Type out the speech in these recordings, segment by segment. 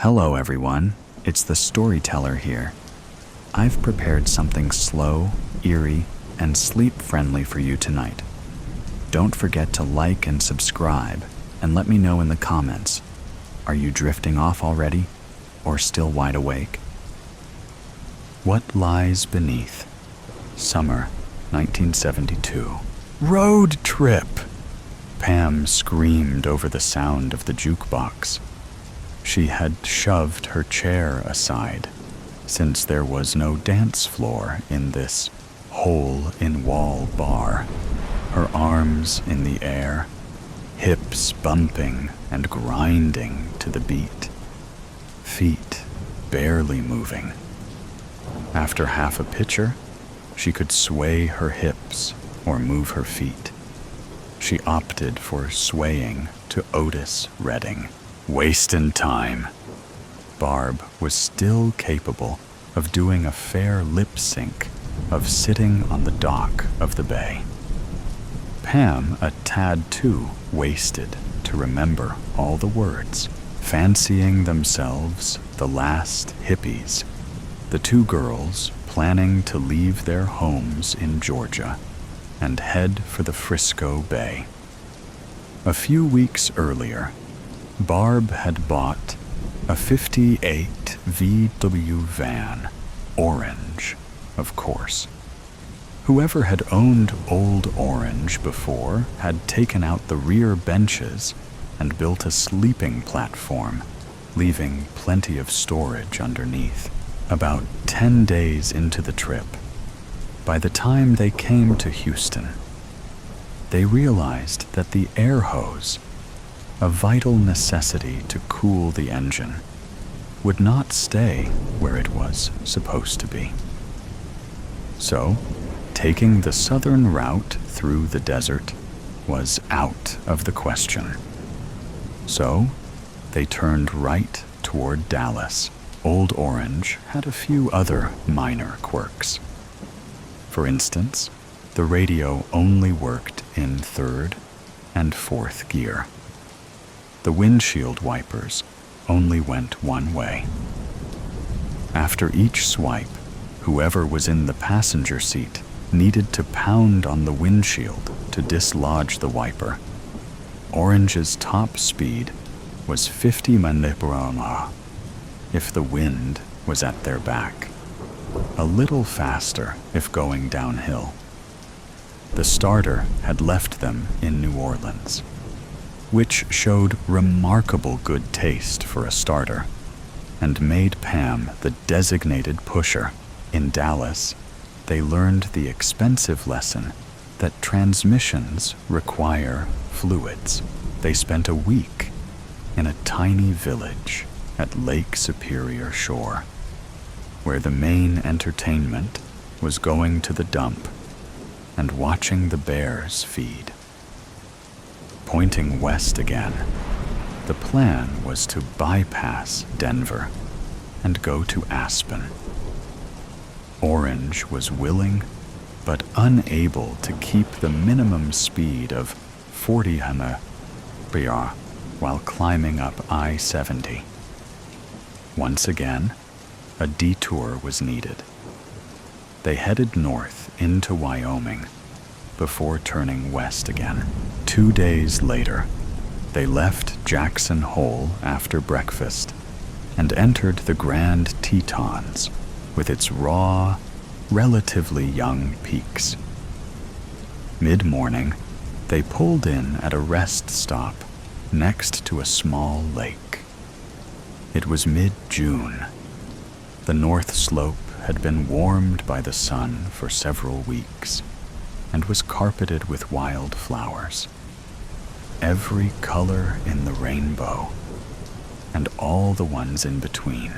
Hello everyone, it's the storyteller here. I've prepared something slow, eerie, and sleep-friendly for you tonight. Don't forget to like and subscribe, and let me know in the comments. Are you drifting off already, or still wide awake? What Lies Beneath? Summer, 1972. Road trip! Pam screamed over the sound of the jukebox. She had shoved her chair aside, since there was no dance floor in this hole-in-wall bar. Her arms in the air, hips bumping and grinding to the beat, feet barely moving. After half a pitcher, she could sway her hips or move her feet. She opted for swaying to Otis Redding. Wastin' time. Barb was still capable of doing a fair lip sync of Sitting on the Dock of the Bay. Pam a tad too wasted to remember all the words, fancying themselves the last hippies, the two girls planning to leave their homes in Georgia and head for the Frisco Bay. A few weeks earlier, Barb had bought a '58 VW van, orange, of course. Whoever had owned Old Orange before had taken out the rear benches and built a sleeping platform, leaving plenty of storage underneath. About 10 days into the trip, by the time they came to Houston, they realized that the air hose, a vital necessity to cool the engine, would not stay where it was supposed to be. So, taking the southern route through the desert was out of the question. So, they turned right toward Dallas. Old Orange had a few other minor quirks. For instance, the radio only worked in third and fourth gear. The windshield wipers only went one way. After each swipe, whoever was in the passenger seat needed to pound on the windshield to dislodge the wiper. Orange's top speed was 50 mph if the wind was at their back, a little faster if going downhill. The starter had left them in New Orleans, which showed remarkable good taste for a starter, and made Pam the designated pusher. In Dallas, they learned the expensive lesson that transmissions require fluids. They spent a week in a tiny village at Lake Superior Shore, where the main entertainment was going to the dump and watching the bears feed. Pointing west again, the plan was to bypass Denver and go to Aspen. Orange was willing but unable to keep the minimum speed of 40 mph while climbing up I-70. Once again, a detour was needed. They headed north into Wyoming before turning west again. 2 days later, they left Jackson Hole after breakfast and entered the Grand Tetons with its raw, relatively young peaks. Mid-morning, they pulled in at a rest stop next to a small lake. It was mid-June. The North Slope had been warmed by the sun for several weeks and was carpeted with wildflowers, every color in the rainbow, and all the ones in between.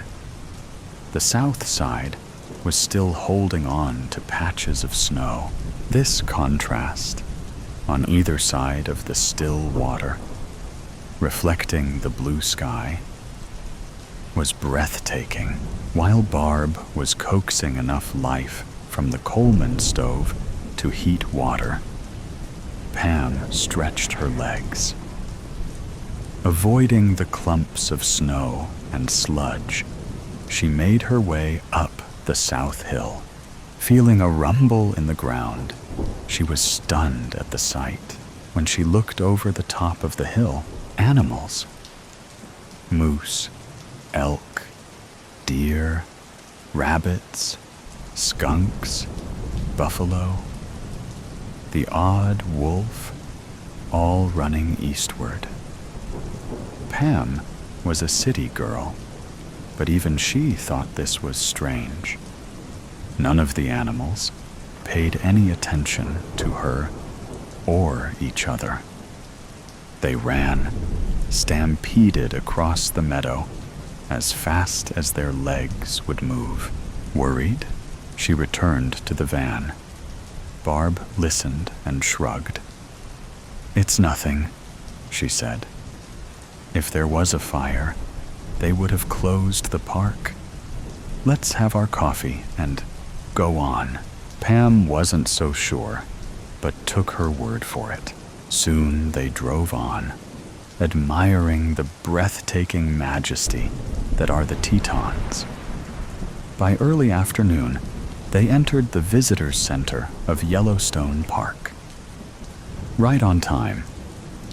The south side was still holding on to patches of snow. This contrast, on either side of the still water, reflecting the blue sky, was breathtaking. While Barb was coaxing enough life from the Coleman stove to heat water, Pam stretched her legs. Avoiding the clumps of snow and sludge, she made her way up the south hill. Feeling a rumble in the ground, she was stunned at the sight. When she looked over the top of the hill, animals. Moose, elk, deer, rabbits, skunks, buffalo, the odd wolf, all running eastward. Pam was a city girl, but even she thought this was strange. None of the animals paid any attention to her or each other. They ran, stampeded across the meadow as fast as their legs would move. Worried, she returned to the van. Barb listened and shrugged. "It's nothing," she said. "If there was a fire, they would have closed the park. Let's have our coffee and go on." Pam wasn't so sure, but took her word for it. Soon they drove on, admiring the breathtaking majesty that are the Tetons. By early afternoon, they entered the Visitors Center of Yellowstone Park. Right on time,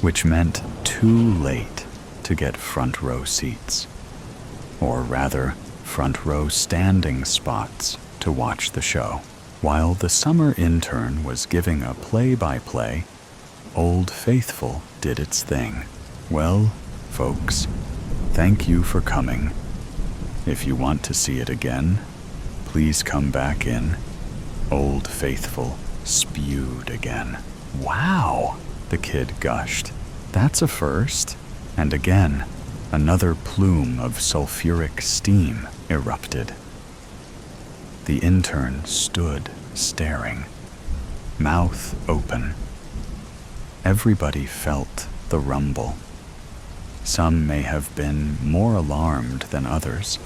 which meant too late to get front row seats. Or rather, front row standing spots to watch the show. While the summer intern was giving a play-by-play, Old Faithful did its thing. "Well, folks, thank you for coming. If you want to see it again, please come back in." Old Faithful spewed again. "Wow," the kid gushed. "That's a first." And again, another plume of sulfuric steam erupted. The intern stood staring, mouth open. Everybody felt the rumble. Some may have been more alarmed than others,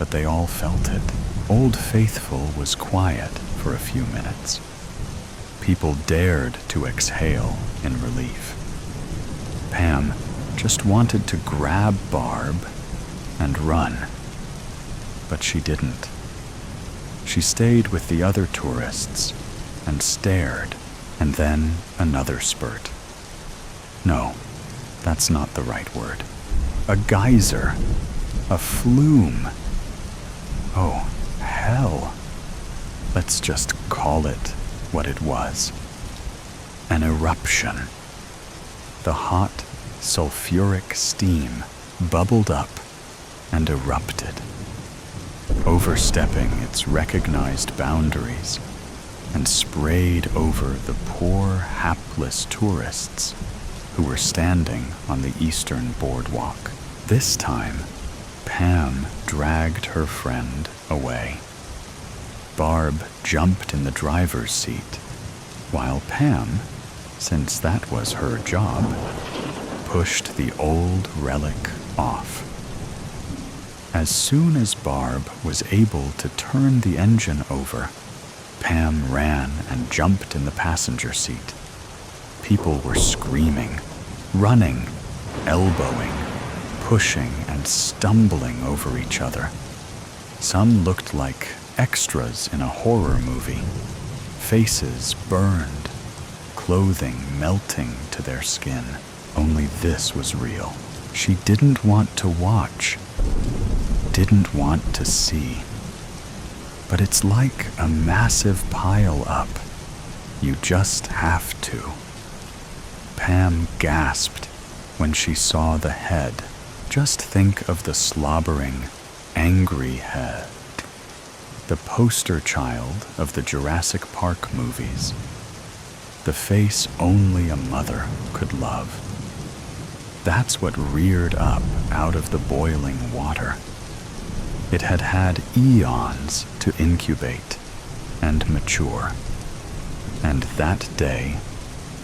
but they all felt it. Old Faithful was quiet for a few minutes. People dared to exhale in relief. Pam just wanted to grab Barb and run, but she didn't. She stayed with the other tourists and stared, and then another spurt. No, that's not the right word. A geyser, a flume. Oh, hell. Let's just call it what it was. An eruption. The hot, sulfuric steam bubbled up and erupted, overstepping its recognized boundaries, and sprayed over the poor, hapless tourists who were standing on the eastern boardwalk. This time, Pam dragged her friend away. Barb jumped in the driver's seat, while Pam, since that was her job, pushed the old relic off. As soon as Barb was able to turn the engine over, Pam ran and jumped in the passenger seat. People were screaming, running, elbowing, pushing and stumbling over each other. Some looked like extras in a horror movie. Faces burned, clothing melting to their skin. Only this was real. She didn't want to watch, didn't want to see. But it's like a massive pile-up. You just have to. Pam gasped when she saw the head. Just think of the slobbering, angry head. The poster child of the Jurassic Park movies. The face only a mother could love. That's what reared up out of the boiling water. It had had eons to incubate and mature. And that day,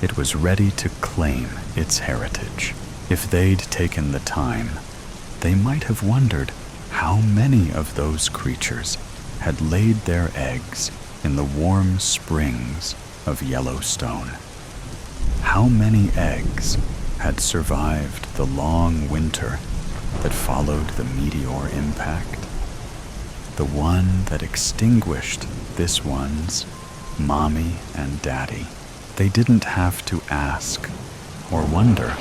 it was ready to claim its heritage. If they'd taken the time, they might have wondered how many of those creatures had laid their eggs in the warm springs of Yellowstone. How many eggs had survived the long winter that followed the meteor impact, the one that extinguished this one's mommy and daddy. They didn't have to ask or wonder,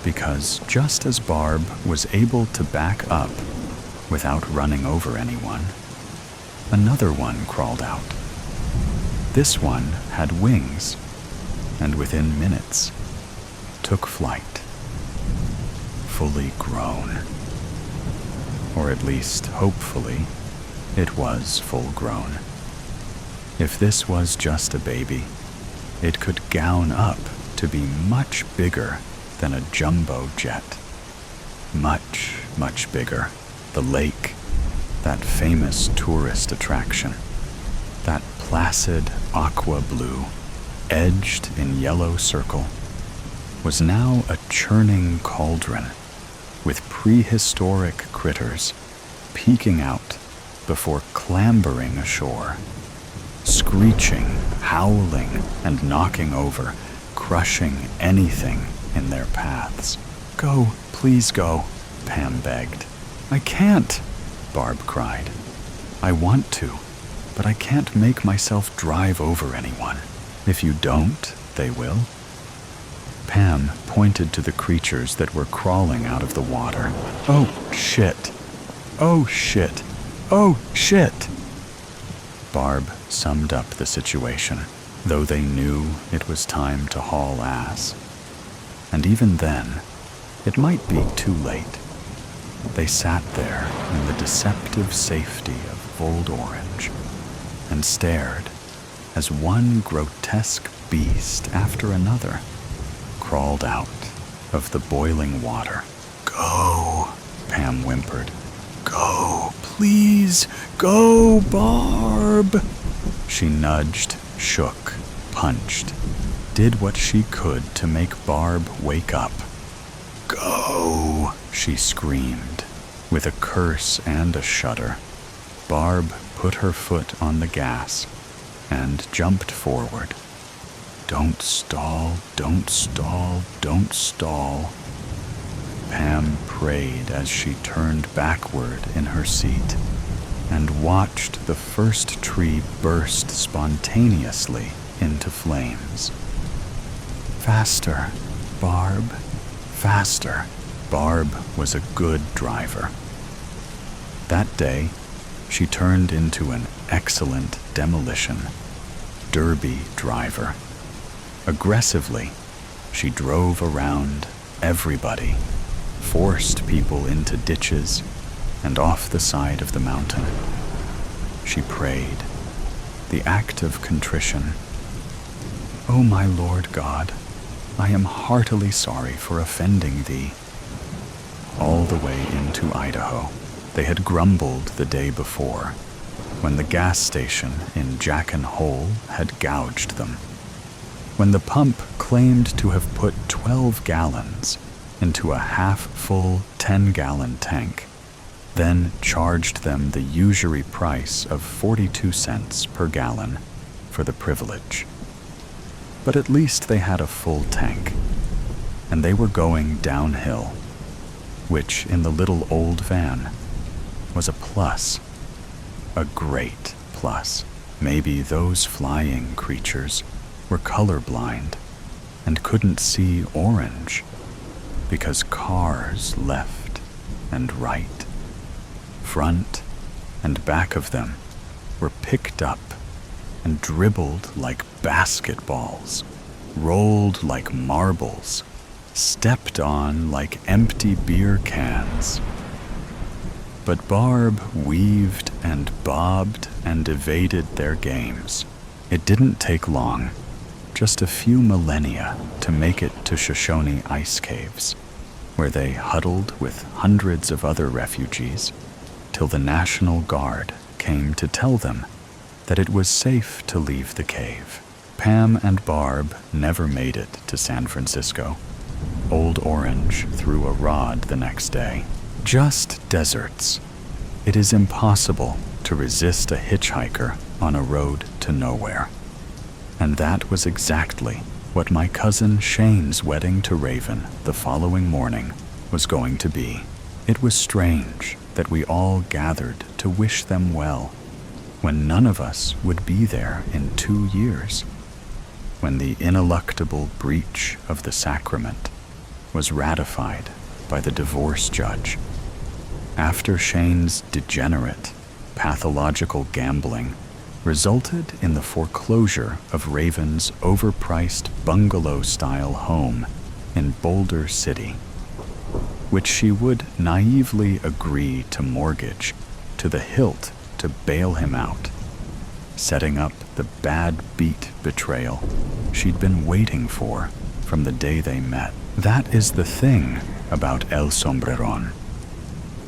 because just as Barb was able to back up without running over anyone, another one crawled out. This one had wings, and within minutes took flight, fully grown. Or at least, hopefully, it was full grown. If this was just a baby, it could gown up to be much bigger than a jumbo jet. Much, much bigger. The lake, that famous tourist attraction, that placid aqua blue, edged in yellow circle, was now a churning cauldron with prehistoric critters peeking out before clambering ashore, screeching, howling, and knocking over, crushing anything in their paths. "Go, please go," Pam begged. "I can't," Barb cried. "I want to, but I can't make myself drive over anyone. If you don't, they will." Pam pointed to the creatures that were crawling out of the water. "Oh, shit. Oh, shit. Oh, shit." Barb summed up the situation, though they knew it was time to haul ass. And even then, it might be too late. They sat there in the deceptive safety of Old Orange and stared as one grotesque beast after another crawled out of the boiling water. "Go," Pam whimpered. "Go, please, go, Barb." She nudged, shook, punched, did what she could to make Barb wake up. "Go," she screamed, with a curse and a shudder. Barb put her foot on the gas and jumped forward. "Don't stall, don't stall, don't stall," Pam prayed as she turned backward in her seat and watched the first tree burst spontaneously into flames. "Faster, Barb, faster." Barb was a good driver. That day, she turned into an excellent demolition derby driver. Aggressively, she drove around everybody, forced people into ditches and off the side of the mountain. She prayed, the act of contrition. "O my Lord God, I am heartily sorry for offending thee." All the way into Idaho, they had grumbled the day before, when the gas station in Jacken Hole had gouged them, when the pump claimed to have put 12 gallons into a half-full 10-gallon tank, then charged them the usury price of 42 cents per gallon for the privilege. But at least they had a full tank, and they were going downhill, which in the little old van was a plus, a great plus. Maybe those flying creatures were colorblind and couldn't see orange because cars left and right, front and back of them were picked up and dribbled like basketballs, rolled like marbles, stepped on like empty beer cans. But Barb weaved and bobbed and evaded their games. It didn't take long, just a few millennia, to make it to Shoshone ice caves, where they huddled with hundreds of other refugees till the National Guard came to tell them that it was safe to leave the cave. Pam and Barb never made it to San Francisco. Old Orange threw a rod the next day. Just deserts. It is impossible to resist a hitchhiker on a road to nowhere. And that was exactly what my cousin Shane's wedding to Raven the following morning was going to be. It was strange that we all gathered to wish them well, when none of us would be there in 2 years, when the ineluctable breach of the sacrament was ratified by the divorce judge. After Shane's degenerate, pathological gambling resulted in the foreclosure of Raven's overpriced bungalow-style home in Boulder City, which she would naively agree to mortgage to the hilt to bail him out, setting up the bad beat betrayal she'd been waiting for from the day they met. That is the thing about El Sombreron.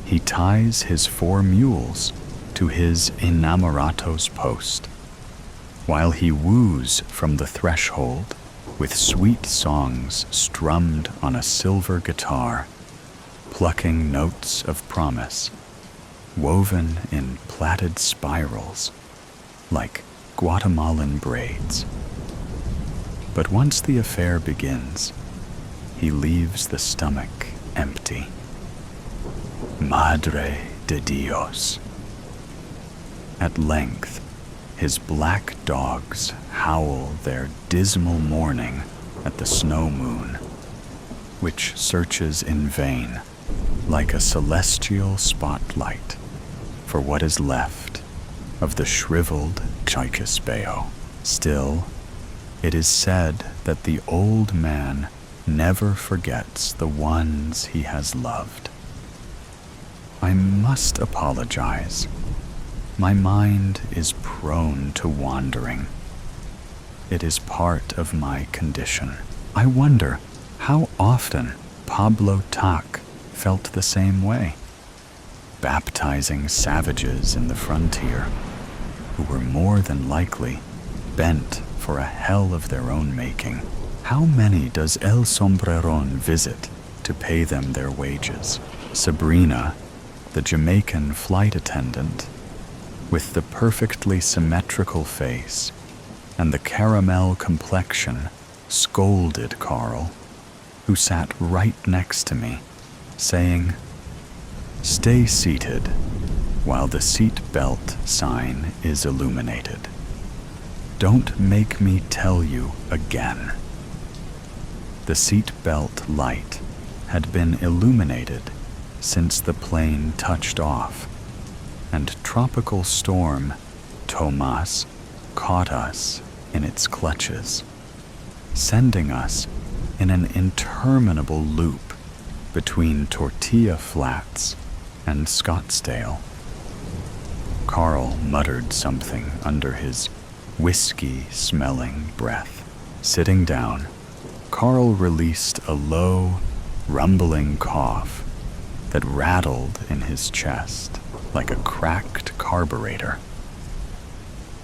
He ties his 4 mules to his enamoratos post, while he woos from the threshold with sweet songs strummed on a silver guitar, plucking notes of promise, woven in plaited spirals like Guatemalan braids. But once the affair begins, he leaves the stomach empty. Madre de Dios. At length, his black dogs howl their dismal mourning at the snow moon, which searches in vain, like a celestial spotlight, for what is left of the shriveled Tchaikispeo. Still, it is said that the old man never forgets the ones he has loved. I must apologize. My mind is prone to wandering. It is part of my condition. I wonder how often Pablo Tak felt the same way, baptizing savages in the frontier who were more than likely bent for a hell of their own making. How many does El Sombreron visit to pay them their wages? Sabrina, the Jamaican flight attendant, with the perfectly symmetrical face and the caramel complexion, scolded Carl, who sat right next to me, saying, "Stay seated while the seat belt sign is illuminated. Don't make me tell you again." The seat belt light had been illuminated since the plane touched off, and tropical storm Tomas caught us in its clutches, sending us in an interminable loop between Tortilla Flats and Scottsdale. Carl muttered something under his whiskey-smelling breath. Sitting down, Carl released a low, rumbling cough that rattled in his chest like a cracked carburetor.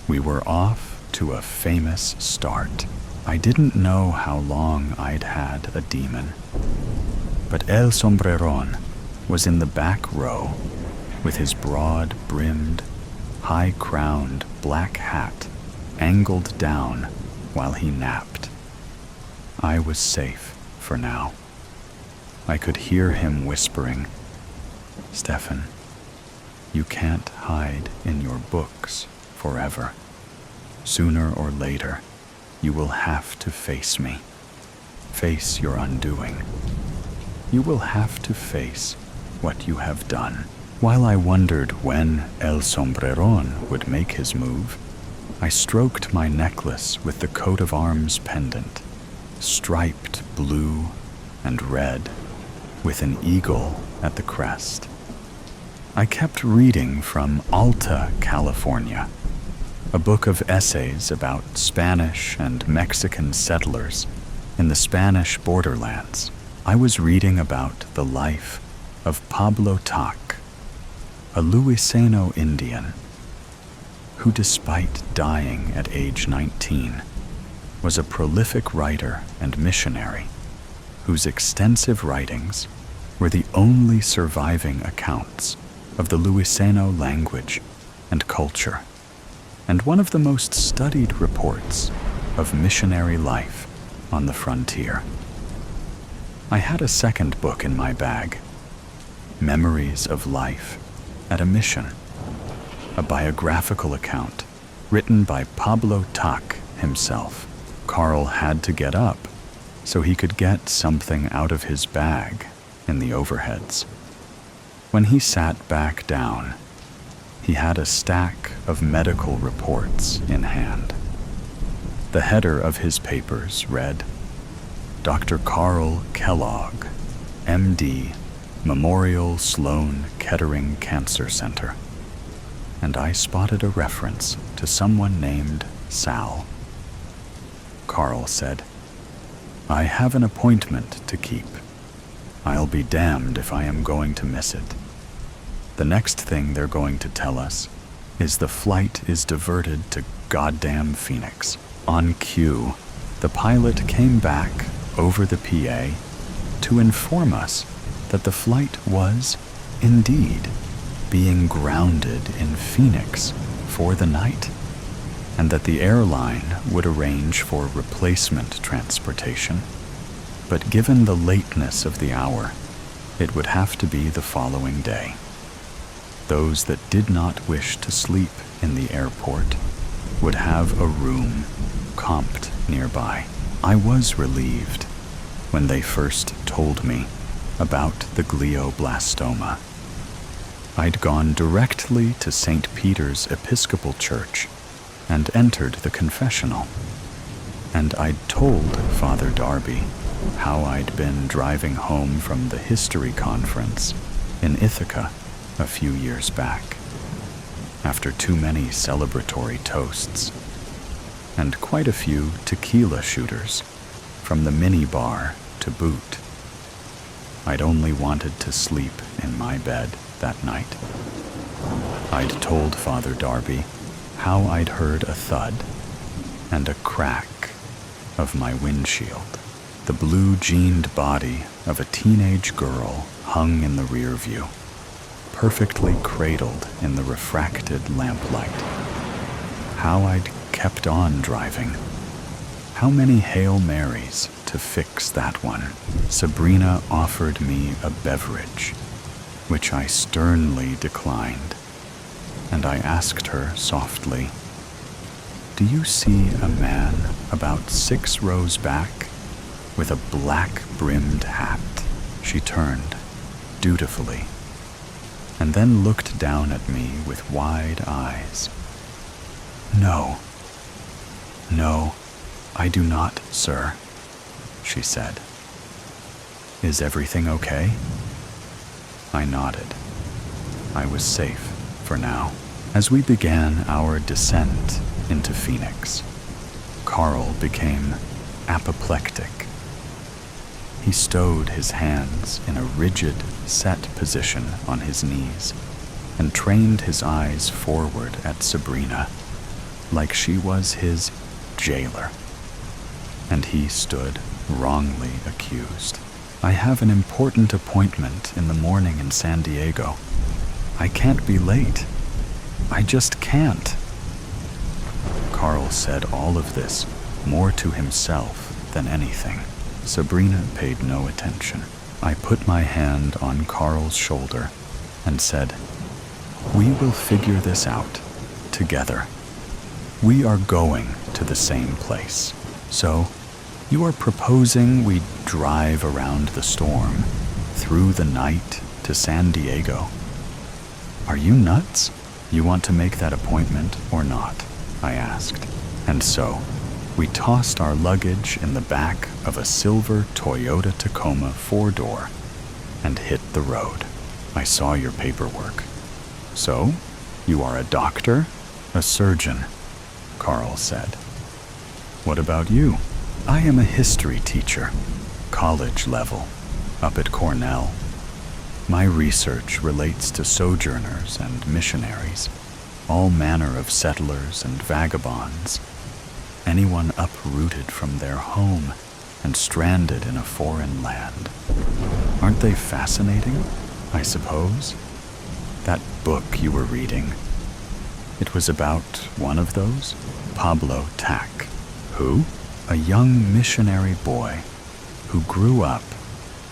We were off to a famous start. I didn't know how long I'd had a demon, but El Sombreron was in the back row with his broad-brimmed, high-crowned black hat angled down while he napped. I was safe for now. I could hear him whispering, "Stefan, you can't hide in your books forever. Sooner or later, you will have to face me. Face your undoing. You will have to face what you have done." While I wondered when El Sombreron would make his move, I stroked my necklace with the coat of arms pendant, striped blue and red, with an eagle at the crest. I kept reading from Alta, California, a book of essays about Spanish and Mexican settlers in the Spanish borderlands. I was reading about the life of Pablo Tak, a Luiseno Indian, who, despite dying at age 19, was a prolific writer and missionary whose extensive writings were the only surviving accounts of the Luiseno language and culture, and one of the most studied reports of missionary life on the frontier. I had a second book in my bag, Memories of Life at a Mission, a biographical account written by Pablo Tuck himself. Carl had to get up so he could get something out of his bag in the overheads. When he sat back down, he had a stack of medical reports in hand. The header of his papers read, Dr. Carl Kellogg, MD, Memorial Sloan Kettering Cancer Center. And I spotted a reference to someone named Sal. Carl said, I have an appointment to keep. I'll be damned if I am going to miss it. The next thing they're going to tell us is the flight is diverted to goddamn Phoenix. On cue, the pilot came back over the PA to inform us that the flight was, indeed, being grounded in Phoenix for the night, and that the airline would arrange for replacement transportation. But given the lateness of the hour, it would have to be the following day. Those that did not wish to sleep in the airport would have a room comped nearby. I was relieved when they first told me about the glioblastoma. I'd gone directly to St. Peter's Episcopal Church and entered the confessional, and I'd told Father Darby how I'd been driving home from the history conference in Ithaca a few years back, after too many celebratory toasts, and quite a few tequila shooters from the mini-bar to boot. I'd only wanted to sleep in my bed that night. I'd told Father Darby how I'd heard a thud and a crack of my windshield. The blue-jeaned body of a teenage girl hung in the rear view, perfectly cradled in the refracted lamplight. How I'd kept on driving. How many Hail Marys to fix that one. Sabrina offered me a beverage, which I sternly declined, and I asked her softly, Do you see a man about 6 rows back with a black-brimmed hat? She turned, dutifully, and then looked down at me with wide eyes. No, I do not, sir, she said. Is everything okay? I nodded. I was safe for now. As we began our descent into Phoenix, Carl became apoplectic. He stowed his hands in a rigid, set position on his knees and trained his eyes forward at Sabrina like she was his jailer, and he stood wrongly accused. I have an important appointment in the morning in San Diego. I can't be late. I just can't. Carl said all of this more to himself than anything. Sabrina paid no attention. I put my hand on Carl's shoulder and said, We will figure this out together. We are going to the same place. So, you are proposing we drive around the storm, through the night to San Diego. Are you nuts? You want to make that appointment or not? I asked. And so, we tossed our luggage in the back of a silver Toyota Tacoma 4-door and hit the road. I saw your paperwork. So, you are a doctor? A surgeon, Carl said. What about you? I am a history teacher, college level, up at Cornell. My research relates to sojourners and missionaries, all manner of settlers and vagabonds, anyone uprooted from their home and stranded in a foreign land. Aren't they fascinating, I suppose? That book you were reading, it was about one of those? Pablo Tack. Who? a young missionary boy who grew up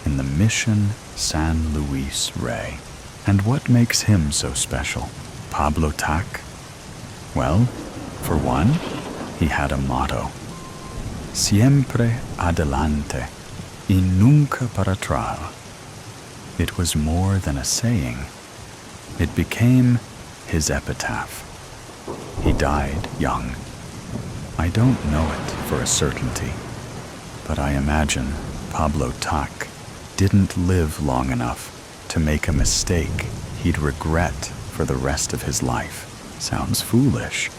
in the Mission San Luis Rey. And what makes him so special? Pablo Tak? Well, for one, he had a motto: Siempre adelante y nunca para atrás. It was more than a saying. It became his epitaph. He died young. I don't know it for a certainty, but I imagine Pablo Tak didn't live long enough to make a mistake he'd regret for the rest of his life. Sounds foolish.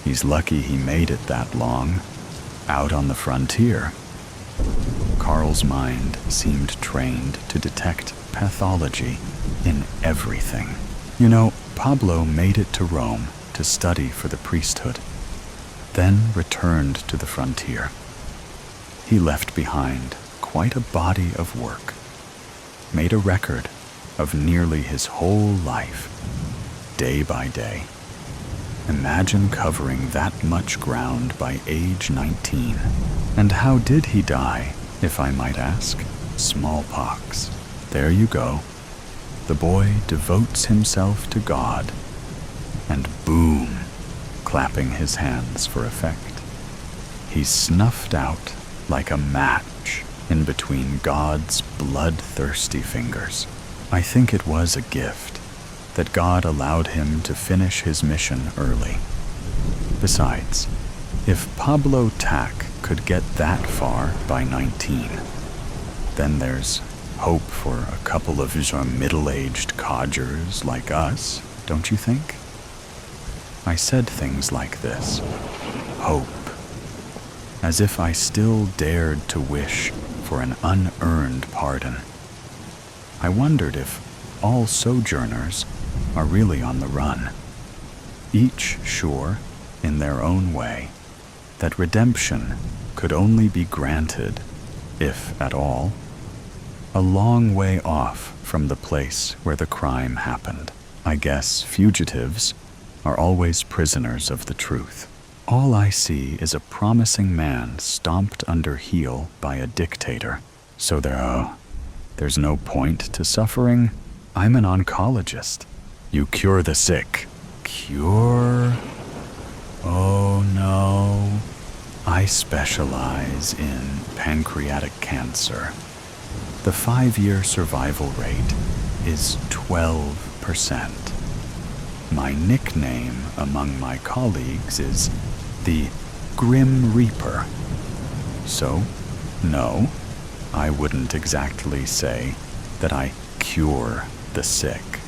He's lucky he made it that long, out on the frontier. Carl's mind seemed trained to detect pathology in everything. You know, Pablo made it to Rome to study for the priesthood, then returned to the frontier. He left behind quite a body of work, made a record of nearly his whole life, day by day. Imagine covering that much ground by age 19. And how did he die, if I might ask? Smallpox. There you go. The boy devotes himself to God, and boom, clapping his hands for effect. He's snuffed out like a match in between God's bloodthirsty fingers. I think it was a gift that God allowed him to finish his mission early. Besides, if Pablo Tak could get that far by 19, then there's hope for a couple of middle-aged codgers like us, don't you think? I said things like this: hope, as if I still dared to wish for an unearned pardon. I wondered if all sojourners are really on the run, each sure, in their own way, that redemption could only be granted, if at all, a long way off from the place where the crime happened. I guess fugitives are always prisoners of the truth. All I see is a promising man stomped under heel by a dictator. So there's no point to suffering. I'm an oncologist. You cure the sick. Cure? Oh no. I specialize in pancreatic cancer. The 5-year survival rate is 12%. My nickname among my colleagues is the Grim Reaper. So, no, I wouldn't exactly say that I cure the sick.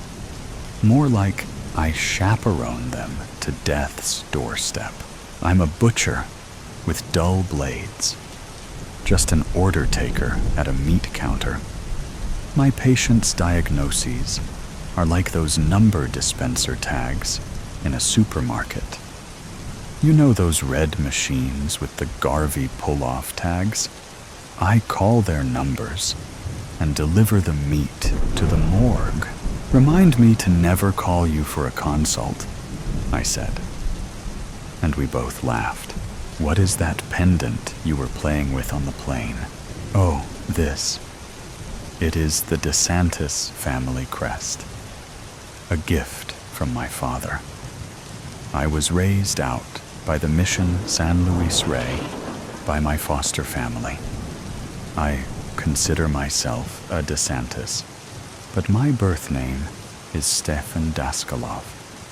More like I chaperone them to death's doorstep. I'm a butcher with dull blades, just an order taker at a meat counter. My patients' diagnoses are like those number dispenser tags in a supermarket. You know those red machines with the Garvey pull-off tags? I call their numbers and deliver the meat to the morgue. Remind me to never call you for a consult, I said. And we both laughed. What is that pendant you were playing with on the plane? Oh, this. It is the DeSantis family crest, a gift from my father. I was raised out by the Mission San Luis Rey by my foster family. I consider myself a DeSantis, but my birth name is Stefan Daskalov.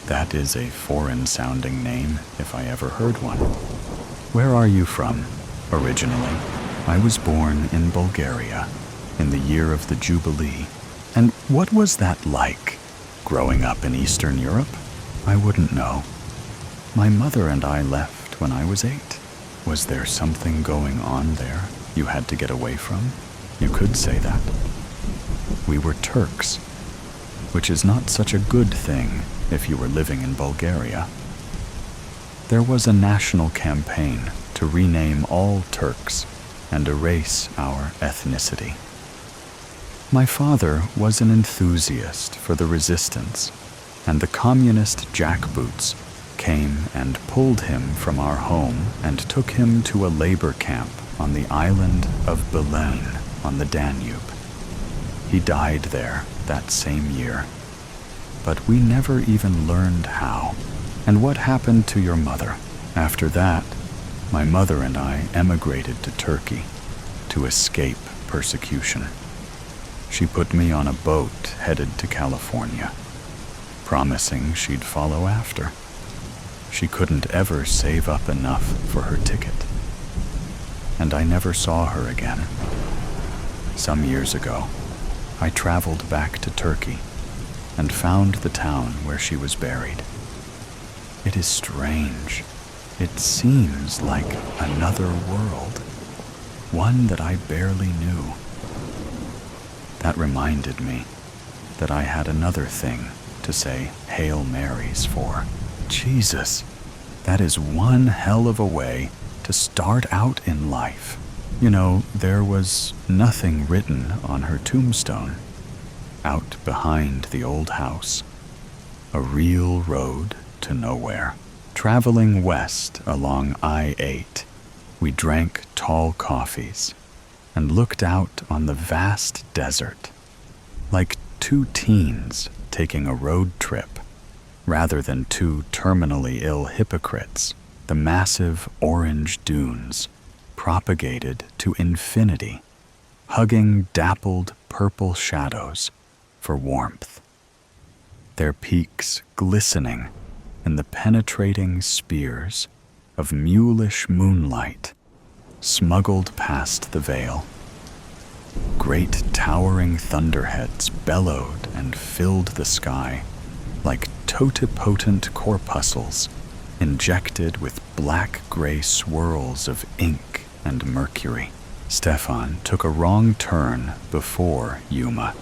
That is a foreign-sounding name, if I ever heard one. Where are you from, originally? I was born in Bulgaria, in the year of the Jubilee. And what was that like, growing up in Eastern Europe? I wouldn't know. My mother and I left when I was 8. Was there something going on there you had to get away from? You could say that. We were Turks, which is not such a good thing if you were living in Bulgaria. There was a national campaign to rename all Turks and erase our ethnicity. My father was an enthusiast for the resistance, and the communist jackboots came and pulled him from our home and took him to a labor camp on the island of Belen on the Danube. He died there that same year. But we never even learned how. And what happened to your mother? After that, my mother and I emigrated to Turkey to escape persecution. She put me on a boat headed to California, promising she'd follow after. She couldn't ever save up enough for her ticket. And I never saw her again. Some years ago, I traveled back to Turkey and found the town where she was buried. It is strange. It seems like another world, one that I barely knew. That reminded me that I had another thing to say Hail Marys for. Jesus, that is one hell of a way to start out in life. You know, there was nothing written on her tombstone. Out behind the old house, a real road to nowhere. Traveling west along I-8, we drank tall coffees and looked out on the vast desert, like two teens taking a road trip, rather than two terminally ill hypocrites. The massive orange dunes propagated to infinity, hugging dappled purple shadows for warmth, their peaks glistening in the penetrating spears of mulish moonlight smuggled past the veil. Great towering thunderheads bellowed and filled the sky like totipotent corpuscles injected with black-gray swirls of ink and mercury. Stefan took a wrong turn before Yuma.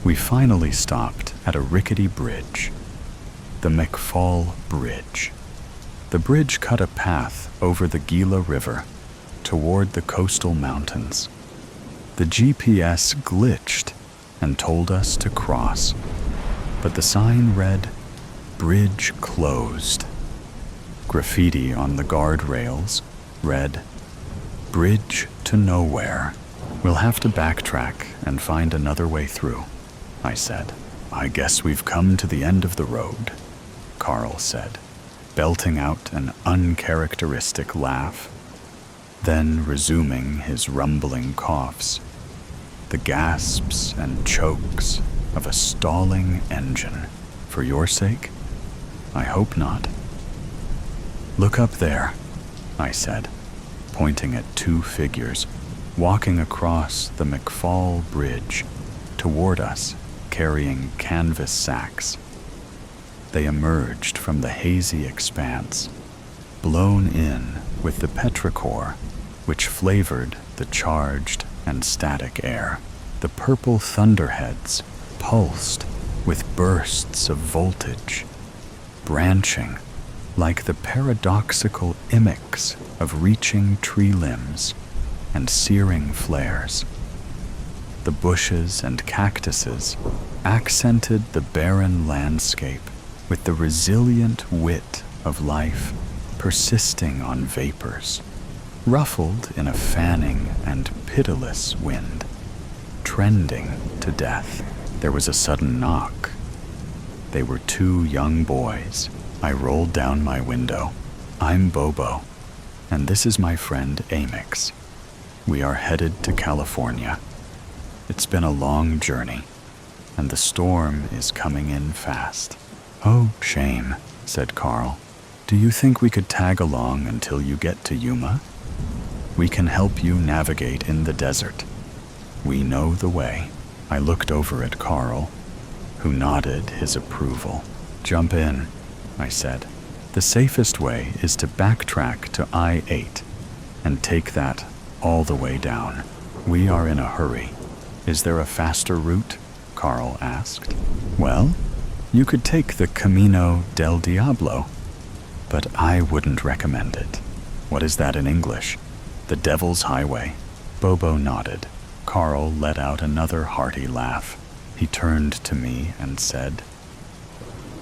We finally stopped at a rickety bridge, the McFall Bridge. The bridge cut a path over the Gila River toward the coastal mountains. The GPS glitched and told us to cross, but the sign read, "Bridge closed." Graffiti on the guardrails read, "Bridge to nowhere. We'll have to backtrack and find another way through," I said. "I guess we've come to the end of the road," Carl said, belting out an uncharacteristic laugh, then resuming his rumbling coughs, the gasps and chokes of a stalling engine. "For your sake? I hope not." "Look up there," I said, pointing at two figures walking across the McFall Bridge toward us, carrying canvas sacks. They emerged from the hazy expanse, blown in with the petrichor which flavored the charged and static air. The purple thunderheads pulsed with bursts of voltage, branching like the paradoxical imics of reaching tree limbs and searing flares. The bushes and cactuses accented the barren landscape with the resilient wit of life persisting on vapors, ruffled in a fanning and pitiless wind, trending to death. There was a sudden knock. They were two young boys. I rolled down my window. "I'm Bobo, and this is my friend Amix. We are headed to California. It's been a long journey, and the storm is coming in fast." "Oh, shame," said Carl. "Do you think we could tag along until you get to Yuma? We can help you navigate in the desert. We know the way." I looked over at Carl, who nodded his approval. "Jump in," I said. "The safest way is to backtrack to I-8 and take that all the way down. We are in a hurry." "Is there a faster route?" Carl asked. "Well, you could take the Camino del Diablo, but I wouldn't recommend it." "What is that in English?" "The Devil's Highway." Bobo nodded. Carl let out another hearty laugh. He turned to me and said,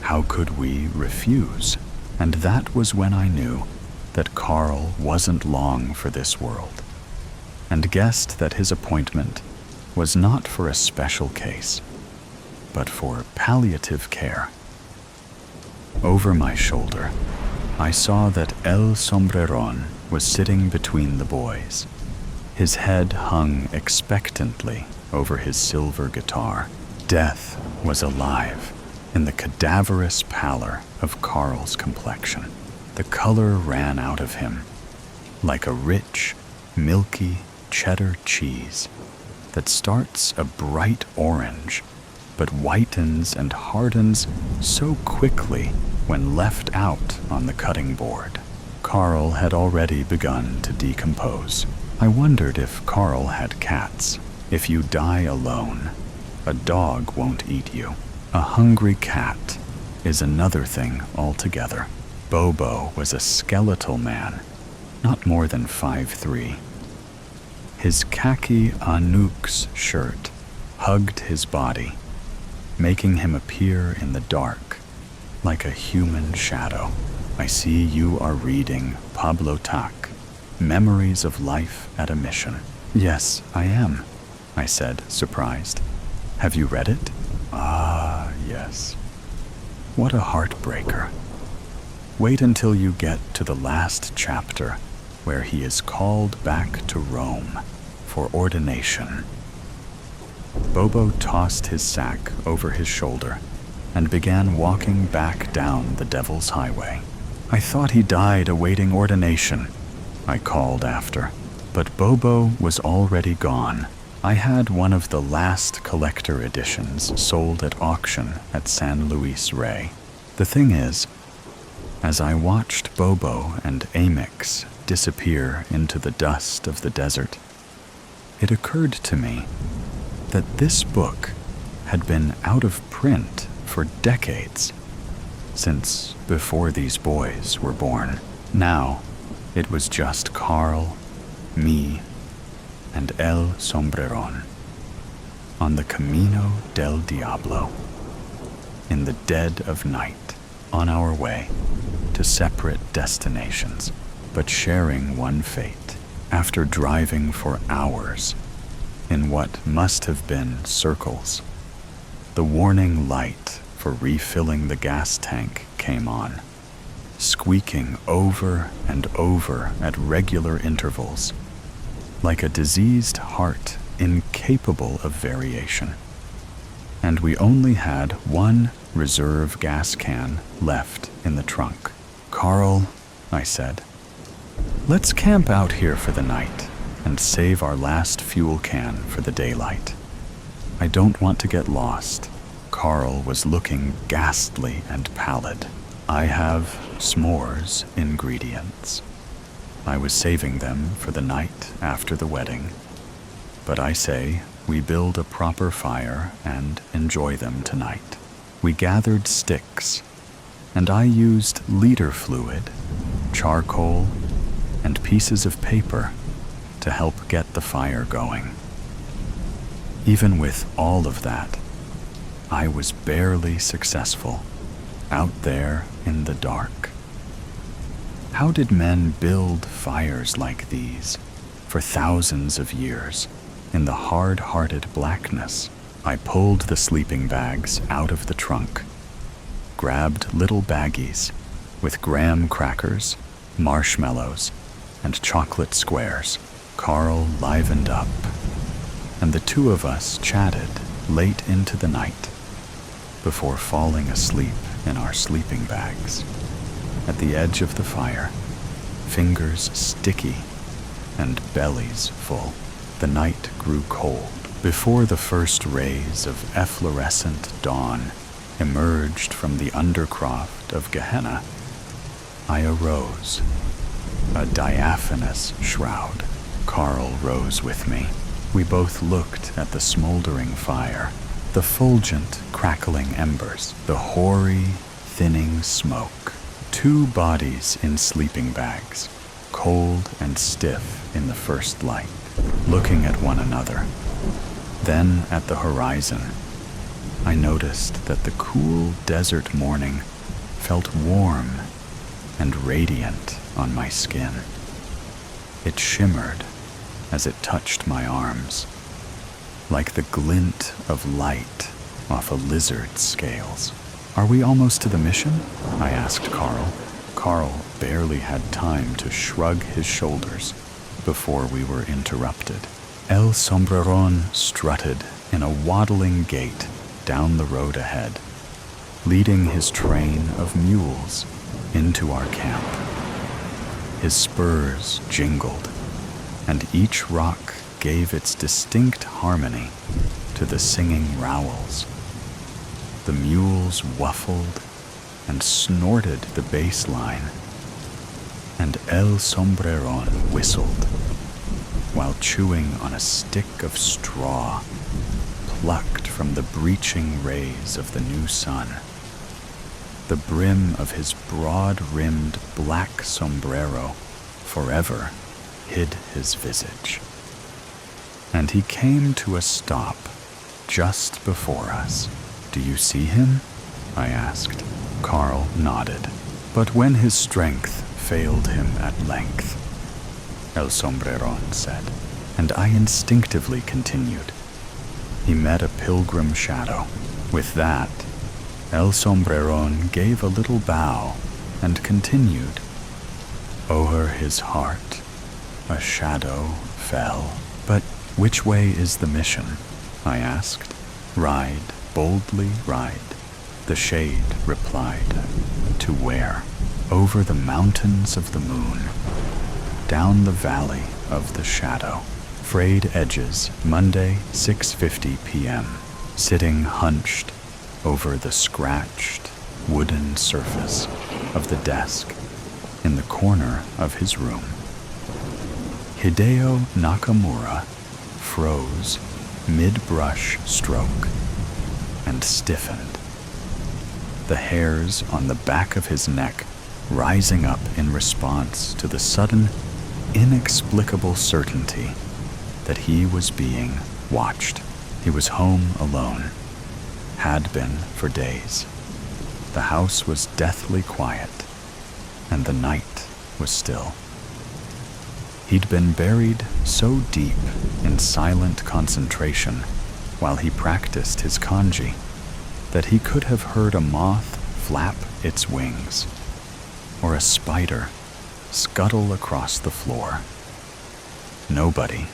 "How could we refuse?" And that was when I knew that Carl wasn't long for this world, and guessed that his appointment was not for a special case, but for palliative care. Over my shoulder, I saw that El Sombreron was sitting between the boys. His head hung expectantly over his silver guitar. Death was alive in the cadaverous pallor of Carl's complexion. The color ran out of him like a rich, milky cheddar cheese that starts a bright orange but whitens and hardens so quickly when left out on the cutting board. Carl had already begun to decompose. I wondered if Carl had cats. If you die alone, a dog won't eat you. A hungry cat is another thing altogether. Bobo was a skeletal man, not more than 5'3". His khaki Anouks shirt hugged his body, making him appear in the dark like a human shadow. I see you are reading Pablo Tak, Memories of Life at a Mission. Yes, I am, I said, surprised. Have you read it? Ah, yes. What a heartbreaker. Wait until you get to the last chapter where he is called back to Rome for ordination. Bobo tossed his sack over his shoulder and began walking back down the Devil's Highway. I thought he died awaiting ordination, I called after, but Bobo was already gone. I had one of the last collector editions sold at auction at San Luis Rey. The thing is, as I watched Bobo and Amix disappear into the dust of the desert, it occurred to me that this book had been out of print for decades, since before these boys were born. Now, it was just Carl, me, and El Sombreron on the Camino del Diablo, in the dead of night, on our way to separate destinations, but sharing one fate. After driving for hours in what must have been circles, the warning light for refilling the gas tank came on, squeaking over and over at regular intervals, like a diseased heart incapable of variation. And we only had one reserve gas can left in the trunk. Carl, I said, let's camp out here for the night and save our last fuel can for the daylight. I don't want to get lost. Carl was looking ghastly and pallid. I have s'mores ingredients. I was saving them for the night after the wedding, but I say we build a proper fire and enjoy them tonight. We gathered sticks, and I used leader fluid, charcoal, and pieces of paper to help get the fire going. Even with all of that, I was barely successful out there in the dark. How did men build fires like these for thousands of years in the hard-hearted blackness? I pulled the sleeping bags out of the trunk, grabbed little baggies with graham crackers, marshmallows, and chocolate squares. Carl livened up, and the two of us chatted late into the night before falling asleep in our sleeping bags. At the edge of the fire, fingers sticky and bellies full. The night grew cold. Before the first rays of efflorescent dawn emerged from the undercroft of Gehenna, I arose, a diaphanous shroud. Carl rose with me. We both looked at the smoldering fire, the fulgent, crackling embers, the hoary, thinning smoke. Two bodies in sleeping bags, cold and stiff in the first light, looking at one another. Then, at the horizon, I noticed that the cool desert morning felt warm and radiant on my skin. It shimmered as it touched my arms, like the glint of light off a lizard's scales. "Are we almost to the mission?" I asked Carl. Carl barely had time to shrug his shoulders before we were interrupted. El Sombreron strutted in a waddling gait down the road ahead, leading his train of mules into our camp. His spurs jingled, and each rock gave its distinct harmony to the singing rowels. The mules whuffled and snorted the bass line, and El Sombreron whistled while chewing on a stick of straw plucked from the breaching rays of the new sun. The brim of his broad-rimmed black sombrero forever hid his visage. And he came to a stop just before us. "Do you see him?" I asked. Carl nodded. "But when his strength failed him at length," El Sombreron said, and I instinctively continued. "He met a pilgrim shadow." With that, El Sombreron gave a little bow and continued. "O'er his heart a shadow fell." "But which way is the mission?" I asked. "Ride, boldly ride," the shade replied. "To where?" "Over the mountains of the moon, down the valley of the shadow." Frayed Edges, Monday, 6:50 p.m. Sitting hunched over the scratched wooden surface of the desk in the corner of his room, Hideo Nakamura froze mid-brush stroke and stiffened, the hairs on the back of his neck rising up in response to the sudden, inexplicable certainty that he was being watched. He was home alone, had been for days. The house was deathly quiet, and the night was still. He'd been buried so deep in silent concentration while he practiced his kanji that he could have heard a moth flap its wings or a spider scuttle across the floor. Nobody,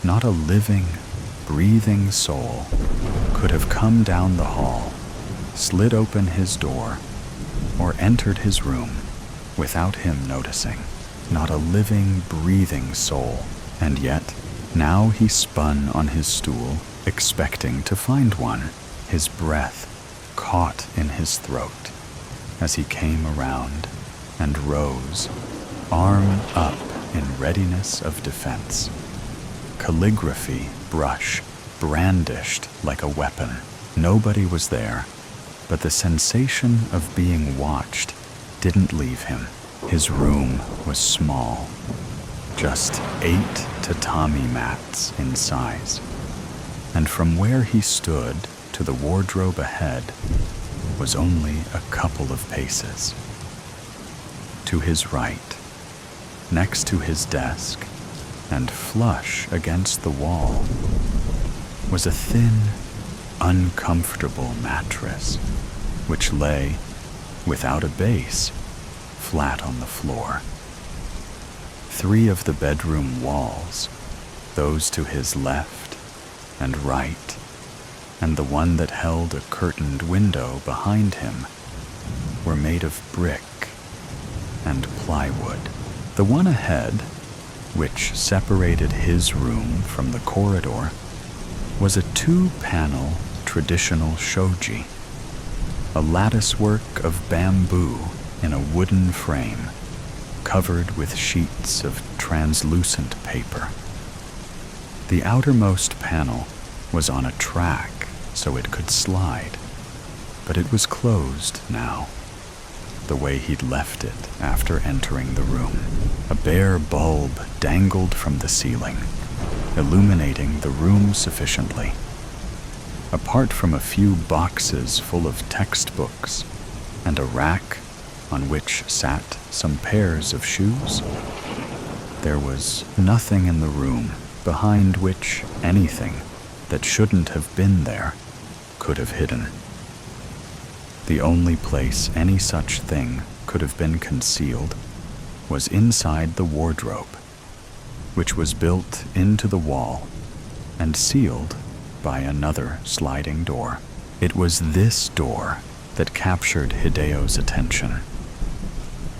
not a living, breathing soul, could have come down the hall, slid open his door, or entered his room without him noticing. Not a living, breathing soul. And yet, now he spun on his stool, expecting to find one, his breath caught in his throat as he came around and rose, arm up in readiness of defense. Calligraphy brush brandished like a weapon. Nobody was there, but the sensation of being watched didn't leave him. His room was small, just 8 tatami mats in size, and from where he stood to the wardrobe ahead was only a couple of paces. To his right, next to his desk, and flush against the wall, was a thin, uncomfortable mattress, which lay, without a base, flat on the floor. 3 of the bedroom walls, those to his left and right, and the one that held a curtained window behind him, were made of brick and plywood. The one ahead, which separated his room from the corridor, was a 2-panel traditional shoji, a latticework of bamboo in a wooden frame, covered with sheets of translucent paper. The outermost panel was on a track so it could slide, but it was closed now, the way he'd left it after entering the room. A bare bulb dangled from the ceiling, illuminating the room sufficiently. Apart from a few boxes full of textbooks and a rack on which sat some pairs of shoes. There was nothing in the room behind which anything that shouldn't have been there could have hidden. The only place any such thing could have been concealed was inside the wardrobe, which was built into the wall and sealed by another sliding door. It was this door that captured Hideo's attention.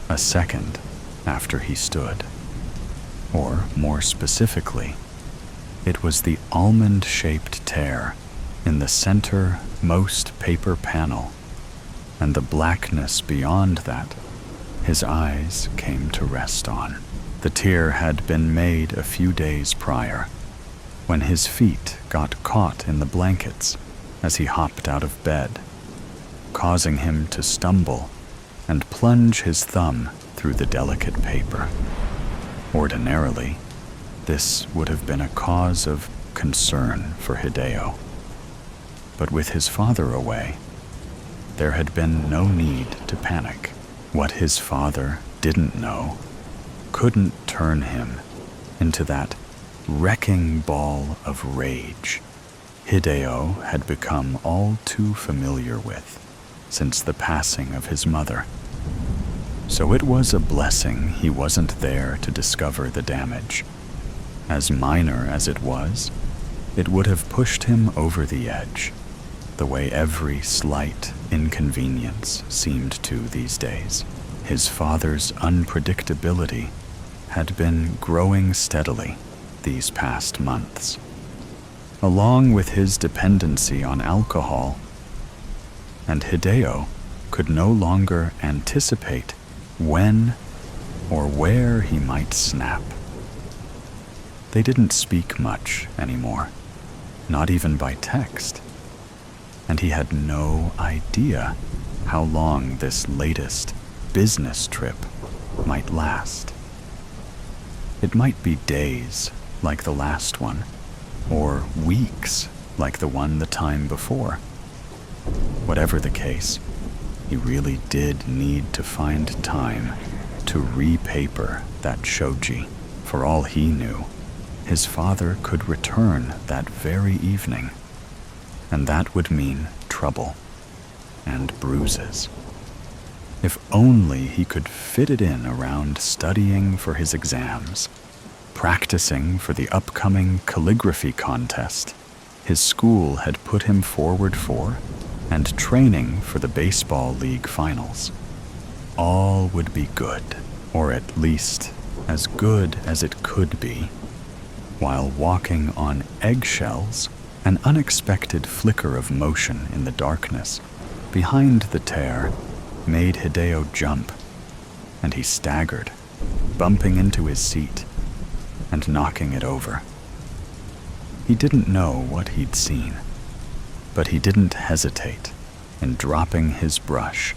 A second after he stood, or more specifically, it was the almond-shaped tear in the center-most paper panel, and the blackness beyond that his eyes came to rest on. The tear had been made a few days prior, when his feet got caught in the blankets as he hopped out of bed, causing him to stumble and plunge his thumb through the delicate paper. Ordinarily, this would have been a cause of concern for Hideo. But with his father away, there had been no need to panic. What his father didn't know couldn't turn him into that wrecking ball of rage Hideo had become all too familiar with since the passing of his mother. So it was a blessing he wasn't there to discover the damage. As minor as it was, it would have pushed him over the edge, the way every slight inconvenience seemed to these days. His father's unpredictability had been growing steadily these past months, along with his dependency on alcohol, and Hideo could no longer anticipate when or where he might snap. They didn't speak much anymore, not even by text, and he had no idea how long this latest business trip might last. It might be days like the last one, or weeks like the one the time before. Whatever the case, he really did need to find time to repaper that shoji. For all he knew, his father could return that very evening, and that would mean trouble and bruises. If only he could fit it in around studying for his exams, practicing for the upcoming calligraphy contest his school had put him forward for, and training for the baseball league finals. All would be good, or at least as good as it could be. While walking on eggshells, an unexpected flicker of motion in the darkness behind the tear made Hideo jump, and he staggered, bumping into his seat and knocking it over. He didn't know what he'd seen, but he didn't hesitate in dropping his brush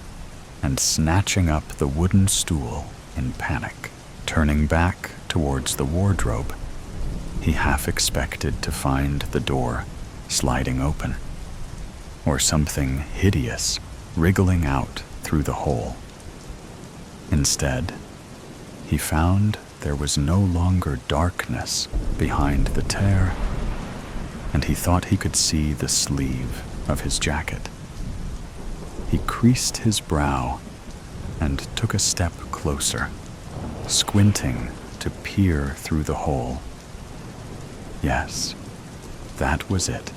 and snatching up the wooden stool in panic. Turning back towards the wardrobe, he half expected to find the door sliding open, or something hideous wriggling out through the hole. Instead, he found there was no longer darkness behind the tear, and he thought he could see the sleeve of his jacket. He creased his brow and took a step closer, squinting to peer through the hole. Yes, that was it.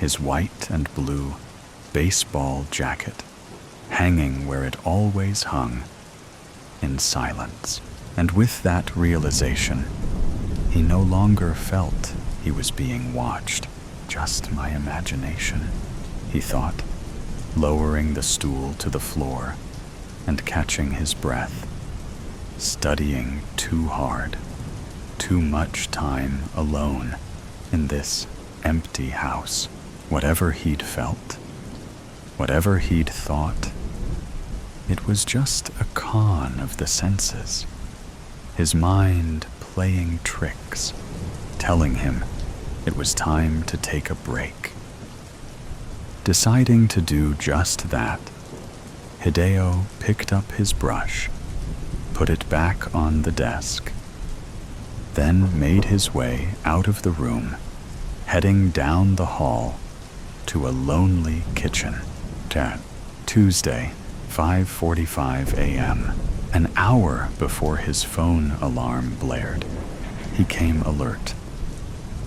His white and blue baseball jacket, hanging where it always hung, in silence. And with that realization, he no longer felt he was being watched. Just my imagination, he thought, lowering the stool to the floor and catching his breath. Studying too hard, too much time alone in this empty house. Whatever he'd felt, whatever he'd thought, it was just a con of the senses. His mind playing tricks, telling him it was time to take a break. Deciding to do just that, Hideo picked up his brush, put it back on the desk, then made his way out of the room, heading down the hall to a lonely kitchen. Tuesday, 5:45 a.m., an hour before his phone alarm blared, he came alert,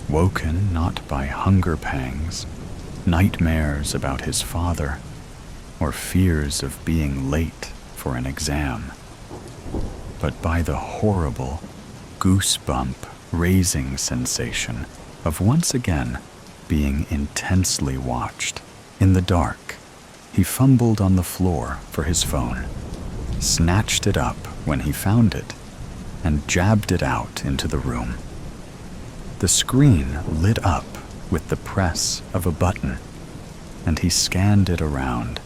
woken not by hunger pangs, nightmares about his father, or fears of being late for an exam, but by the horrible, goosebump-raising sensation of once again being intensely watched. In the dark, he fumbled on the floor for his phone, snatched it up when he found it, and jabbed it out into the room. The screen lit up with the press of a button, and he scanned it around,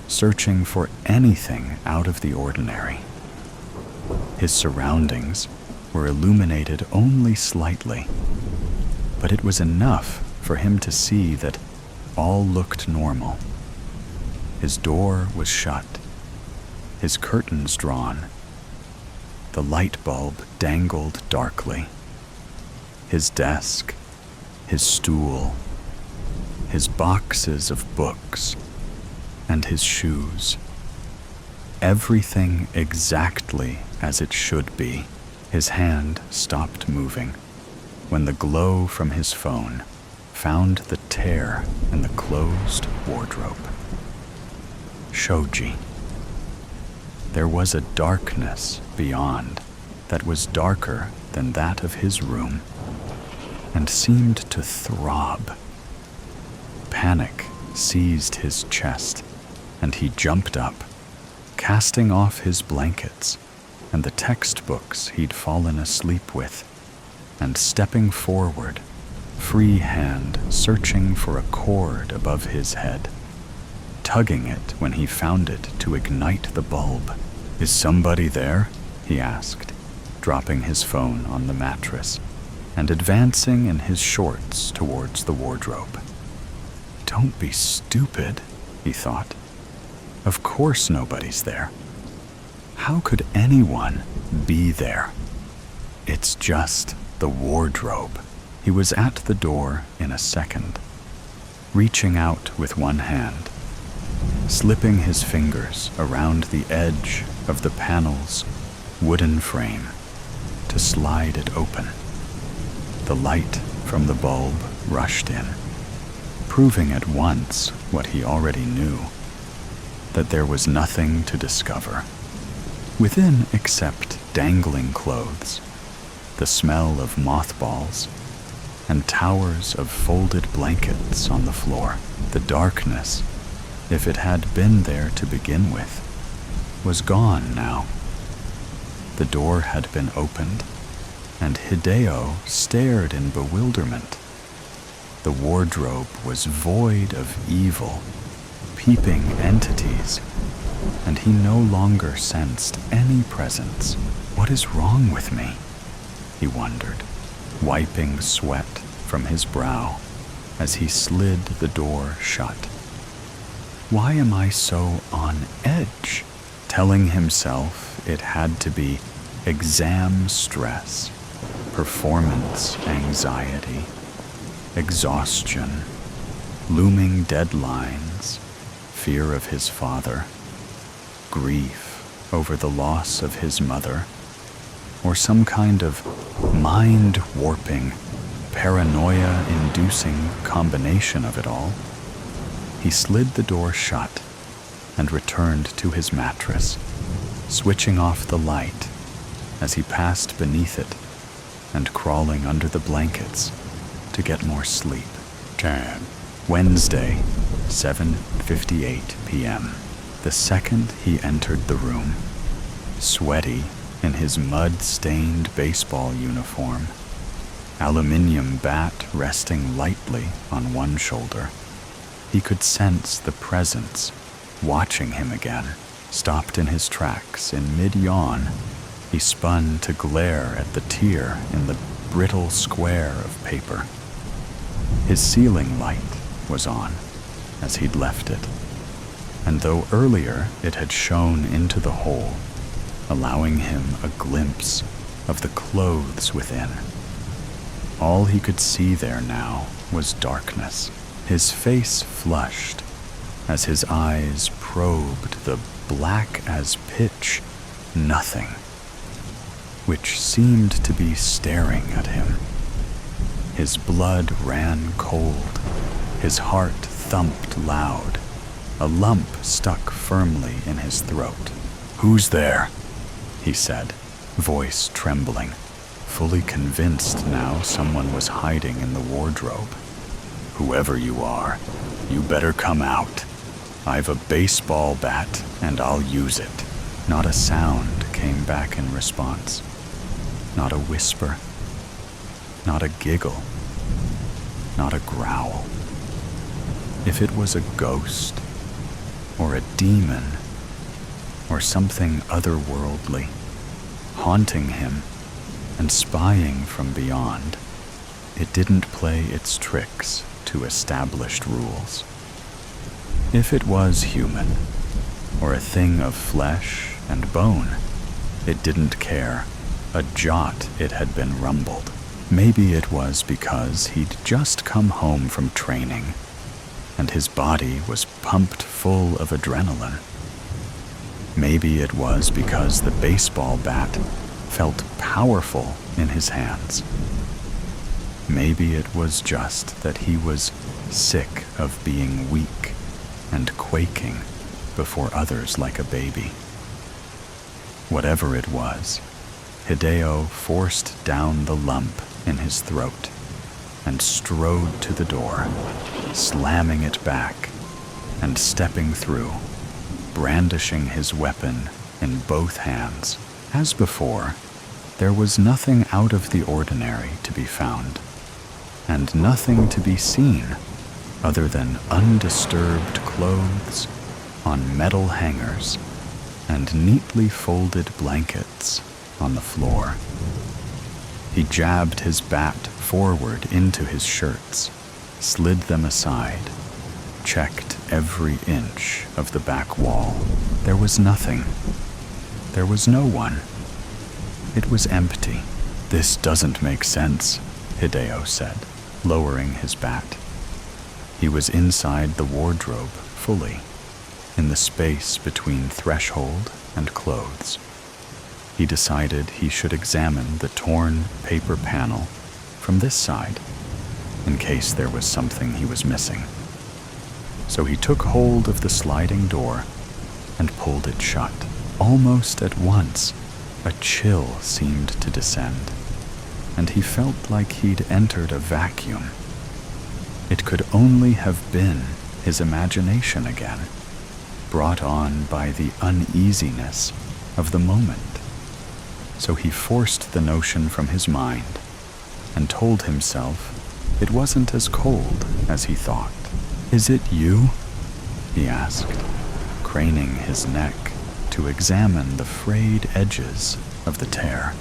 searching for anything out of the ordinary. His surroundings were illuminated only slightly, but it was enough for him to see that all looked normal. His door was shut, his curtains drawn, the light bulb dangled darkly. His desk, his stool, his boxes of books, and his shoes. Everything exactly as it should be. His hand stopped moving when the glow from his phone found the tear in the closed wardrobe. Shoji. There was a darkness beyond that was darker than that of his room and seemed to throb. Panic seized his chest, and he jumped up, casting off his blankets and the textbooks he'd fallen asleep with, and stepping forward, free hand searching for a cord above his head, tugging it when he found it to ignite the bulb. "Is somebody there?" he asked, dropping his phone on the mattress and advancing in his shorts towards the wardrobe. Don't be stupid, he thought. Of course nobody's there. How could anyone be there? It's just the wardrobe. He was at the door in a second, reaching out with one hand, slipping his fingers around the edge of the panel's wooden frame to slide it open. The light from the bulb rushed in, proving at once what he already knew, that there was nothing to discover within except dangling clothes, the smell of mothballs, and towers of folded blankets on the floor. The darkness, if it had been there to begin with, was gone now. The door had been opened, and Hideo stared in bewilderment. The wardrobe was void of evil, peeping entities, and he no longer sensed any presence. What is wrong with me? He wondered, wiping sweat from his brow as he slid the door shut. Why am I so on edge? Telling himself it had to be exam stress, performance anxiety, exhaustion, looming deadlines, fear of his father, grief over the loss of his mother, or some kind of mind-warping, paranoia-inducing combination of it all. He slid the door shut and returned to his mattress, switching off the light as he passed beneath it and crawling under the blankets to get more sleep. Wednesday, 7:58 p.m. The second he entered the room, sweaty in his mud-stained baseball uniform, aluminium bat resting lightly on one shoulder, he could sense the presence watching him again. Stopped in his tracks in mid-yawn, he spun to glare at the tear in the brittle square of paper. His ceiling light was on, as he'd left it, and though earlier it had shone into the hole, allowing him a glimpse of the clothes within. All he could see there now was darkness. His face flushed as his eyes probed the black as pitch nothing, which seemed to be staring at him. His blood ran cold, his heart thumped loud, a lump stuck firmly in his throat. "Who's there?" he said, voice trembling, fully convinced now someone was hiding in the wardrobe. "Whoever you are, you better come out. I've a baseball bat and I'll use it." Not a sound came back in response. Not a whisper. Not a giggle. Not a growl. If it was a ghost, or a demon, or something otherworldly, haunting him and spying from beyond, it didn't play its tricks to established rules. If it was human, or a thing of flesh and bone, it didn't care a jot it had been rumbled. Maybe it was because he'd just come home from training, and his body was pumped full of adrenaline. Maybe it was because the baseball bat felt powerful in his hands. Maybe it was just that he was sick of being weak and quaking before others like a baby. Whatever it was, Hideo forced down the lump in his throat and strode to the door, slamming it back and stepping through, brandishing his weapon in both hands. As before, there was nothing out of the ordinary to be found, and nothing to be seen other than undisturbed clothes on metal hangers and neatly folded blankets on the floor. He jabbed his bat forward into his shirts, slid them aside, checked every inch of the back wall. There was nothing. There was no one. It was empty. "This doesn't make sense," Hideo said, lowering his bat. He was inside the wardrobe fully, in the space between threshold and clothes. He decided he should examine the torn paper panel from this side, in case there was something he was missing. So he took hold of the sliding door and pulled it shut. Almost at once, a chill seemed to descend, and he felt like he'd entered a vacuum. It could only have been his imagination again, brought on by the uneasiness of the moment. So he forced the notion from his mind and told himself it wasn't as cold as he thought. "Is it you?" he asked, craning his neck to examine the frayed edges of the tear.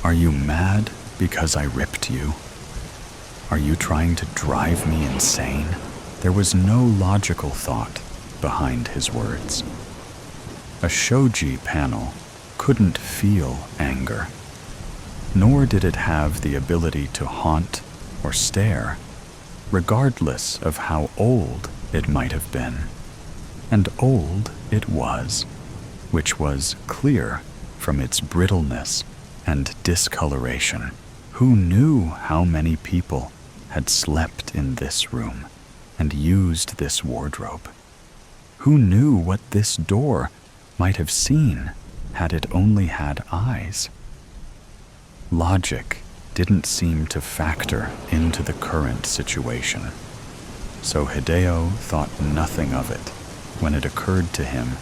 "Are you mad because I ripped you? Are you trying to drive me insane?" There was no logical thought behind his words. A shoji panel couldn't feel anger, nor did it have the ability to haunt or stare, regardless of how old it might have been. And old it was, which was clear from its brittleness and discoloration. Who knew how many people had slept in this room and used this wardrobe? Who knew what this door might have seen had it only had eyes? Logic didn't seem to factor into the current situation, so Hideo thought nothing of it when it occurred to him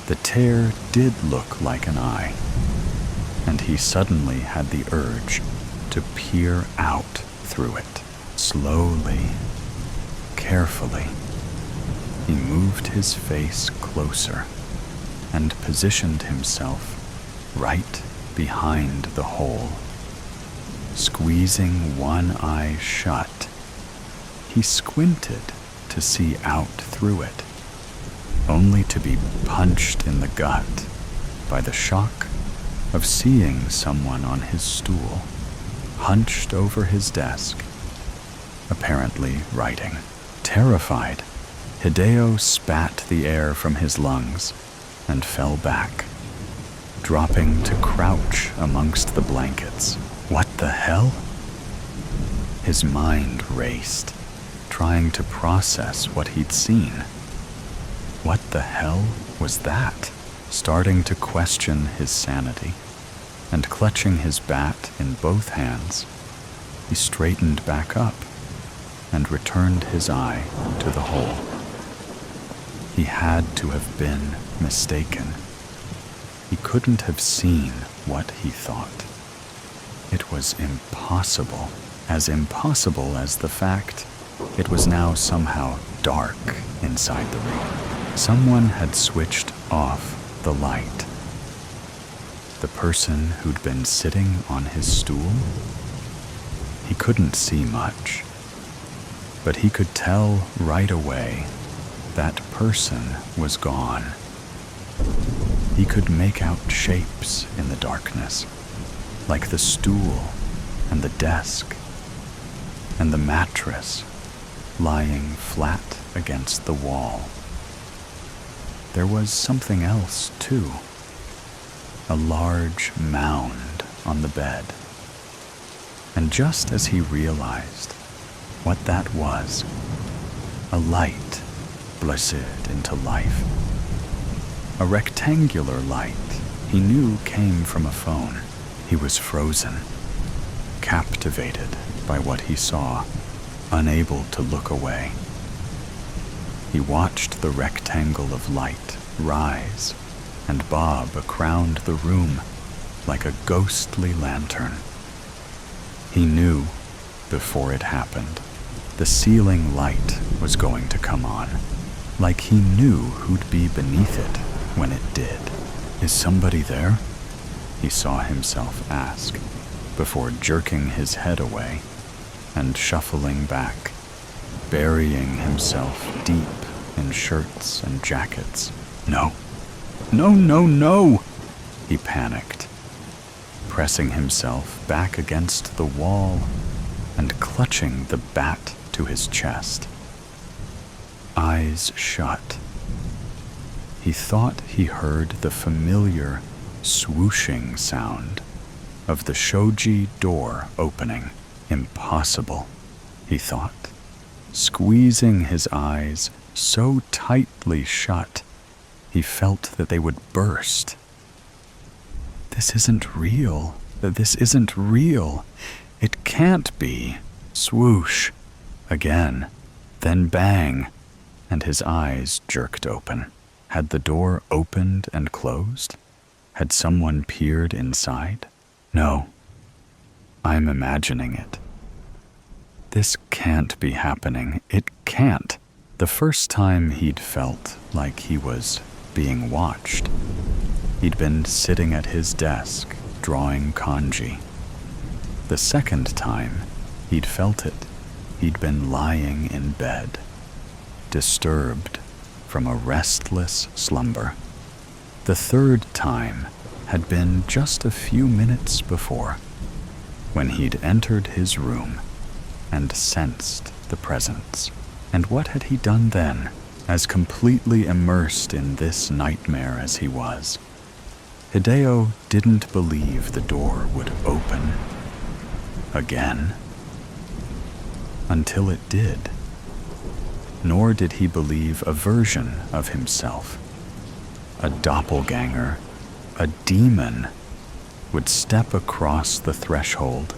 the tear did look like an eye, and he suddenly had the urge to peer out through it. Slowly, carefully, he moved his face closer and positioned himself right behind the hole. Squeezing one eye shut, he squinted to see out through it. only to be punched in the gut by the shock of seeing someone on his stool, hunched over his desk, apparently writing. Terrified, Hideo spat the air from his lungs and fell back, dropping to crouch amongst the blankets. What the hell? His mind raced, trying to process what he'd seen. What the hell was that? Starting to question his sanity, and clutching his bat in both hands, he straightened back up and returned his eye to the hole. He had to have been mistaken. He couldn't have seen what he thought. It was impossible as the fact it was now somehow dark inside the room. Someone had switched off the light. The person who'd been sitting on his stool? He couldn't see much, but he could tell right away that person was gone. He could make out shapes in the darkness, like the stool and the desk and the mattress lying flat against the wall. There was something else, too. A large mound on the bed. And just as he realized what that was, a light blistered into life. A rectangular light he knew came from a phone. He was frozen, captivated by what he saw, unable to look away. He watched the rectangle of light rise and bob around the room like a ghostly lantern. He knew, before it happened, the ceiling light was going to come on, like he knew who'd be beneath it when it did. "Is somebody there?" he saw himself ask, before jerking his head away and shuffling back, burying himself deep in shirts and jackets. No, no, no, no! He panicked, pressing himself back against the wall and clutching the bat to his chest. Eyes shut. He thought he heard the familiar swooshing sound of the shoji door opening. Impossible, he thought, squeezing his eyes so tightly shut he felt that they would burst. This isn't real. This isn't real. It can't be. Swoosh. Again. Then bang. And his eyes jerked open. Had the door opened and closed? Had someone peered inside? No. I'm imagining it. This can't be happening. It can't. The first time he'd felt like he was being watched, he'd been sitting at his desk drawing kanji. The second time he'd felt it, he'd been lying in bed, disturbed from a restless slumber. The third time had been just a few minutes before, when he'd entered his room and sensed the presence. And what had he done then, as completely immersed in this nightmare as he was? Hideo didn't believe the door would open again until it did. Nor did he believe a version of himself, a doppelganger, a demon, would step across the threshold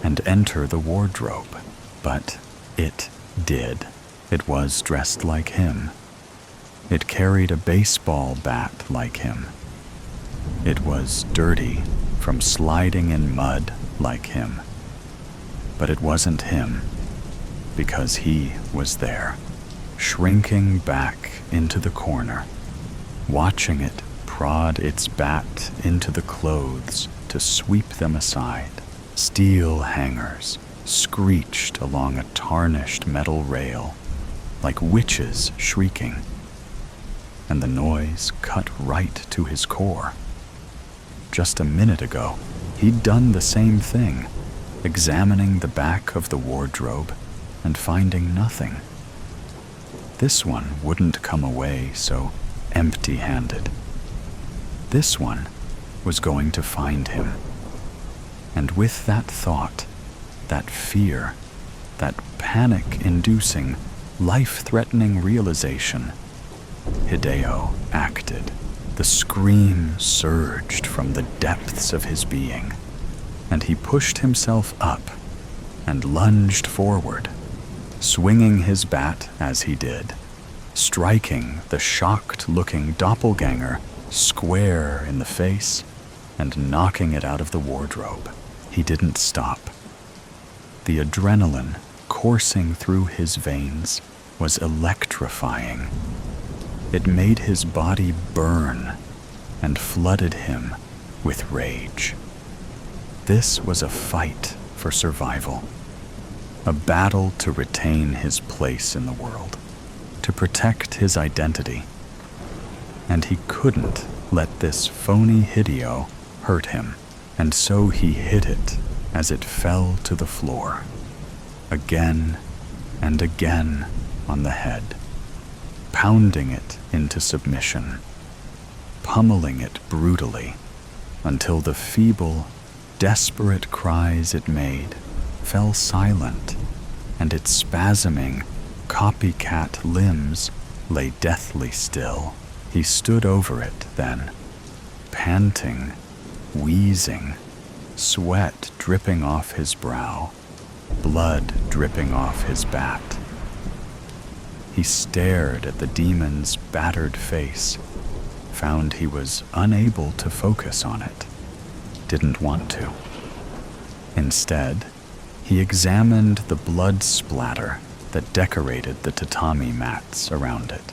and enter the wardrobe. But it did. It was dressed like him. It carried a baseball bat like him. It was dirty from sliding in mud like him. But it wasn't him, because he was there, shrinking back into the corner, watching it prod its bat into the clothes to sweep them aside. Steel hangers screeched along a tarnished metal rail like witches shrieking. and the noise cut right to his core. Just a minute ago, he'd done the same thing, examining the back of the wardrobe and finding nothing. This one wouldn't come away so empty-handed. This one was going to find him. And with that thought, that fear, that panic-inducing, life-threatening realization, Hideo acted. The scream surged from the depths of his being, and he pushed himself up and lunged forward, swinging his bat as he did, striking the shocked-looking doppelganger square in the face and knocking it out of the wardrobe. He didn't stop. The adrenaline coursing through his veins was electrifying. It made his body burn and flooded him with rage. This was a fight for survival, a battle to retain his place in the world, to protect his identity. And he couldn't let this phony Hideo hurt him, and so he hit it as it fell to the floor, again and again on the head, pounding it into submission, pummeling it brutally until the feeble, desperate cries it made fell silent and its spasming, copycat limbs lay deathly still. He stood over it then, panting, wheezing, sweat dripping off his brow, blood dripping off his bat. He stared at the demon's battered face, found he was unable to focus on it, didn't want to. Instead, he examined the blood splatter that decorated the tatami mats around it.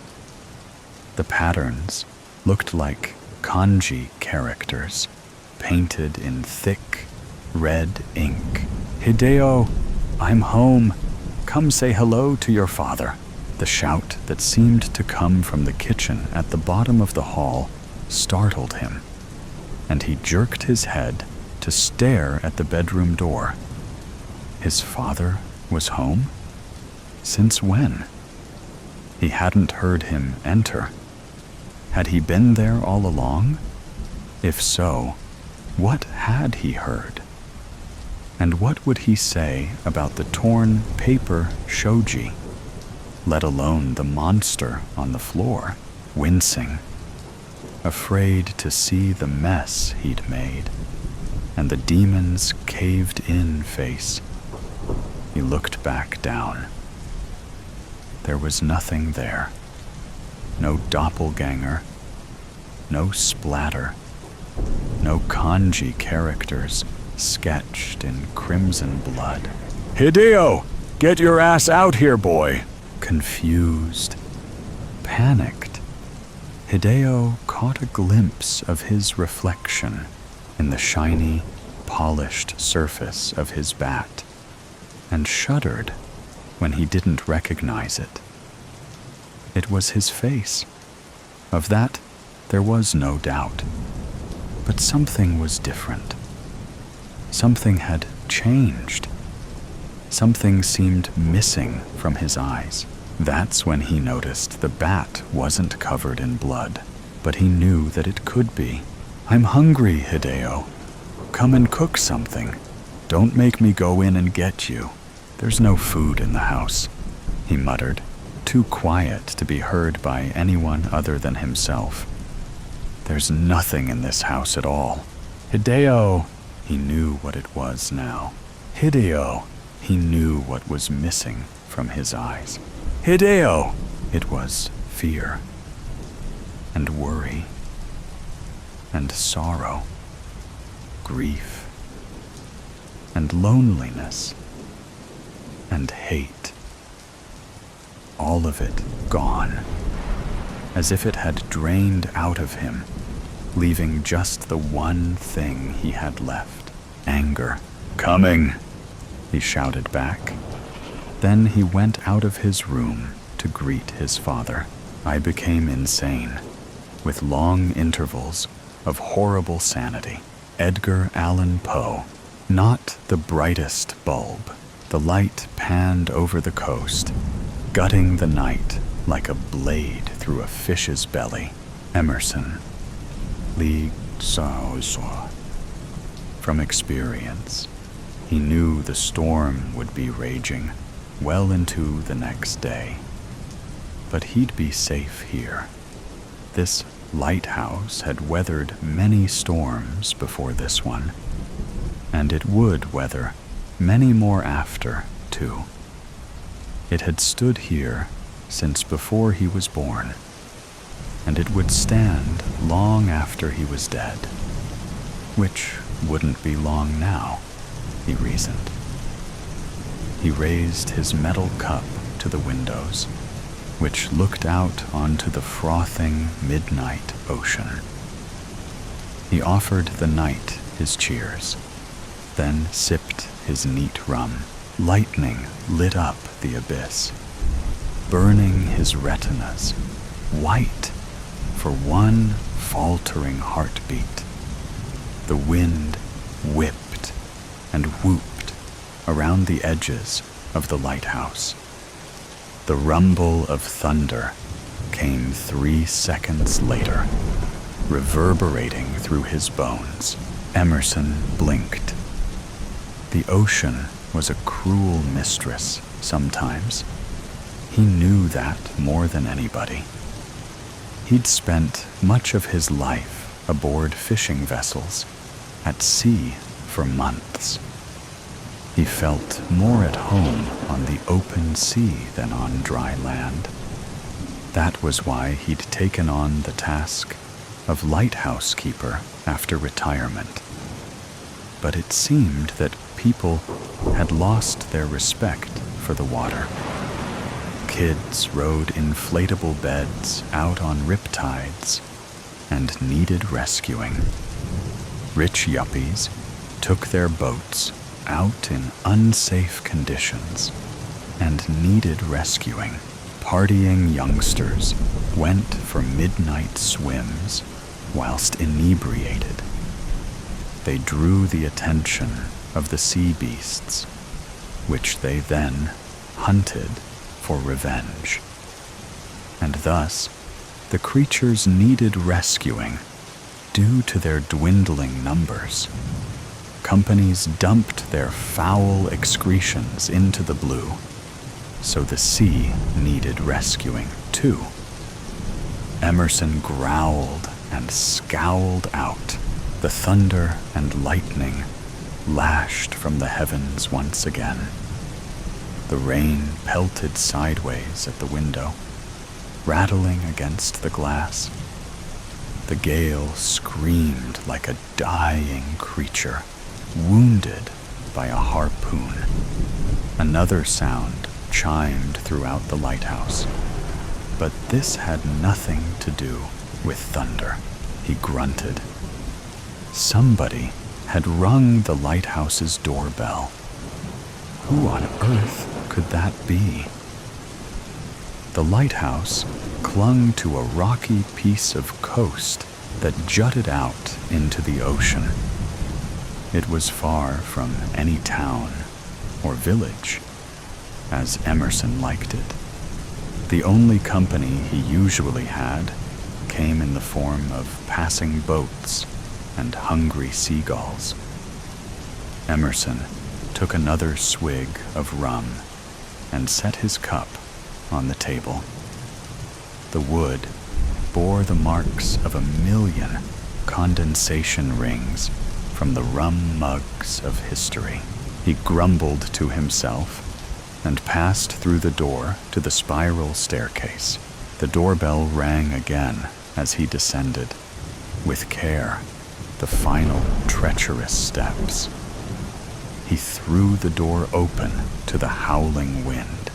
The patterns looked like kanji characters, painted in thick, red ink. "Hideo, I'm home. Come say hello to your father." The shout that seemed to come from the kitchen at the bottom of the hall startled him, and he jerked his head to stare at the bedroom door. His father was home? Since when? He hadn't heard him enter. Had he been there all along? If so, what had he heard? And what would he say about the torn paper shoji, let alone the monster on the floor, wincing, afraid to see the mess he'd made, and the demon's caved-in face? He looked back down. There was nothing there. No doppelganger, no splatter, no kanji characters sketched in crimson blood. "Hideo, get your ass out here, boy!" Confused, panicked, Hideo caught a glimpse of his reflection in the shiny, polished surface of his bat, and shuddered when he didn't recognize it. It was his face. Of that, there was no doubt. But something was different. Something had changed. Something seemed missing from his eyes. That's when he noticed the bat wasn't covered in blood, but he knew that it could be. "I'm hungry, Hideo. Come and cook something. Don't make me go in and get you. There's no food in the house," he muttered, too quiet to be heard by anyone other than himself. "There's nothing in this house at all. Hideo!" He knew what it was now. Hideo! He knew what was missing from his eyes. Hideo! It was fear, and worry, and sorrow, grief, and loneliness, and hate. All of it gone, as if it had drained out of him, leaving just the one thing he had left: anger. "Coming!" he shouted back. Then he went out of his room to greet his father. "I became insane," with long intervals of horrible sanity. Edgar Allan Poe. Not the brightest bulb. The light panned over the coast, gutting the night like a blade through a fish's belly. Emerson. Li Sao Sao. From experience, he knew the storm would be raging well into the next day. But he'd be safe here. This lighthouse had weathered many storms before this one, and it would weather many more after, too. It had stood here since before he was born, and it would stand long after he was dead, which wouldn't be long now, he reasoned. He raised his metal cup to the windows, which looked out onto the frothing midnight ocean. He offered the night his cheers, then sipped his neat rum. Lightning lit up the abyss, burning his retinas white for one faltering heartbeat. The wind whipped and whooped around the edges of the lighthouse. The rumble of thunder came 3 seconds later, reverberating through his bones. Emerson blinked. The ocean was a cruel mistress sometimes. He knew that more than anybody. He'd spent much of his life aboard fishing vessels, at sea for months. He felt more at home on the open sea than on dry land. That was why he'd taken on the task of lighthouse keeper after retirement. But it seemed that people had lost their respect for the water. Kids rode inflatable beds out on riptides and needed rescuing. Rich yuppies took their boats out in unsafe conditions and needed rescuing. Partying youngsters went for midnight swims whilst inebriated. They drew the attention of the sea beasts, which they then hunted for revenge. And thus, the creatures needed rescuing due to their dwindling numbers. Companies dumped their foul excretions into the blue, so the sea needed rescuing too. Emerson growled and scowled out. The thunder and lightning lashed from the heavens once again. The rain pelted sideways at the window, rattling against the glass. The gale screamed like a dying creature, wounded by a harpoon. Another sound chimed throughout the lighthouse, but this had nothing to do with thunder. He grunted. Somebody had rung the lighthouse's doorbell. Who on earth could that be? The lighthouse clung to a rocky piece of coast that jutted out into the ocean. It was far from any town or village, as Emerson liked it. The only company he usually had came in the form of passing boats and hungry seagulls. Emerson took another swig of rum and set his cup on the table. The wood bore the marks of 1,000,000 condensation rings from the rum mugs of history. He grumbled to himself and passed through the door to the spiral staircase. The doorbell rang again as he descended. With care, the final treacherous steps. He threw the door open to the howling wind.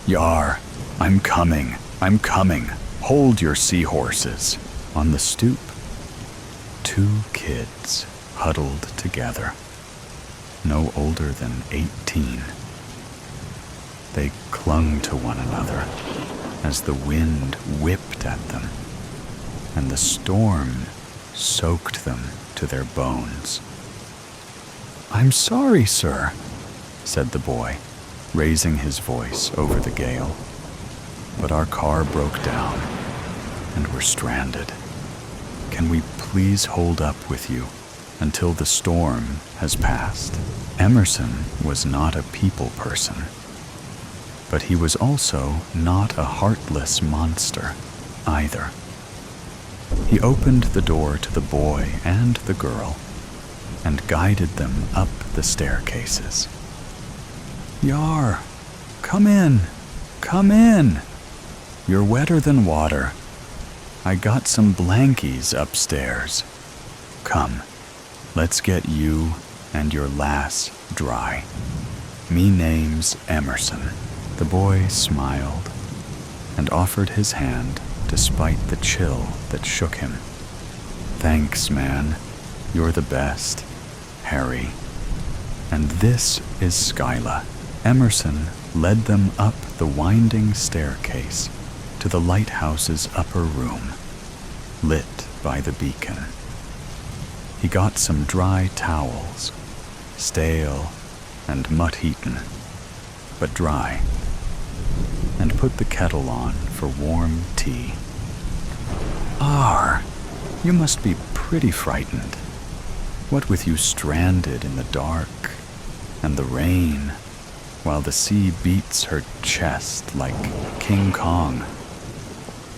"Yar, I'm coming, I'm coming. Hold your seahorses." On the stoop, 2 kids huddled together, no older than 18. They clung to one another as the wind whipped at them. and the storm soaked them to their bones. "I'm sorry, sir," said the boy, raising his voice over the gale. "But our car broke down, and we're stranded. Can we please hold up with you until the storm has passed?" Emerson was not a people person, but he was also not a heartless monster either. He opened the door to the boy and the girl and guided them up the staircases. "Yar, come in, come in. You're wetter than water. I got some blankies upstairs. Come, let's get you and your lass dry. Me name's Emerson." The boy smiled and offered his hand despite the chill that shook him. "Thanks, man. You're the best, Harry. And this is Skyla." Emerson led them up the winding staircase to the lighthouse's upper room, lit by the beacon. He got some dry towels, stale and mutt-eaten, but dry, and put the kettle on for warm tea. You must be pretty frightened. What with you stranded in the dark and the rain, while the sea beats her chest like King Kong.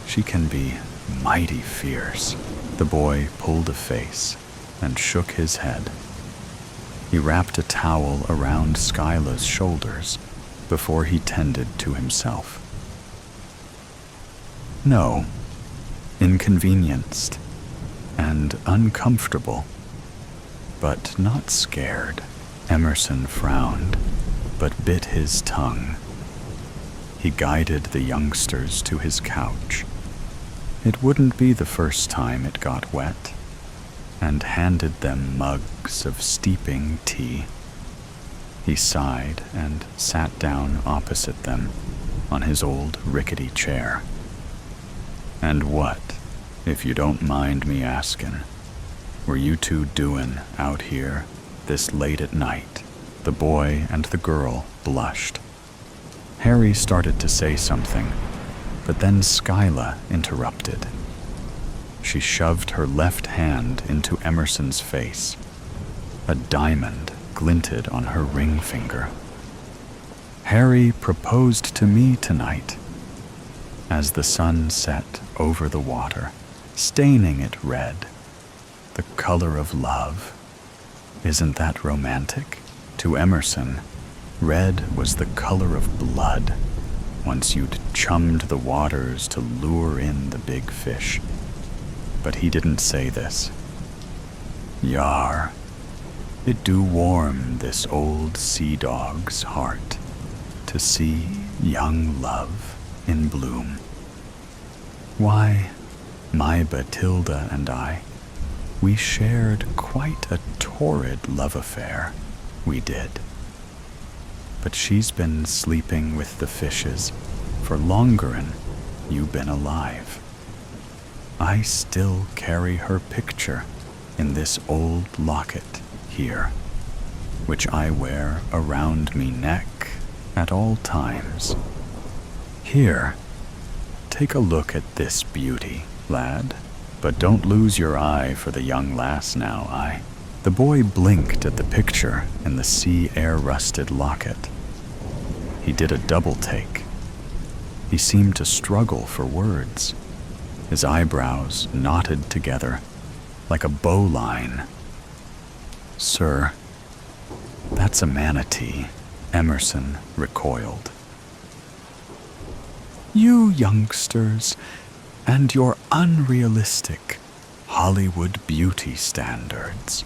She can be mighty fierce." The boy pulled a face and shook his head. He wrapped a towel around Skyla's shoulders before he tended to himself. "No, inconvenienced and uncomfortable, but not scared." Emerson frowned, but bit his tongue. He guided the youngsters to his couch. It wouldn't be the first time it got wet, and handed them mugs of steeping tea. He sighed and sat down opposite them on his old rickety chair. "And what, if you don't mind me asking, were you two doing out here this late at night?" The boy and the girl blushed. Harry started to say something, but then Skyla interrupted. She shoved her left hand into Emerson's face. A diamond glinted on her ring finger. "Harry proposed to me tonight." As the sun set over the water, staining it red, the color of love. Isn't that romantic? To Emerson, red was the color of blood, once you'd chummed the waters to lure in the big fish. But he didn't say this. "Yar, it do warm this old sea dog's heart to see young love in bloom. Why, my Batilda and I, we shared quite a torrid love affair, we did. But she's been sleeping with the fishes for longer'n you been alive. I still carry her picture in this old locket here, which I wear around me neck at all times. Here, take a look at this beauty, lad, but don't lose your eye for the young lass now, aye." The boy blinked at the picture in the sea air-rusted locket. He did a double take. He seemed to struggle for words. His eyebrows knotted together like a bowline. "Sir, that's a manatee," Emerson recoiled. "You youngsters and your unrealistic Hollywood beauty standards.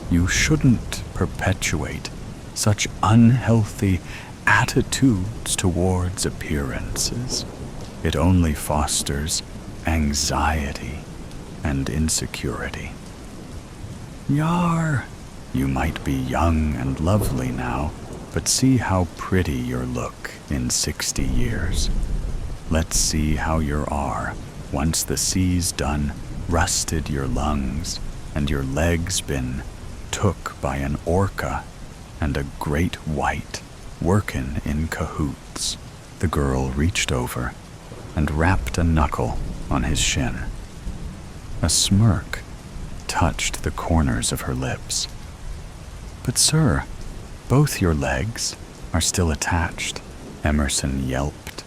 You shouldn't perpetuate such unhealthy attitudes towards appearances. It only fosters anxiety and insecurity. Yar, you might be young and lovely now, but see how pretty you'll look in 60 years. Let's see how you are once the sea's done, rusted your lungs, and your legs been took by an orca and a great white, workin' in cahoots. The girl reached over and rapped a knuckle on his shin. A smirk touched the corners of her lips. "But sir, both your legs are still attached," Emerson yelped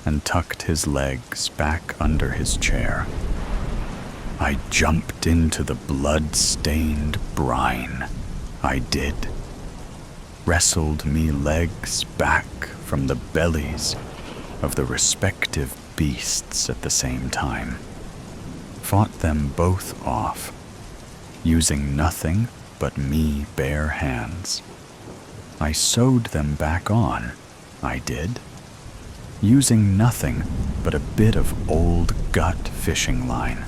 and tucked his legs back under his chair. "I jumped into the blood-stained brine, I did. Wrestled me legs back from the bellies of the respective beasts at the same time. Fought them both off, using nothing but me bare hands. I sewed them back on, I did, using nothing but a bit of old gut fishing line.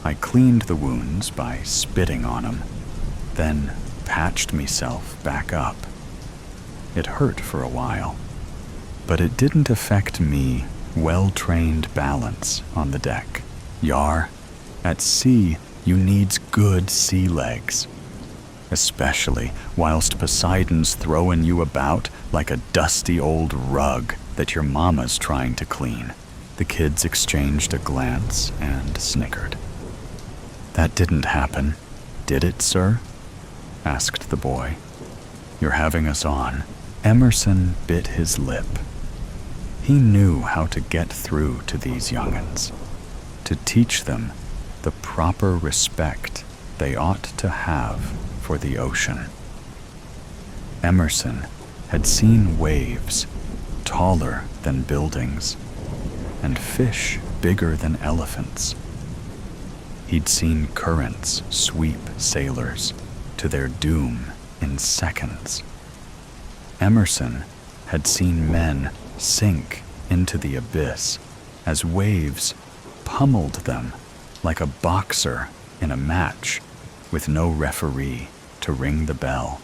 I cleaned the wounds by spitting on 'em, then patched meself back up. It hurt for a while, but it didn't affect me well-trained balance on the deck. Yar, at sea you needs good sea legs, especially whilst Poseidon's throwin' you about like a dusty old rug that your mama's trying to clean." The kids exchanged a glance and snickered. "That didn't happen, did it, sir?" asked the boy. "You're having us on." Emerson bit his lip. He knew how to get through to these young'uns, to teach them the proper respect they ought to have for the ocean. Emerson had seen waves taller than buildings and fish bigger than elephants. He'd seen currents sweep sailors to their doom in seconds. Emerson had seen men sink into the abyss as waves pummeled them like a boxer in a match with no referee to ring the bell.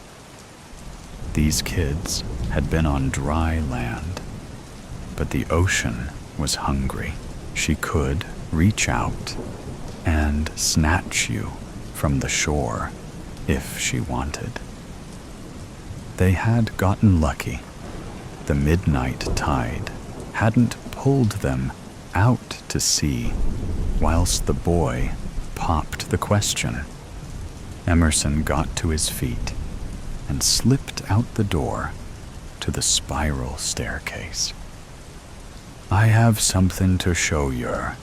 These kids had been on dry land, but the ocean was hungry. She could reach out and snatch you from the shore if she wanted. They had gotten lucky. The midnight tide hadn't pulled them out to sea whilst the boy popped the question. Emerson got to his feet and slipped out the door to the spiral staircase. "I have something to show yer.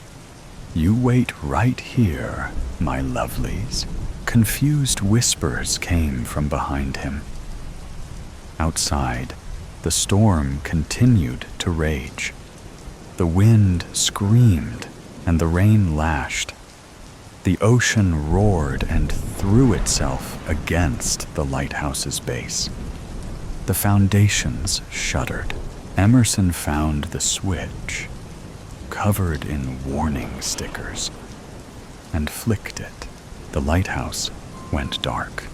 You wait right here, my lovelies." Confused whispers came from behind him. Outside, the storm continued to rage. The wind screamed and the rain lashed. The ocean roared and threw itself against the lighthouse's base. The foundations shuddered. Emerson found the switch, covered in warning stickers, and flicked it. The lighthouse went dark.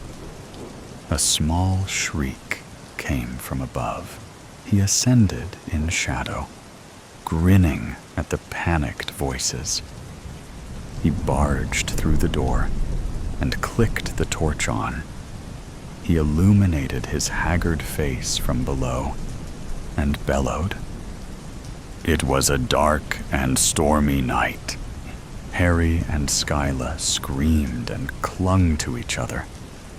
A small shriek came from above. He ascended in shadow, grinning at the panicked voices. He barged through the door and clicked the torch on. He illuminated his haggard face from below and bellowed. It was a dark and stormy night. Harry and Skyla screamed and clung to each other,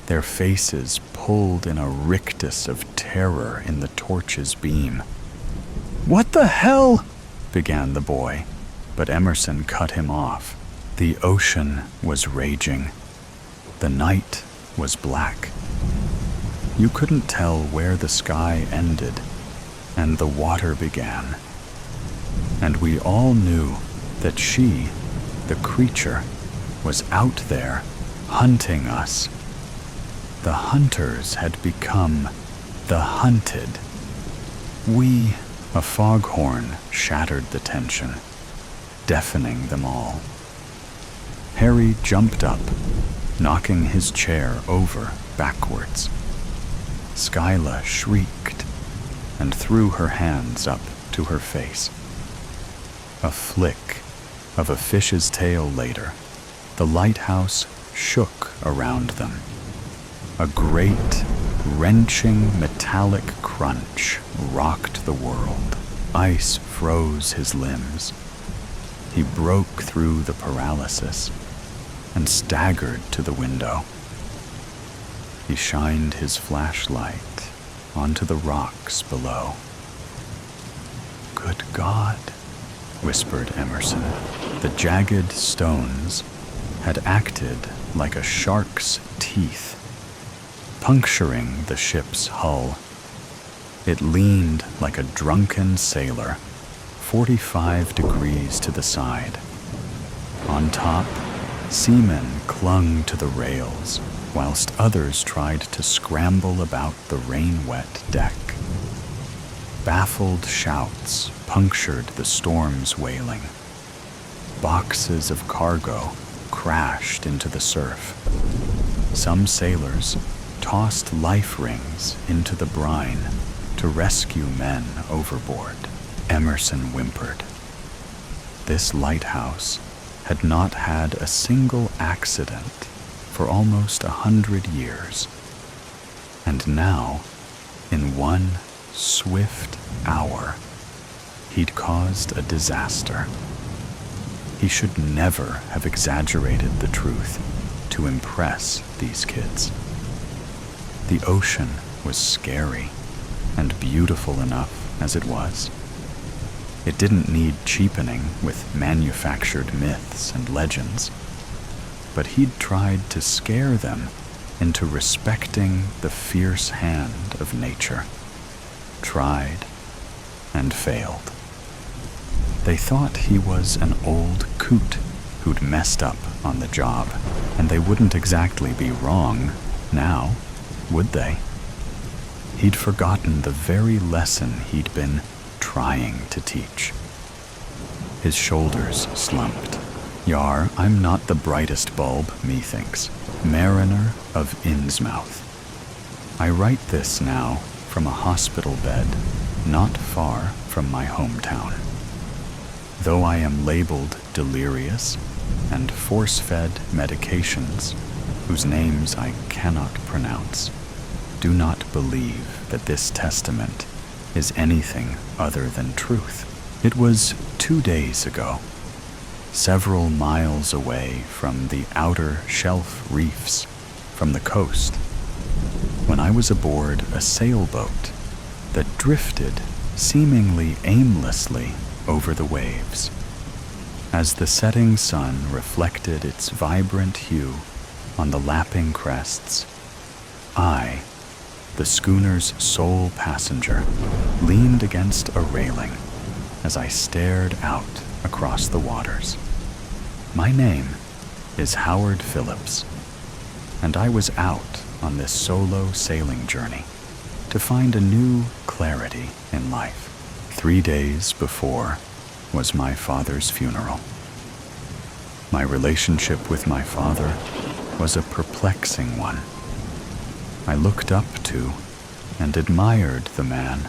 their faces pulled in a rictus of terror in the torch's beam. "What the hell?" began the boy, but Emerson cut him off. The ocean was raging. The night was black. You couldn't tell where the sky ended and the water began. And we all knew that she, the creature, was out there hunting us. The hunters had become the hunted. A foghorn shattered the tension, deafening them all. Harry jumped up, knocking his chair over backwards. Skyla shrieked and threw her hands up to her face. A flick of a fish's tail later, the lighthouse shook around them. A great, wrenching metallic crunch rocked the world. Ice froze his limbs. He broke through the paralysis and staggered to the window. He shined his flashlight onto the rocks below. "Good God," whispered Emerson. The jagged stones had acted like a shark's teeth, puncturing the ship's hull. It leaned like a drunken sailor, 45 degrees to the side. On top, seamen clung to the rails, whilst others tried to scramble about the rain-wet deck. Baffled shouts punctured the storm's wailing. Boxes of cargo crashed into the surf. Some sailors tossed life rings into the brine to rescue men overboard. Emerson whimpered. This lighthouse had not had a single accident for almost 100 years. And now, in one swift hour, he'd caused a disaster. He should never have exaggerated the truth to impress these kids. The ocean was scary and beautiful enough as it was. It didn't need cheapening with manufactured myths and legends, but he'd tried to scare them into respecting the fierce hand of nature. Tried and failed. They thought he was an old coot who'd messed up on the job, and they wouldn't exactly be wrong now, would they? He'd forgotten the very lesson he'd been trying to teach. His shoulders slumped. "Yar, I'm not the brightest bulb, methinks, mariner of Innsmouth. I write this now from a hospital bed not far from my hometown. Though I am labeled delirious and force-fed medications whose names I cannot pronounce, do not believe that this testament is anything other than truth. It was 2 days ago, several miles away from the outer shelf reefs from the coast, when I was aboard a sailboat that drifted seemingly aimlessly over the waves. As the setting sun reflected its vibrant hue on the lapping crests, I, the schooner's sole passenger, leaned against a railing as I stared out across the waters. My name is Howard Phillips, and I was out on this solo sailing journey to find a new clarity in life. 3 days before was my father's funeral. My relationship with my father was a perplexing one. I looked up to and admired the man,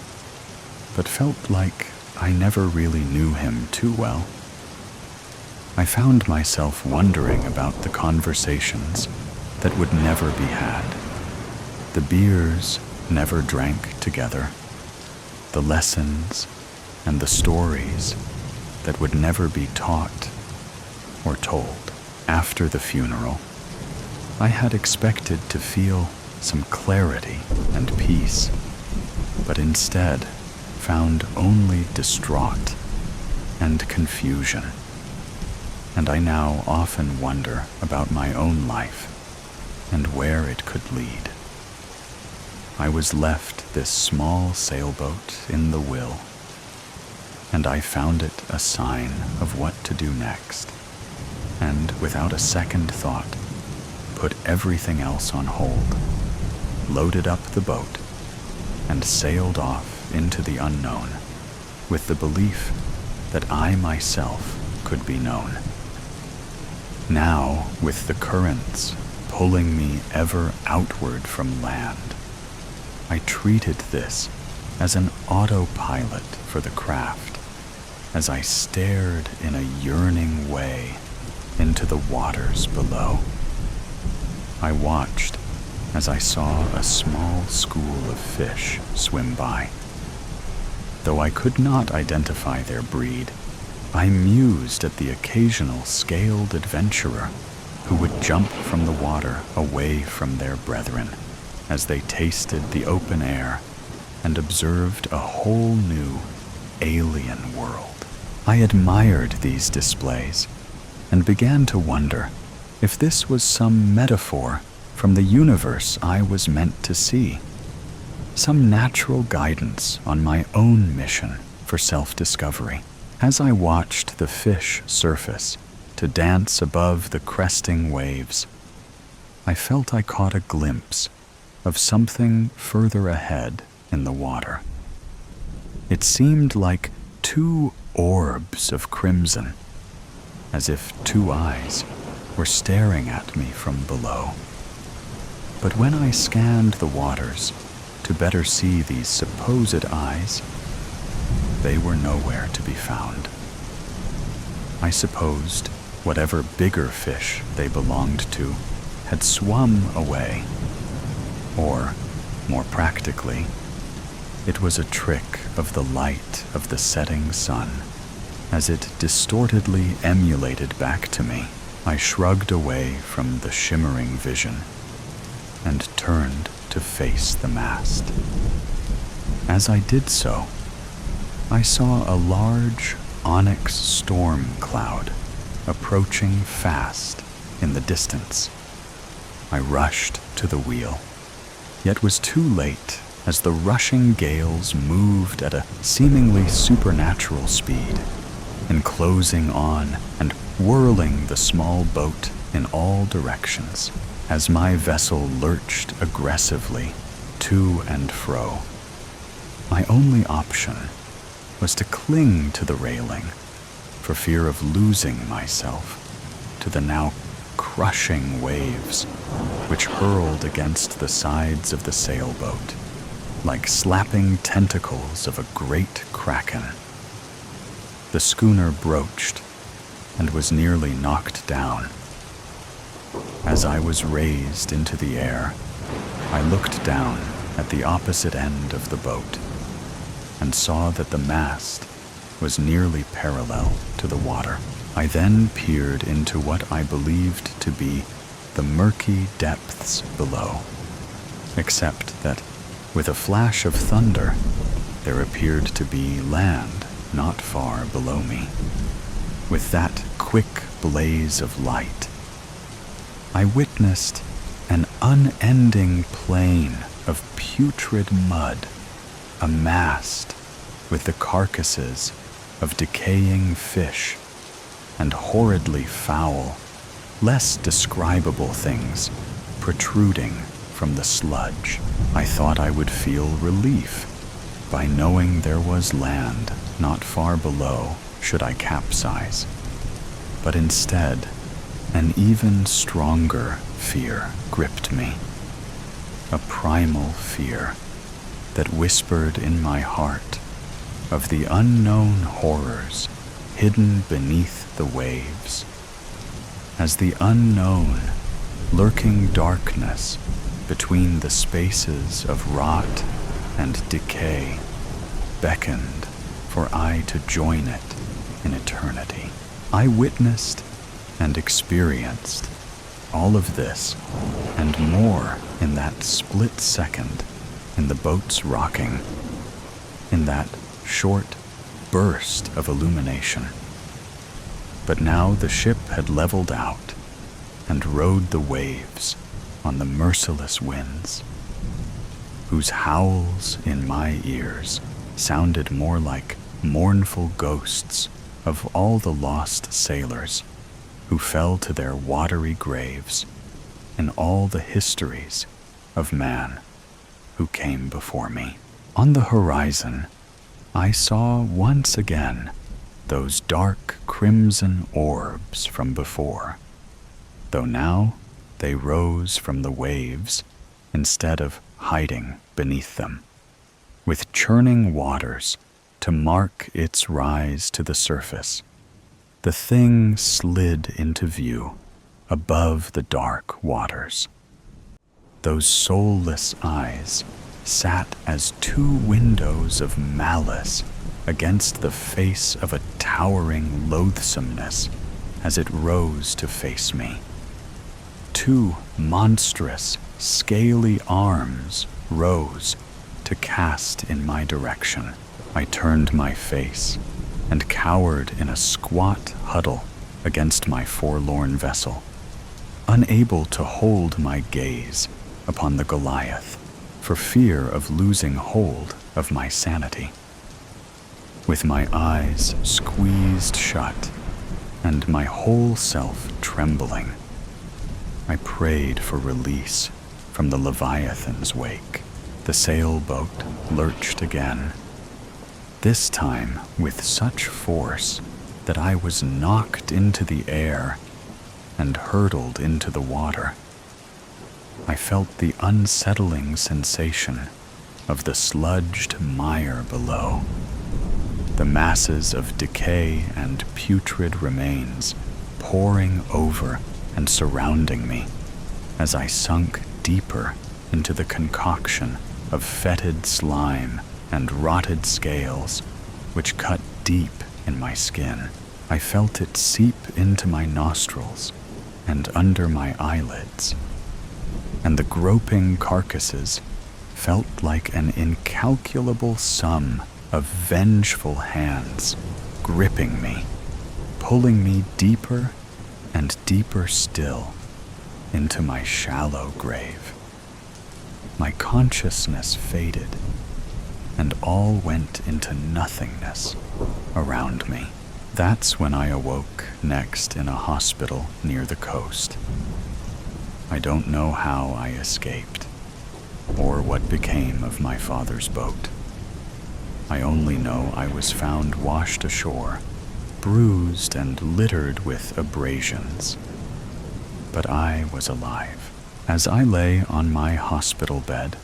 but felt like I never really knew him too well. I found myself wondering about the conversations that would never be had, the beers never drank together, the lessons and the stories that would never be taught or told. After the funeral, I had expected to feel some clarity and peace, but instead found only distraught and confusion. And I now often wonder about my own life and where it could lead. I was left this small sailboat in the Will, and I found it a sign of what to do next, and without a second thought, put everything else on hold, loaded up the boat, and sailed off into the unknown with the belief that I myself could be known. Now, with the currents pulling me ever outward from land, I treated this as an autopilot for the craft, as I stared in a yearning way into the waters below. I watched as I saw a small school of fish swim by. Though I could not identify their breed, I mused at the occasional scaled adventurer who would jump from the water away from their brethren as they tasted the open air and observed a whole new, alien world. I admired these displays and began to wonder if this was some metaphor from the universe I was meant to see, some natural guidance on my own mission for self-discovery. As I watched the fish surface to dance above the cresting waves, I felt I caught a glimpse of something further ahead in the water. It seemed like two orbs of crimson, as if two eyes were staring at me from below. But when I scanned the waters to better see these supposed eyes, they were nowhere to be found. I supposed whatever bigger fish they belonged to had swum away, or, more practically, it was a trick of the light of the setting sun. As it distortedly emulated back to me, I shrugged away from the shimmering vision and turned to face the mast. As I did so, I saw a large onyx storm cloud approaching fast in the distance. I rushed to the wheel, yet was too late as the rushing gales moved at a seemingly supernatural speed, enclosing on and whirling the small boat in all directions as my vessel lurched aggressively to and fro. My only option was to cling to the railing for fear of losing myself to the now crushing waves which hurled against the sides of the sailboat like slapping tentacles of a great kraken. The schooner broached and was nearly knocked down. As I was raised into the air, I looked down at the opposite end of the boat and saw that the mast was nearly parallel to the water. I then peered into what I believed to be the murky depths below, except that, with a flash of thunder, there appeared to be land not far below me. With that quick blaze of light, I witnessed an unending plain of putrid mud, a mast with the carcasses of decaying fish and horridly foul, less describable things protruding from the sludge. I thought I would feel relief by knowing there was land not far below should I capsize. But instead, an even stronger fear gripped me, a primal fear that whispered in my heart of the unknown horrors hidden beneath the waves, as the unknown, lurking darkness between the spaces of rot and decay beckoned for I to join it in eternity. I witnessed and experienced all of this and more in that split second in the boat's rocking, in that short burst of illumination. But now the ship had leveled out and rode the waves on the merciless winds, whose howls in my ears sounded more like mournful ghosts of all the lost sailors who fell to their watery graves in all the histories of man who came before me. On the horizon, I saw once again those dark crimson orbs from before, though now they rose from the waves instead of hiding beneath them, with churning waters to mark its rise to the surface, the thing slid into view above the dark waters. Those soulless eyes sat as two windows of malice against the face of a towering loathsomeness as it rose to face me. Two monstrous, scaly arms rose to cast in my direction. I turned my face and cowered in a squat huddle against my forlorn vessel, unable to hold my gaze upon the Goliath for fear of losing hold of my sanity. With my eyes squeezed shut and my whole self trembling, I prayed for release from the Leviathan's wake. The sailboat lurched again, this time with such force that I was knocked into the air and hurtled into the water. I felt the unsettling sensation of the sludged mire below, the masses of decay and putrid remains pouring over and surrounding me as I sunk deeper into the concoction of fetid slime and rotted scales which cut deep in my skin. I felt it seep into my nostrils and under my eyelids, and the groping carcasses felt like an incalculable sum of vengeful hands gripping me, pulling me deeper and deeper still into my shallow grave. My consciousness faded, and all went into nothingness around me. That's when I awoke next in a hospital near the coast. I don't know how I escaped, or what became of my father's boat. I only know I was found washed ashore, bruised and littered with abrasions. But I was alive. As I lay on my hospital bed,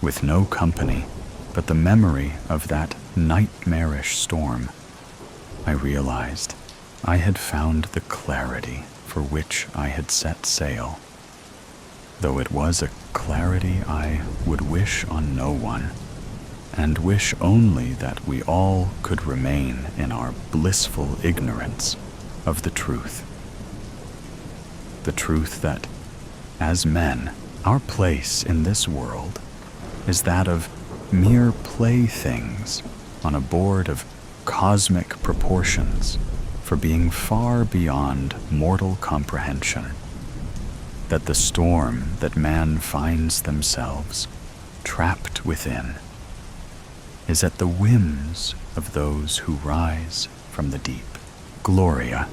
with no company but the memory of that nightmarish storm, I realized I had found the clarity for which I had set sail, though it was a clarity I would wish on no one, and wish only that we all could remain in our blissful ignorance of the truth. The truth that, as men, our place in this world is that of mere playthings on a board of cosmic proportions for being far beyond mortal comprehension. That the storm that man finds themselves trapped within is at the whims of those who rise from the deep. Gloria,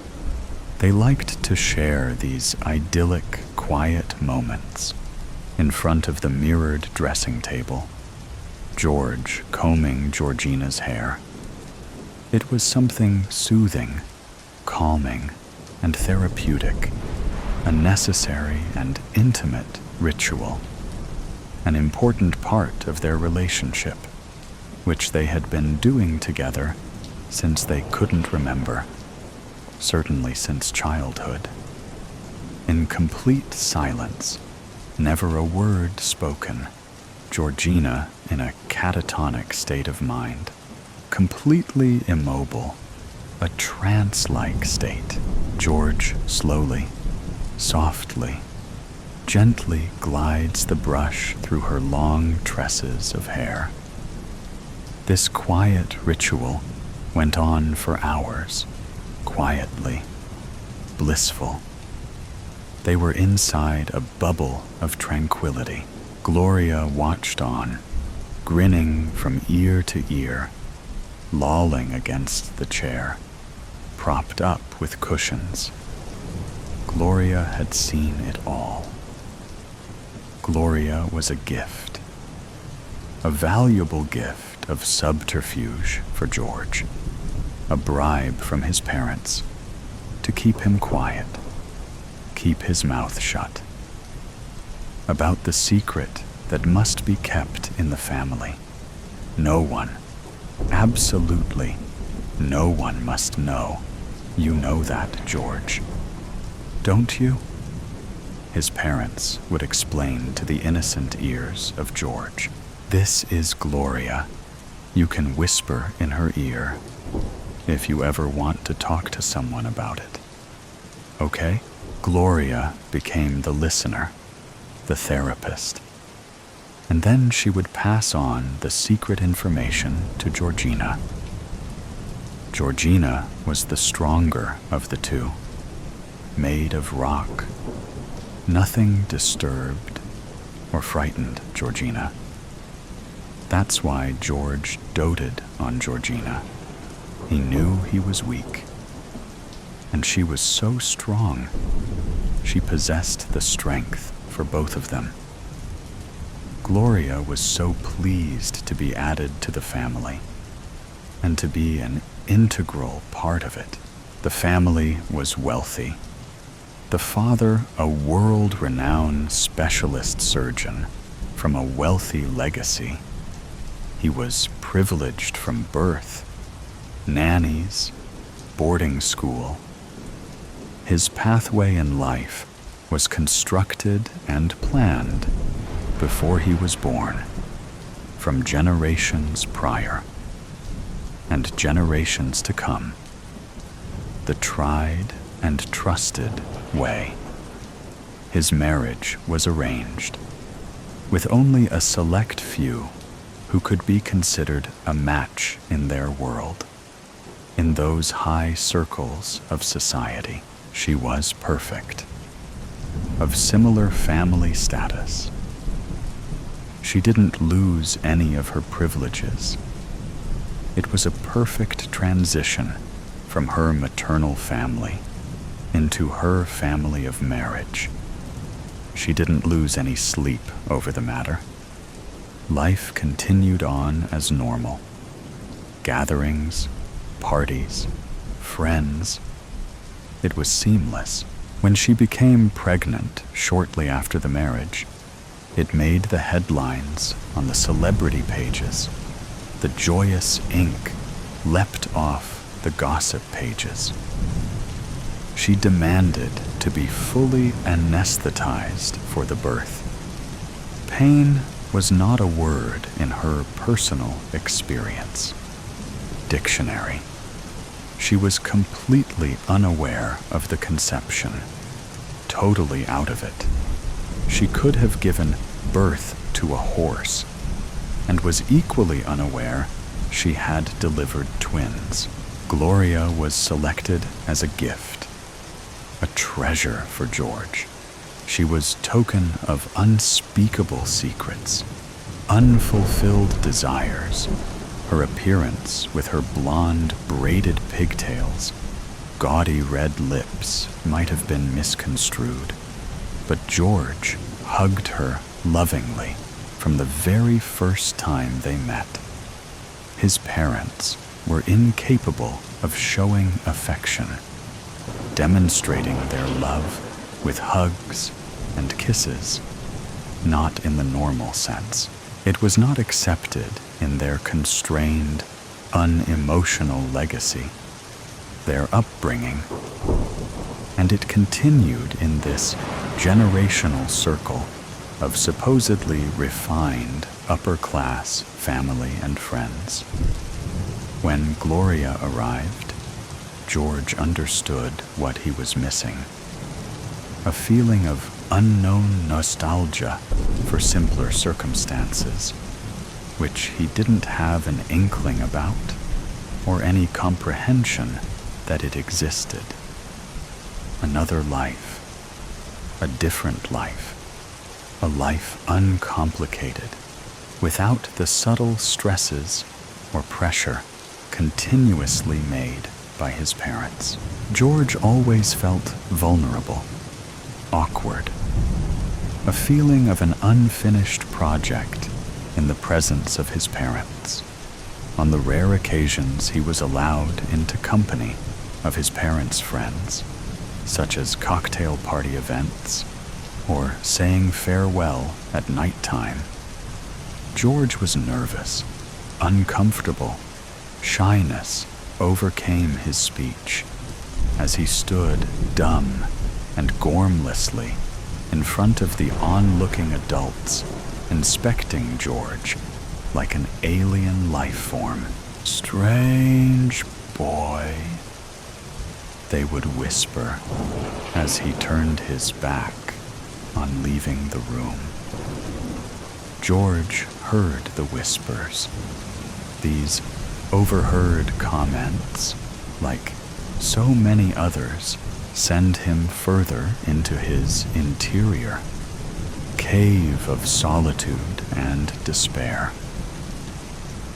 they liked to share these idyllic, quiet moments in front of the mirrored dressing table, George combing Georgina's hair. It was something soothing, calming, and therapeutic, a necessary and intimate ritual, an important part of their relationship, which they had been doing together since they couldn't remember, certainly since childhood. In complete silence, never a word spoken, Georgina in a catatonic state of mind, completely immobile, a trance-like state. George slowly, softly, gently glides the brush through her long tresses of hair. This quiet ritual went on for hours, quietly, blissful. They were inside a bubble of tranquility. Gloria watched on, grinning from ear to ear, lolling against the chair, propped up with cushions. Gloria had seen it all. Gloria was a gift, a valuable gift of subterfuge for George, a bribe from his parents to keep him quiet, keep his mouth shut, about the secret that must be kept in the family. No one, Absolutely. No one must know. You know that, George. Don't you? His parents would explain to the innocent ears of George. This is Gloria. You can whisper in her ear if you ever want to talk to someone about it. Okay? Gloria became the listener, the therapist. And then she would pass on the secret information to Georgina. Georgina was the stronger of the two, made of rock. Nothing disturbed or frightened Georgina. That's why George doted on Georgina. He knew he was weak. And she was so strong. She possessed the strength for both of them. Gloria was so pleased to be added to the family and to be an integral part of it. The family was wealthy. The father, a world-renowned specialist surgeon from a wealthy legacy. He was privileged from birth, nannies, boarding school. His pathway in life was constructed and planned before he was born, from generations prior and generations to come. The tried and trusted way. His marriage was arranged, with only a select few who could be considered a match in their world. In those high circles of society, she was perfect, of similar family status. She didn't lose any of her privileges. It was a perfect transition from her maternal family into her family of marriage. She didn't lose any sleep over the matter. Life continued on as normal. Gatherings, parties, friends. It was seamless. When she became pregnant shortly after the marriage, it made the headlines on the celebrity pages. The joyous ink leapt off the gossip pages. She demanded to be fully anesthetized for the birth. Pain was not a word in her personal experience dictionary. She was completely unaware of the conception, totally out of it. She could have given birth to a horse, and was equally unaware she had delivered twins. Gloria was selected as a gift, a treasure for George. She was token of unspeakable secrets, unfulfilled desires. Her appearance with her blonde, braided pigtails, gaudy red lips might have been misconstrued, but George hugged her lovingly from the very first time they met. His parents were incapable of showing affection, demonstrating their love with hugs and kisses, not in the normal sense. It was not accepted in their constrained, unemotional legacy, their upbringing, and it continued in this generational circle of supposedly refined upper-class family and friends. When Gloria arrived, George understood what he was missing. A feeling of unknown nostalgia for simpler circumstances, which he didn't have an inkling about or any comprehension that it existed. Another life, a different life, a life uncomplicated, without the subtle stresses or pressure continuously made by his parents. George always felt vulnerable, awkward, a feeling of an unfinished project in the presence of his parents. On the rare occasions he was allowed into company of his parents' friends, such as cocktail party events or saying farewell at nighttime, George was nervous, uncomfortable, Shyness overcame his speech as he stood dumb and gormlessly in front of the onlooking adults, inspecting George like an alien life form. "Strange boy," they would whisper as he turned his back on leaving the room. George heard the whispers, these overheard comments, like so many others, send him further into his interior cave of solitude and despair.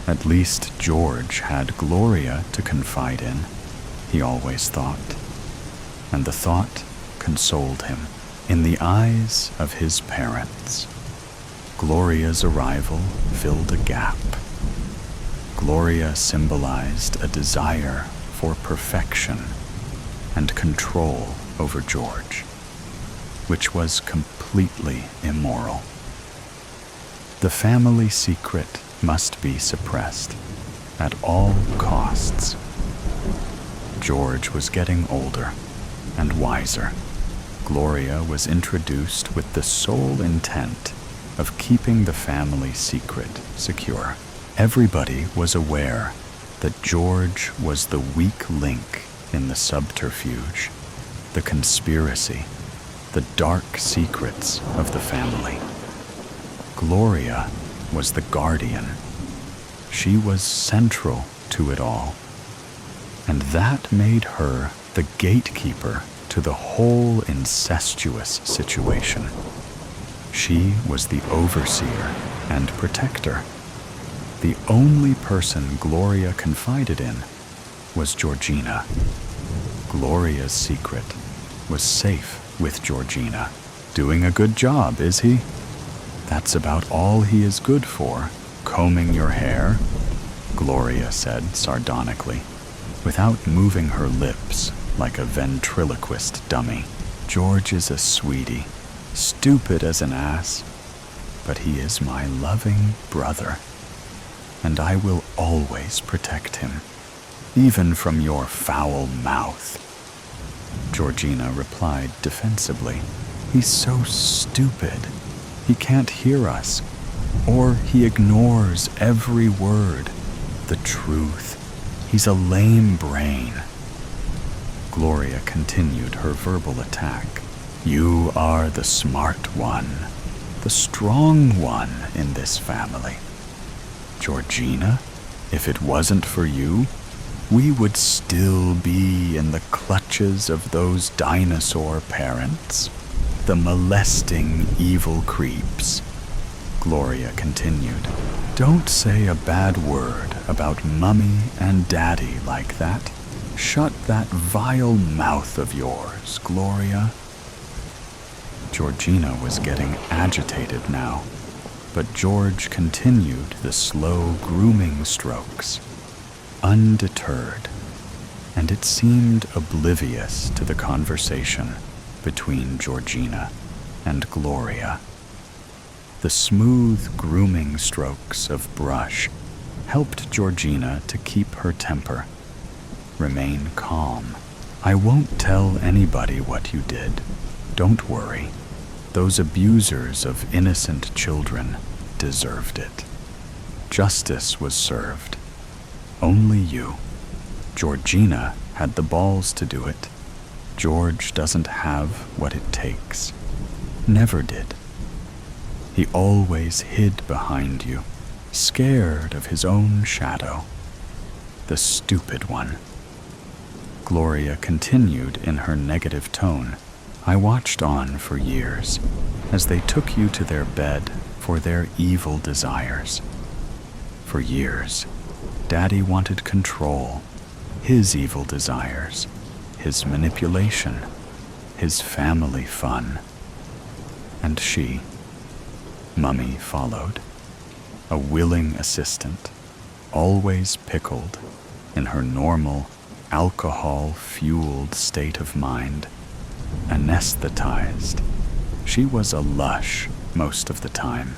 At least George had Gloria to confide in, he always thought, and the thought consoled him. In the eyes of his parents, Gloria's arrival filled a gap. Gloria symbolized a desire for perfection and control over George, which was completely immoral. The family secret must be suppressed at all costs. George was getting older and wiser. Gloria was introduced with the sole intent of keeping the family secret secure. Everybody was aware that George was the weak link in the subterfuge, the conspiracy, the dark secrets of the family. Gloria was the guardian. She was central to it all, and that made her the gatekeeper to the whole incestuous situation. She was the overseer and protector. The only person Gloria confided in was Georgina. Gloria's secret was safe with Georgina. Doing a good job, is he? That's about all he is good for, combing your hair, Gloria said sardonically, without moving her lips like a ventriloquist dummy. George is a sweetie, stupid as an ass, but he is my loving brother, and I will always protect him, even from your foul mouth. Georgina replied defensively, "He's so stupid. He can't hear us, or he ignores every word. The truth. He's a lame brain." Gloria continued her verbal attack. "You are the smart one, the strong one in this family. Georgina, if it wasn't for you, we would still be in the clutches of those dinosaur parents, the molesting evil creeps." Gloria continued, "Don't say a bad word about Mummy and Daddy like that. Shut that vile mouth of yours, Gloria." Georgina was getting agitated now, but George continued the slow grooming strokes, undeterred, and it seemed oblivious to the conversation between Georgina and Gloria. The smooth grooming strokes of brush helped Georgina to keep her temper, remain calm. "I won't tell anybody what you did. Don't worry. Those abusers of innocent children deserved it. Justice was served. Only you. Georgina had the balls to do it. George doesn't have what it takes. Never did. He always hid behind you, scared of his own shadow. The stupid one." Gloria continued in her negative tone. "I watched on for years as they took you to their bed for their evil desires. For years, Daddy wanted control, his evil desires, his manipulation, his family fun. And she, Mummy, followed, a willing assistant, always pickled in her normal, alcohol-fueled state of mind, anesthetized. She was a lush most of the time.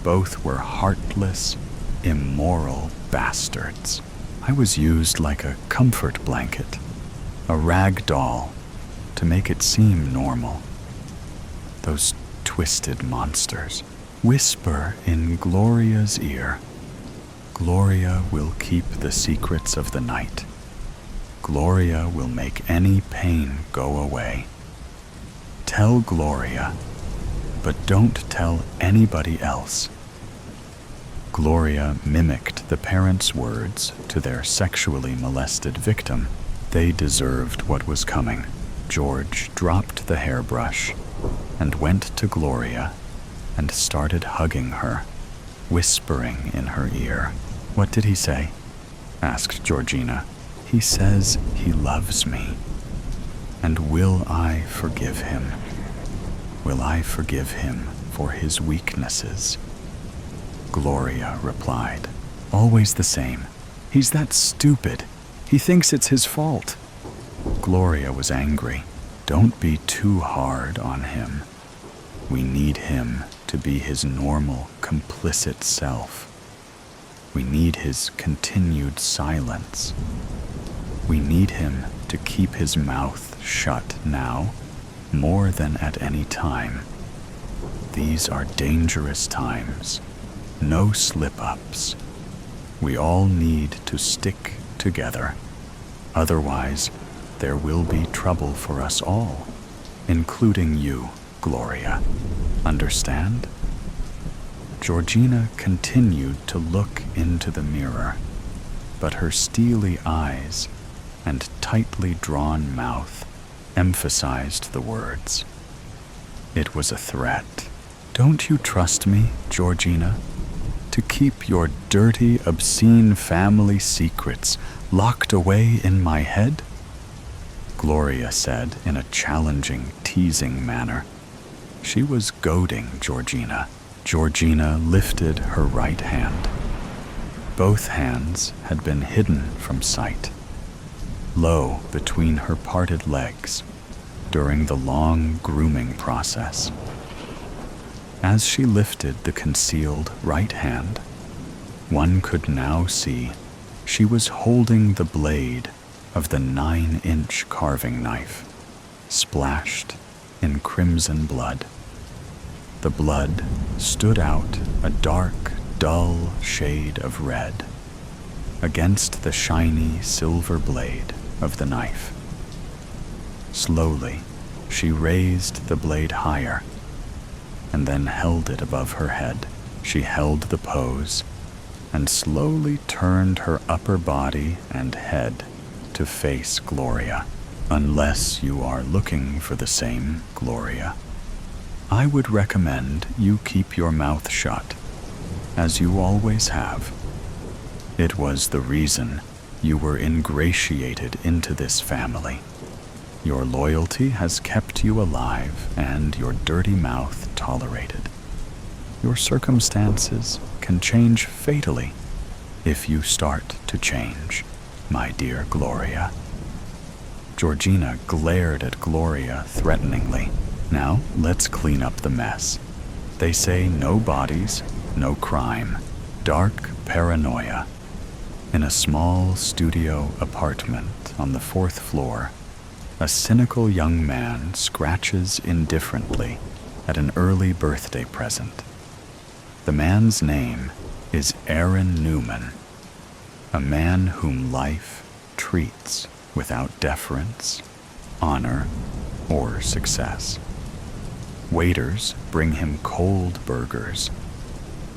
Both were heartless, immoral bastards. I was used like a comfort blanket, a rag doll, to make it seem normal. Those twisted monsters whisper in Gloria's ear. Gloria will keep the secrets of the night. Gloria will make any pain go away. Tell Gloria, but don't tell anybody else. Gloria mimicked the parents' words to their sexually molested victim. They deserved what was coming. George dropped the hairbrush and went to Gloria and started hugging her, whispering in her ear. "What did he say?" asked Georgina. "He says he loves me. And will I forgive him? Will I forgive him for his weaknesses?" Gloria replied, "Always the same. He's that stupid. He thinks it's his fault." Gloria was angry. "Don't be too hard on him. We need him to be his normal, complicit self. We need his continued silence. We need him to keep his mouth shut now, more than at any time. These are dangerous times. No slip-ups. We all need to stick together. Otherwise, there will be trouble for us all, including you, Gloria. Understand?" Georgina continued to look into the mirror, but her steely eyes and tightly drawn mouth emphasized the words. It was a threat. "Don't you trust me, Georgina, to keep your dirty, obscene family secrets locked away in my head?" Gloria said in a challenging, teasing manner. She was goading Georgina. Georgina lifted her right hand. Both hands had been hidden from sight, low between her parted legs during the long grooming process. As she lifted the concealed right hand, one could now see she was holding the blade of the 9-inch carving knife, splashed in crimson blood. The blood stood out a dark, dull shade of red against the shiny silver blade of the knife. Slowly, she raised the blade higher and then held it above her head. She held the pose and slowly turned her upper body and head to face Gloria. Unless you are looking for the same Gloria, I would recommend you keep your mouth shut, as you always have. It was the reason you were ingratiated into this family. Your loyalty has kept you alive and your dirty mouth tolerated. Your circumstances can change fatally if you start to change, my dear Gloria. Georgina glared at Gloria threateningly. Now, let's clean up the mess. They say no bodies, no crime. Dark paranoia. In a small studio apartment on the 4th floor, a cynical young man scratches indifferently at an early birthday present. The man's name is Aaron Newman, a man whom life treats without deference, honor, or success. Waiters bring him cold burgers,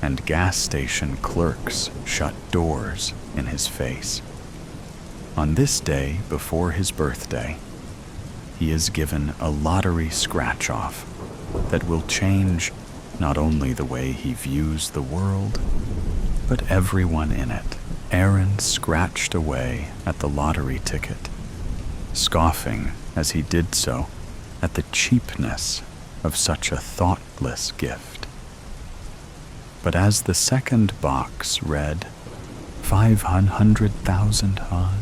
and gas station clerks shut doors in his face. On this day before his birthday, he is given a lottery scratch-off that will change not only the way he views the world, but everyone in it. Aaron scratched away at the lottery ticket, scoffing as he did so at the cheapness of such a thoughtless gift. But as the second box read 500,000 Han,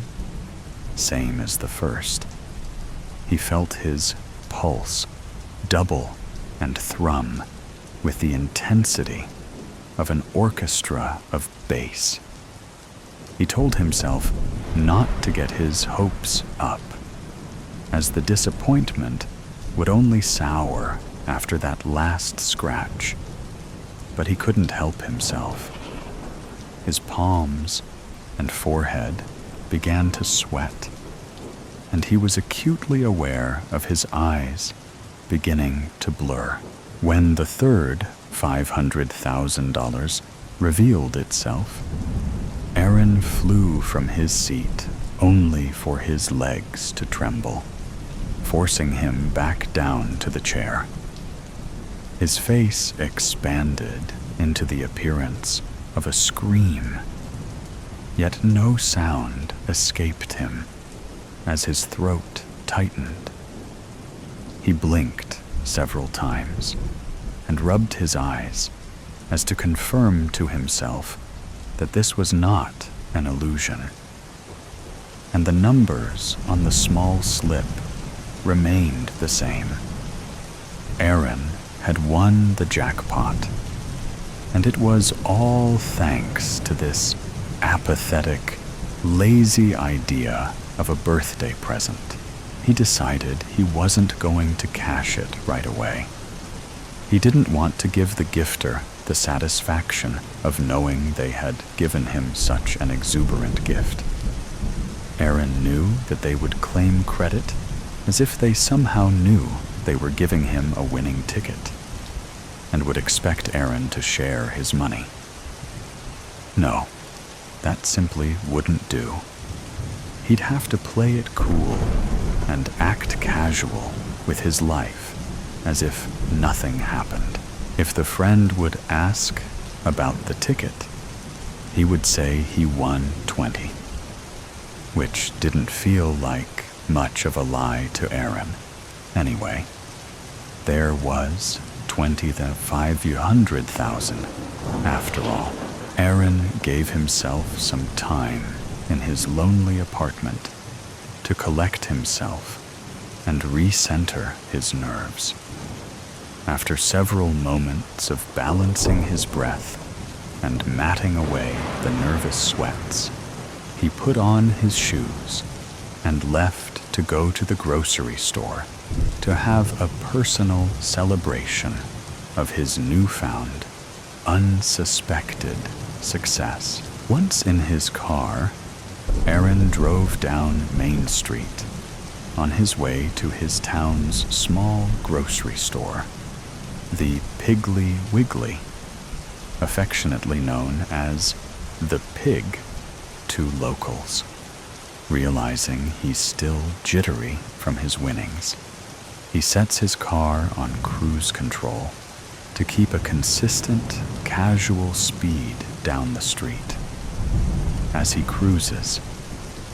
same as the first, he felt his pulse double and thrum with the intensity of an orchestra of bass. He told himself not to get his hopes up, as the disappointment would only sour after that last scratch. But he couldn't help himself. His palms and forehead began to sweat, and he was acutely aware of his eyes beginning to blur. When the third $500,000 revealed itself, Aaron flew from his seat only for his legs to tremble, forcing him back down to the chair. His face expanded into the appearance of a scream, yet no sound escaped him as his throat tightened. He blinked several times and rubbed his eyes as to confirm to himself that this was not an illusion. And the numbers on the small slip remained the same. Aaron had won the jackpot, and it was all thanks to this apathetic, lazy idea of a birthday present. He decided he wasn't going to cash it right away. He didn't want to give the gifter the satisfaction of knowing they had given him such an exuberant gift. Aaron knew that they would claim credit as if they somehow knew they were giving him a winning ticket, and would expect Aaron to share his money. No, that simply wouldn't do. He'd have to play it cool and act casual with his life, as if nothing happened. If the friend would ask about the ticket, he would say he won 20, which didn't feel like much of a lie to Aaron. Anyway, there was 500,000 after all. Aaron gave himself some time in his lonely apartment to collect himself and recenter his nerves. After several moments of balancing his breath and matting away the nervous sweats, he put on his shoes and left to go to the grocery store to have a personal celebration of his newfound, unsuspected success. Once in his car, Aaron drove down Main Street on his way to his town's small grocery store, the Piggly Wiggly, affectionately known as the Pig to locals. Realizing he's still jittery from his winnings, he sets his car on cruise control to keep a consistent, casual speed down the street. As he cruises,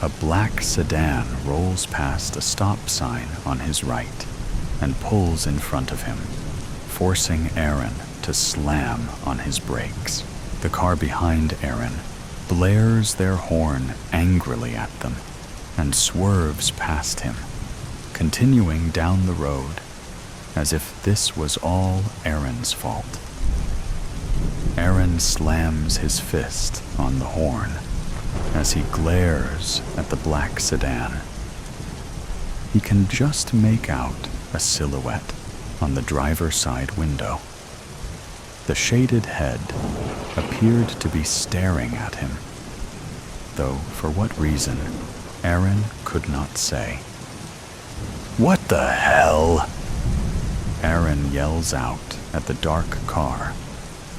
a black sedan rolls past a stop sign on his right and pulls in front of him, forcing Aaron to slam on his brakes. The car behind Aaron blares their horn angrily at them and swerves past him, continuing down the road as if this was all Aaron's fault. Aaron slams his fist on the horn as he glares at the black sedan. He can just make out a silhouette on the driver's side window. The shaded head appeared to be staring at him, though for what reason, Aaron could not say. "What the hell?" Aaron yells out at the dark car,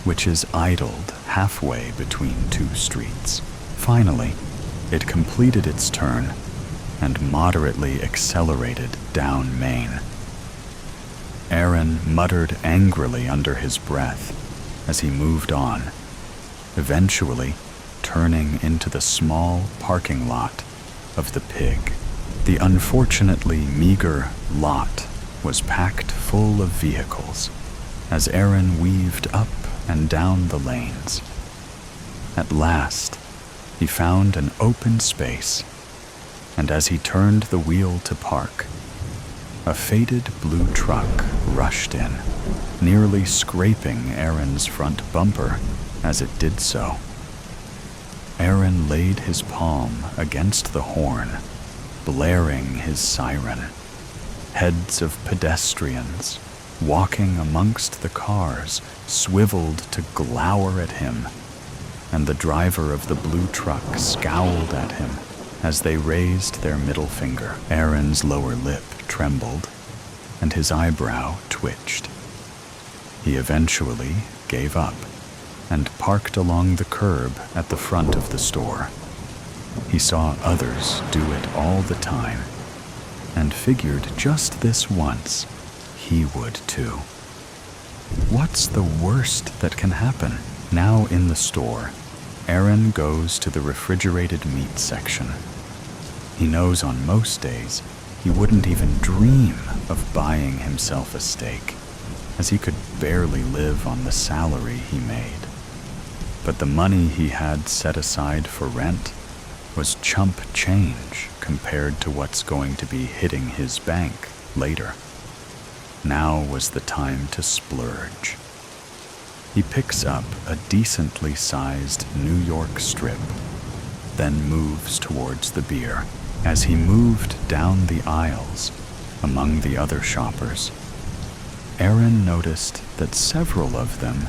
which is idled halfway between two streets. Finally, it completed its turn and moderately accelerated down Main. Aaron muttered angrily under his breath as he moved on, eventually turning into the small parking lot of the Pig. The unfortunately meager lot was packed full of vehicles as Aaron weaved up and down the lanes. At last, he found an open space, and as he turned the wheel to park, a faded blue truck rushed in, nearly scraping Aaron's front bumper as it did so. Aaron laid his palm against the horn, blaring his siren. Heads of pedestrians, walking amongst the cars, swiveled to glower at him, and the driver of the blue truck scowled at him as they raised their middle finger. Aaron's lower lip trembled, and his eyebrow twitched. He eventually gave up and parked along the curb at the front of the store. He saw others do it all the time, and figured just this once he would too. What's the worst that can happen? Now in the store, Aaron goes to the refrigerated meat section. He knows on most days he wouldn't even dream of buying himself a steak, as he could barely live on the salary he made. But the money he had set aside for rent was chump change compared to what's going to be hitting his bank later. Now was the time to splurge. He picks up a decently sized New York strip, then moves towards the beer. As he moved down the aisles among the other shoppers, Aaron noticed that several of them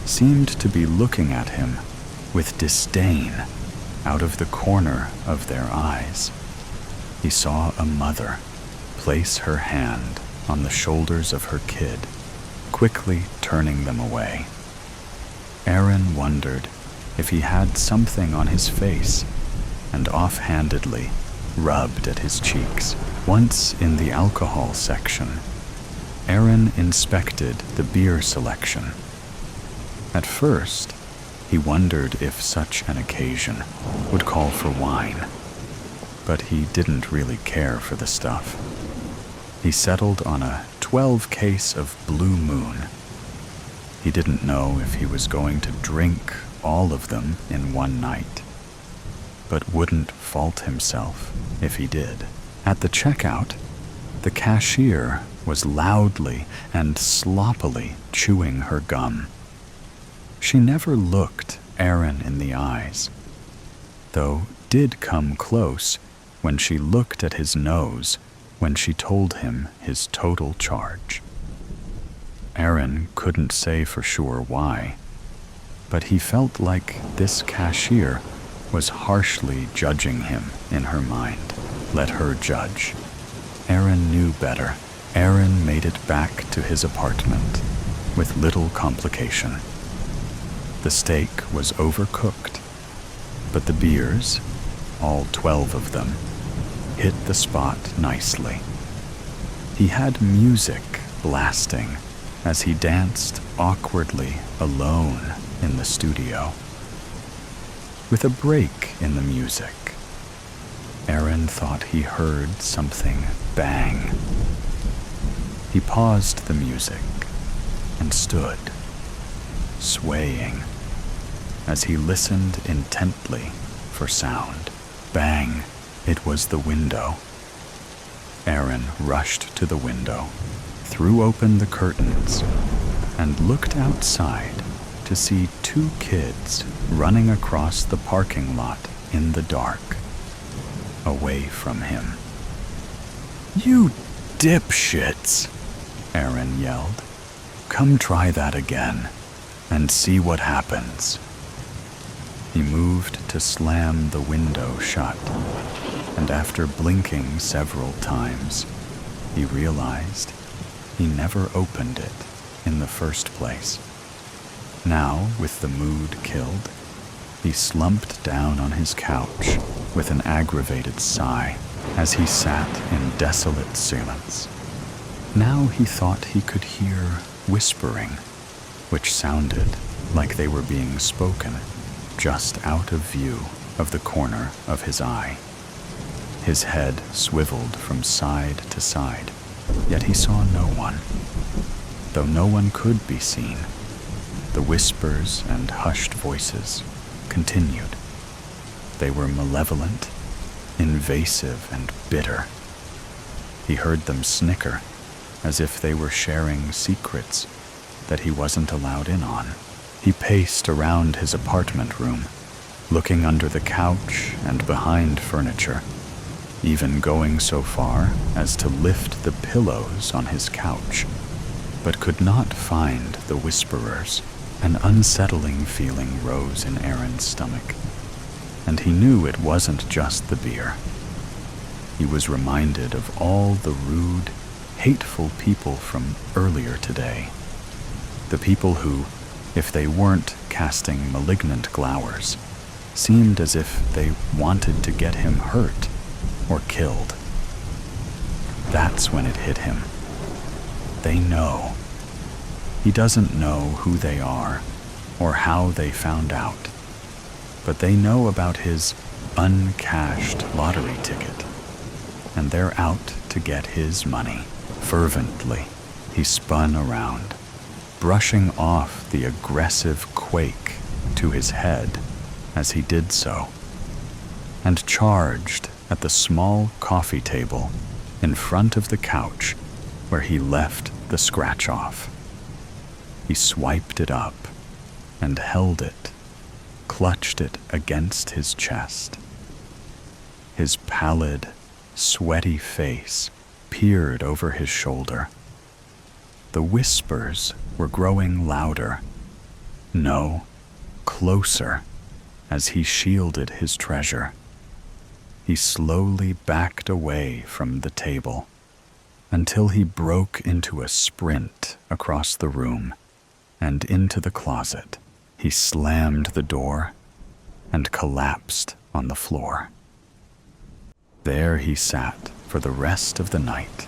seemed to be looking at him with disdain out of the corner of their eyes. He saw a mother place her hand on the shoulders of her kid, quickly turning them away. Aaron wondered if he had something on his face, and offhandedly rubbed at his cheeks. Once in the alcohol section, Aaron inspected the beer selection. At first, he wondered if such an occasion would call for wine, but he didn't really care for the stuff. He settled on a 12 case of Blue Moon. He didn't know if he was going to drink all of them in one night, but wouldn't fault himself if he did. At the checkout, the cashier was loudly and sloppily chewing her gum. She never looked Aaron in the eyes, though did come close when she looked at his nose when she told him his total charge. Aaron couldn't say for sure why, but he felt like this cashier was harshly judging him in her mind. Let her judge. Aaron knew better. Aaron made it back to his apartment with little complication. The steak was overcooked, but the beers, all 12 of them, hit the spot nicely. He had music blasting as he danced awkwardly alone in the studio. With a break in the music, Aaron thought he heard something bang. He paused the music and stood, swaying, as he listened intently for sound. Bang! It was the window. Aaron rushed to the window, threw open the curtains, and looked outside to see 2 kids running across the parking lot in the dark, away from him. "You dipshits!" Aaron yelled. "Come try that again, and see what happens." He moved to slam the window shut, and after blinking several times, he realized he never opened it in the first place. Now, with the mood killed, he slumped down on his couch with an aggravated sigh as he sat in desolate silence. Now he thought he could hear whispering, which sounded like they were being spoken just out of view of the corner of his eye. His head swiveled from side to side, yet he saw no one. Though no one could be seen, the whispers and hushed voices continued. They were malevolent, invasive, and bitter. He heard them snicker, as if they were sharing secrets that he wasn't allowed in on. He paced around his apartment room, looking under the couch and behind furniture, even going so far as to lift the pillows on his couch, but could not find the whisperers. An unsettling feeling rose in Aaron's stomach, and he knew it wasn't just the beer. He was reminded of all the rude, hateful people from earlier today. The people who, if they weren't casting malignant glowers, seemed as if they wanted to get him hurt or killed. That's when it hit him. They know. He doesn't know who they are or how they found out, but they know about his uncashed lottery ticket, and they're out to get his money. Fervently, he spun around, brushing off the aggressive quake to his head as he did so, and charged at the small coffee table in front of the couch where he left the scratch-off. He swiped it up and held it, clutched it against his chest. His pallid, sweaty face peered over his shoulder. The whispers were growing louder. No, closer, as he shielded his treasure. He slowly backed away from the table until he broke into a sprint across the room and into the closet. He slammed the door and collapsed on the floor. There he sat for the rest of the night,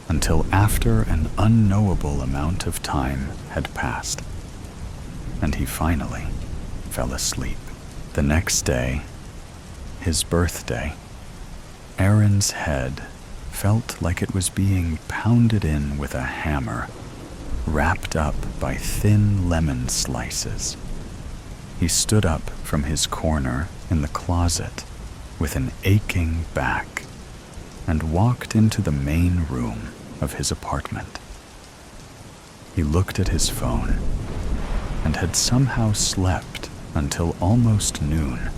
until after an unknowable amount of time had passed, and he finally fell asleep. The next day, his birthday, Aaron's head felt like it was being pounded in with a hammer, wrapped up by thin lemon slices. He stood up from his corner in the closet with an aching back and walked into the main room of his apartment. He looked at his phone and had somehow slept until almost noon,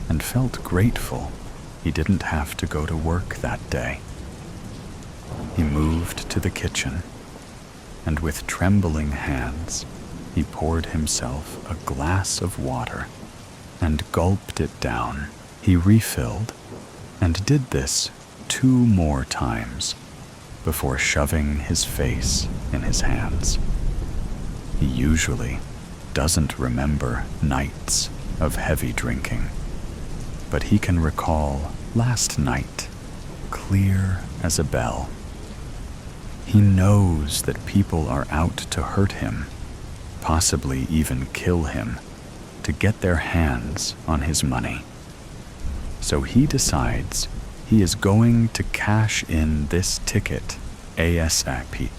and felt grateful he didn't have to go to work that day. He moved to the kitchen, and with trembling hands, he poured himself a glass of water and gulped it down. He refilled and did this 2 more times before shoving his face in his hands. He usually doesn't remember nights of heavy drinking, but he can recall last night clear as a bell. He knows that people are out to hurt him, possibly even kill him, to get their hands on his money. So he decides he is going to cash in this ticket ASAP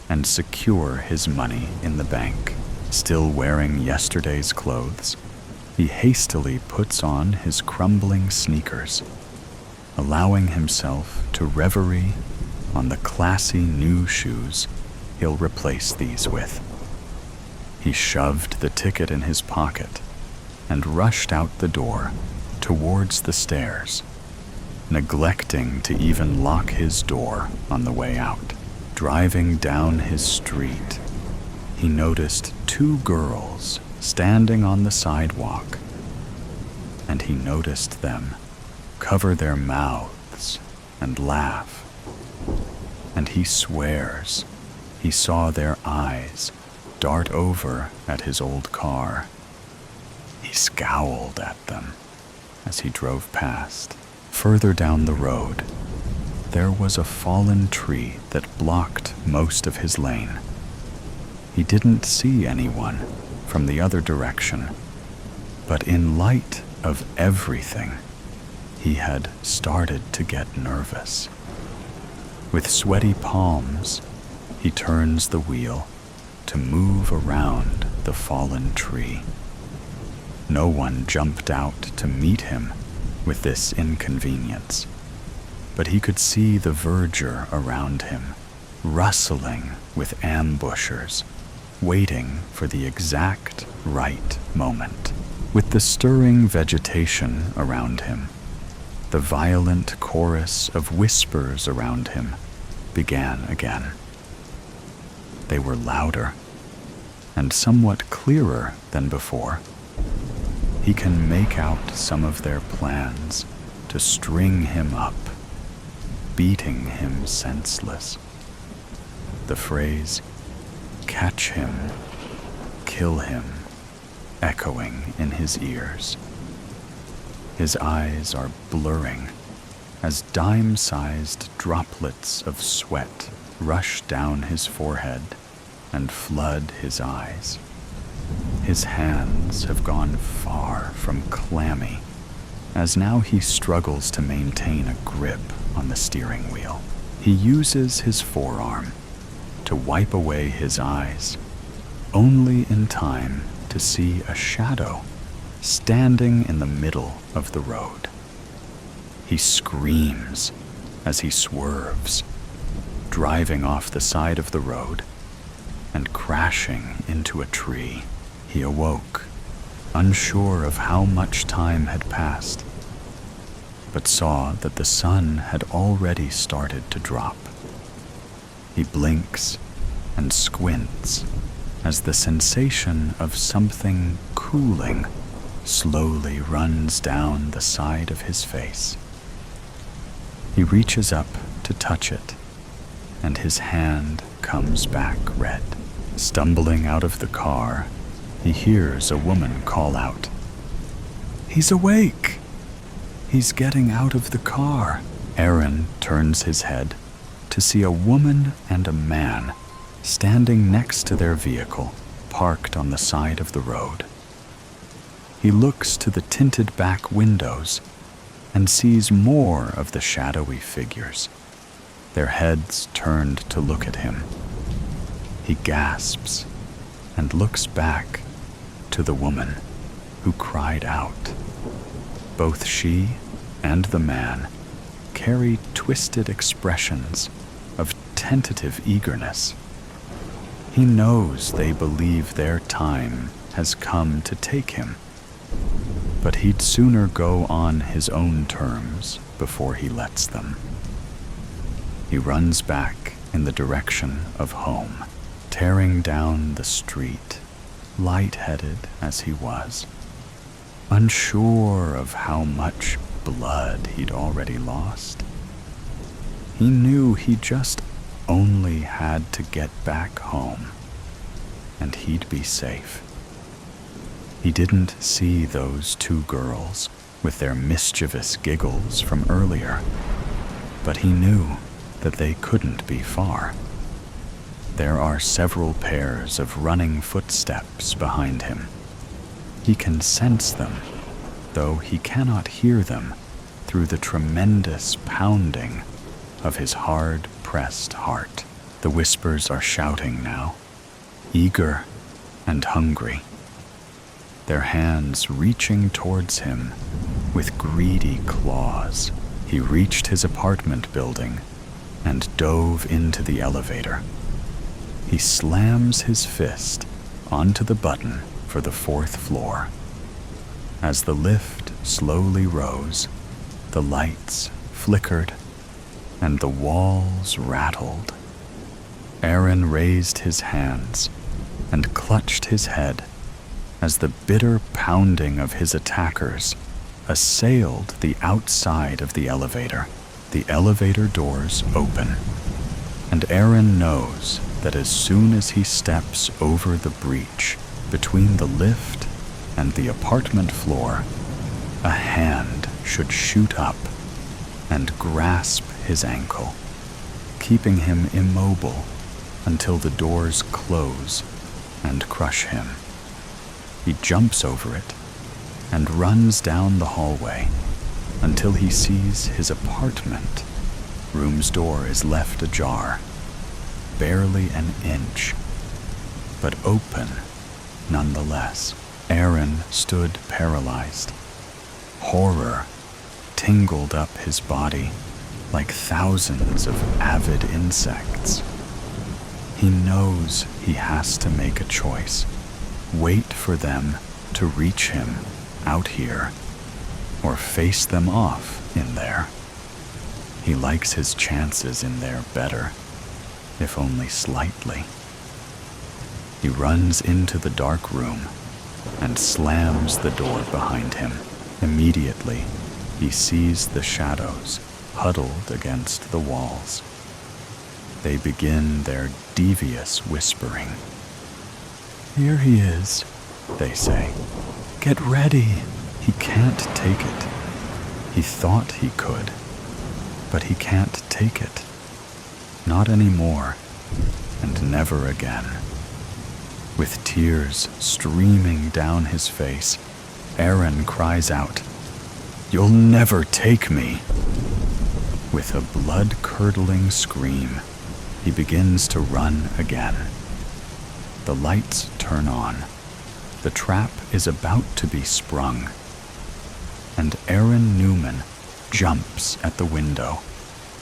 and secure his money in the bank. Still wearing yesterday's clothes, he hastily puts on his crumbling sneakers, allowing himself to reverie on the classy new shoes he'll replace these with. He shoved the ticket in his pocket and rushed out the door towards the stairs, neglecting to even lock his door on the way out. Driving down his street, he noticed 2 girls standing on the sidewalk, and he noticed them cover their mouths and laugh. And he swears he saw their eyes dart over at his old car. He scowled at them as he drove past. Further down the road, there was a fallen tree that blocked most of his lane. He didn't see anyone from the other direction, but in light of everything, he had started to get nervous. With sweaty palms, he turns the wheel to move around the fallen tree. No one jumped out to meet him with this inconvenience, but he could see the verdure around him, rustling with ambushers, waiting for the exact right moment. With the stirring vegetation around him, the violent chorus of whispers around him began again. They were louder and somewhat clearer than before. He can make out some of their plans to string him up, beating him senseless. The phrase, "catch him, kill him," echoing in his ears. His eyes are blurring as dime-sized droplets of sweat rush down his forehead and flood his eyes. His hands have gone far from clammy, as now he struggles to maintain a grip on the steering wheel. He uses his forearm to wipe away his eyes, only in time to see a shadow standing in the middle of the road. He screams as he swerves, driving off the side of the road and crashing into a tree. He awoke, unsure of how much time had passed, but saw that the sun had already started to drop. He blinks and squints as the sensation of something cooling slowly runs down the side of his face. He reaches up to touch it, and his hand comes back red. Stumbling out of the car, he hears a woman call out, "He's awake! He's getting out of the car." Aaron turns his head to see a woman and a man standing next to their vehicle, parked on the side of the road. He looks to the tinted back windows and sees more of the shadowy figures, their heads turned to look at him. He gasps and looks back to the woman who cried out. Both she and the man carry twisted expressions of tentative eagerness. He knows they believe their time has come to take him, but he'd sooner go on his own terms before he lets them. He runs back in the direction of home, tearing down the street, light-headed as he was, unsure of how much blood he'd already lost. He knew he just only had to get back home, and he'd be safe. He didn't see those two girls with their mischievous giggles from earlier, but he knew that they couldn't be far. There are several pairs of running footsteps behind him. He can sense them, though he cannot hear them through the tremendous pounding of his hard-pressed heart. The whispers are shouting now, eager and hungry, their hands reaching towards him with greedy claws. He reached his apartment building and dove into the elevator. He slams his fist onto the button for the 4th floor. As the lift slowly rose, the lights flickered and the walls rattled. Aaron raised his hands and clutched his head as the bitter pounding of his attackers assailed the outside of the elevator. The elevator doors open, and Aaron knows that as soon as he steps over the breach between the lift and the apartment floor, a hand should shoot up and grasp his ankle, keeping him immobile until the doors close and crush him. He jumps over it and runs down the hallway until he sees his apartment. Room's door is left ajar, barely an inch, but open nonetheless. Aaron stood paralyzed. Horror tingled up his body like thousands of avid insects. He knows he has to make a choice, wait for them to reach him, out here, or face them off in there. He likes his chances in there better, if only slightly. He runs into the dark room and slams the door behind him. Immediately, he sees the shadows huddled against the walls. They begin their devious whispering. "Here he is," they say. "Get ready." He can't take it. He thought he could, but he can't take it. Not anymore, and never again. With tears streaming down his face, Aaron cries out, "You'll never take me!" With a blood-curdling scream, he begins to run again. The lights turn on. The trap is about to be sprung. And Aaron Newman jumps at the window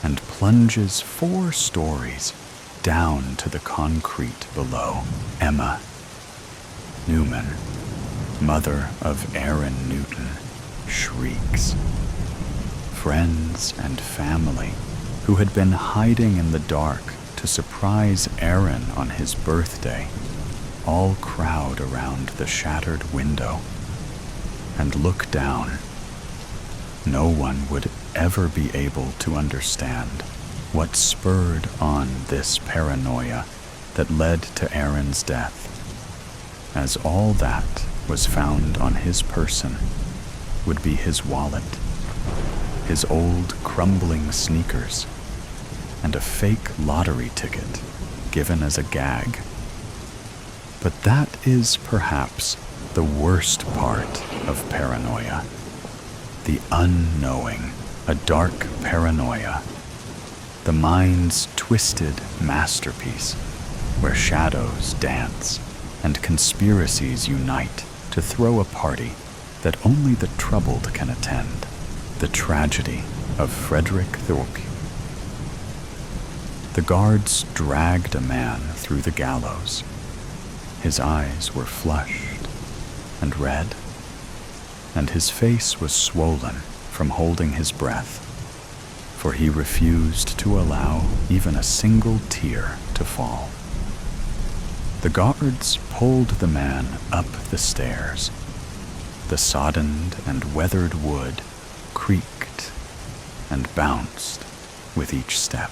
and plunges 4 stories down to the concrete below. Emma Newman, mother of Aaron Newton, shrieks. Friends and family, who had been hiding in the dark to surprise Aaron on his birthday, all crowd around the shattered window and look down. No one would ever be able to understand what spurred on this paranoia that led to Aaron's death, as all that was found on his person would be his wallet, his old crumbling sneakers, and a fake lottery ticket given as a gag. But that is perhaps the worst part of paranoia. The unknowing, a dark paranoia. The mind's twisted masterpiece, where shadows dance and conspiracies unite to throw a party that only the troubled can attend. The Tragedy of Frederick XIV. The guards dragged a man through the gallows. His eyes were flushed and red, and his face was swollen from holding his breath, for he refused to allow even a single tear to fall. The guards pulled the man up the stairs. The soddened and weathered wood creaked and bounced with each step.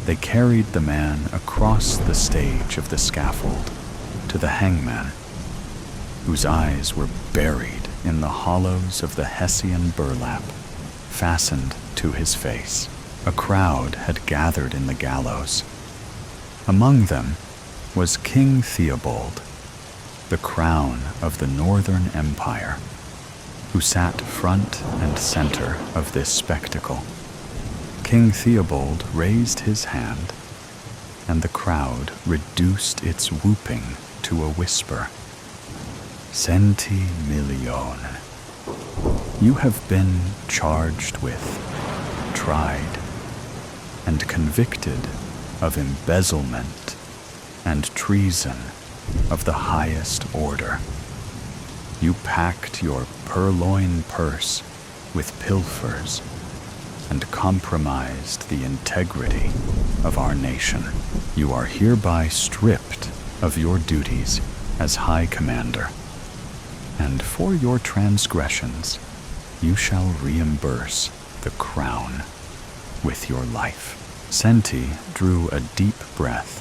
They carried the man across the stage of the scaffold to the hangman, whose eyes were buried in the hollows of the Hessian burlap fastened to his face. A crowd had gathered in the gallows. Among them was King Theobald, the crown of the Northern Empire, who sat front and center of this spectacle. King Theobald raised his hand, and the crowd reduced its whooping to a whisper. "Centi milione. You have been charged with, tried, and convicted of embezzlement and treason of the highest order. You packed your purloin purse with pilfers and compromised the integrity of our nation. You are hereby stripped of your duties as High Commander, and for your transgressions you shall reimburse the crown with your life." Centi drew a deep breath,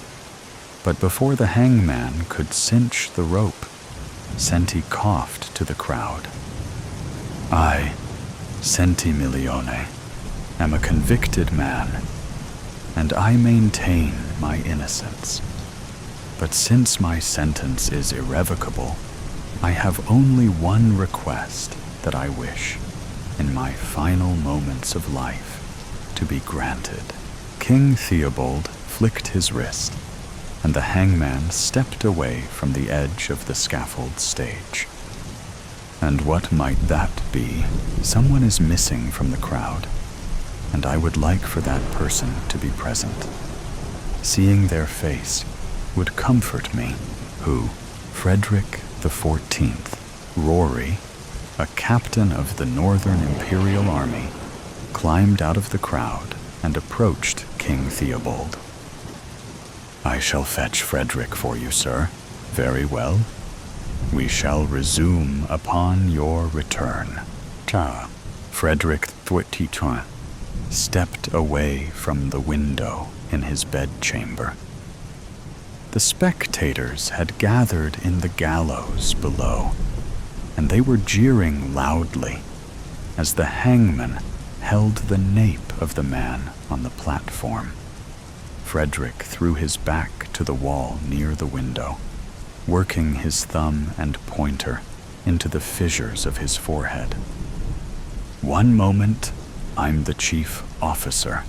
but before the hangman could cinch the rope, Centi coughed to the crowd. "I, Centi milione, am a convicted man, and I maintain my innocence. But since my sentence is irrevocable, I have only one request that I wish, in my final moments of life, to be granted." King Theobald flicked his wrist, and the hangman stepped away from the edge of the scaffold stage. And what might that be? Someone is missing from the crowd, and I would like for that person to be present. Seeing their face would comfort me. Who? Frederick XIV, Rory, a captain of the Northern Imperial Army, climbed out of the crowd and approached King Theobald. "I shall fetch Frederick for you, sir. Very well. We shall resume upon your return." Frederick XIV stepped away from the window in his bedchamber. The spectators had gathered in the gallows below, and they were jeering loudly as the hangman held the nape of the man on the platform. Frederick threw his back to the wall near the window, working his thumb and pointer into the fissures of his forehead. "One moment, I'm the chief officer,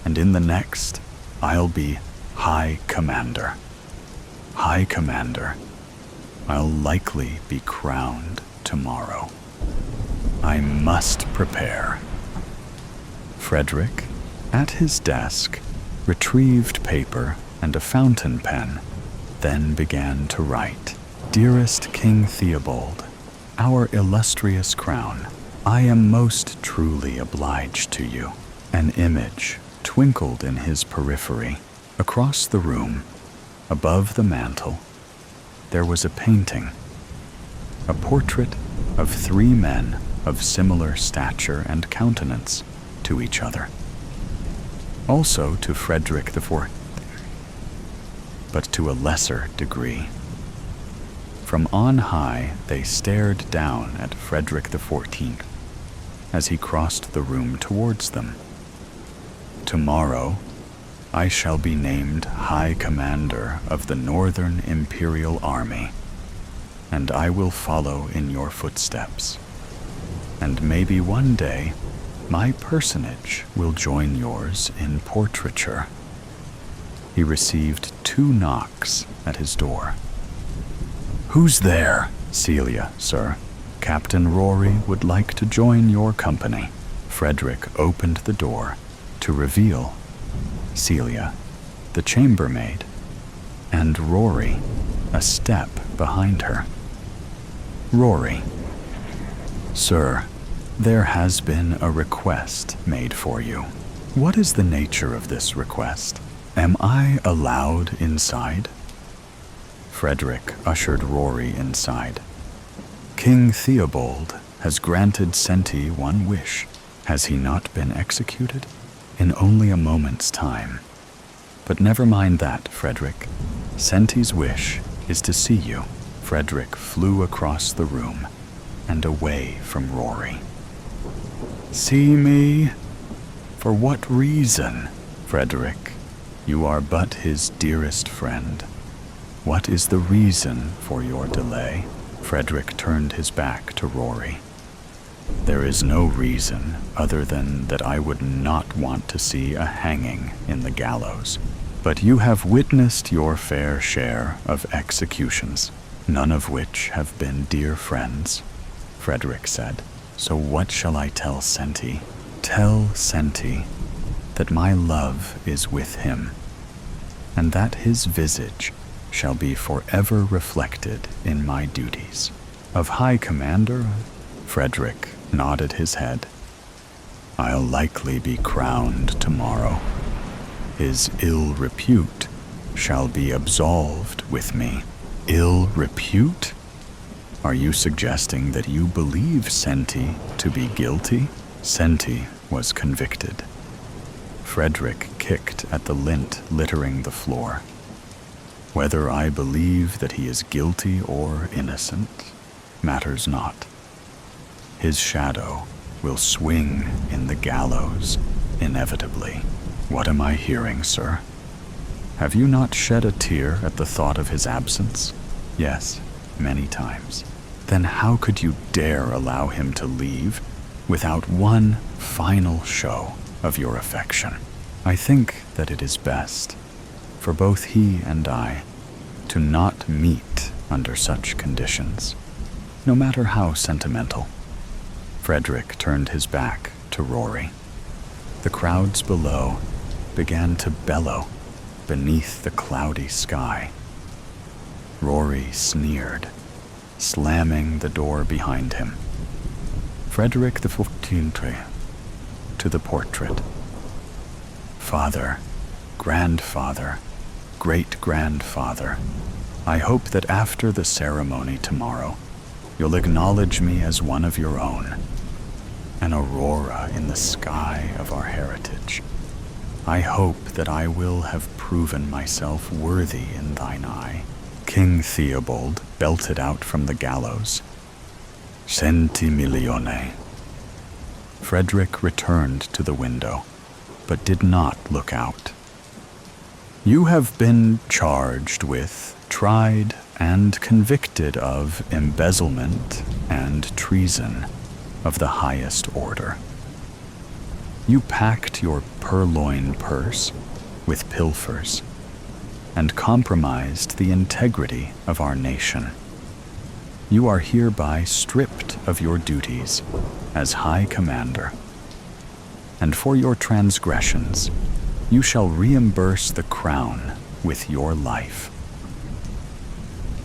and in the next, I'll be High Commander. High Commander, I'll likely be crowned tomorrow. I must prepare." Frederick, at his desk, retrieved paper and a fountain pen, then began to write. "Dearest King Theobald, our illustrious crown, I am most truly obliged to you." An image twinkled in his periphery. Across the room, above the mantel, there was a painting, a portrait of three men of similar stature and countenance to each other. Also to Frederick IV, but to a lesser degree. From on high, they stared down at Frederick XIV as he crossed the room towards them. "Tomorrow, I shall be named High Commander of the Northern Imperial Army, and I will follow in your footsteps. And maybe one day, my personage will join yours in portraiture." He received 2 knocks at his door. "Who's there?" "Celia, sir. Captain Rory would like to join your company." Frederick opened the door to reveal Celia, the chambermaid, and Rory, a step behind her. Rory: "Sir, there has been a request made for you." "What is the nature of this request? Am I allowed inside?" Frederick ushered Rory inside. "King Theobald has granted Senti one wish. Has he not been executed?" "In only a moment's time. But never mind that, Frederick. Senti's wish is to see you." Frederick flew across the room and away from Rory. "See me? For what reason? Frederick, you are but his dearest friend. What is the reason for your delay?" Frederick turned his back to Rory. "There is no reason other than that I would not want to see a hanging in the gallows. But you have witnessed your fair share of executions, none of which have been dear friends," Frederick said. "So what shall I tell Senti?" "Tell Senti that my love is with him, and that his visage shall be forever reflected in my duties." "Of High Commander?" Frederick nodded his head. "I'll likely be crowned tomorrow. His ill repute shall be absolved with me." "Ill repute? Are you suggesting that you believe Senti to be guilty?" "Senti was convicted." Frederick kicked at the lint littering the floor. "Whether I believe that he is guilty or innocent matters not. His shadow will swing in the gallows, inevitably." "What am I hearing, sir? Have you not shed a tear at the thought of his absence?" "Yes, many times." "Then how could you dare allow him to leave without one final show of your affection?" "I think that it is best for both he and I to not meet under such conditions, no matter how sentimental." Frederick turned his back to Rory. The crowds below began to bellow beneath the cloudy sky. Rory sneered. slamming the door behind him. Frederick XIV, to the portrait. Father, grandfather, great-grandfather, I hope that after the ceremony tomorrow, you'll acknowledge me as one of your own, an aurora in the sky of our heritage. I hope that I will have proven myself worthy in thine eye. King Theobald belted out from the gallows. Centimilione. Frederick returned to the window, but did not look out. You have been charged with, tried, and convicted of embezzlement and treason of the highest order. You packed your purloin purse with pilfers and compromised the integrity of our nation. You are hereby stripped of your duties as High Commander, and for your transgressions, you shall reimburse the crown with your life.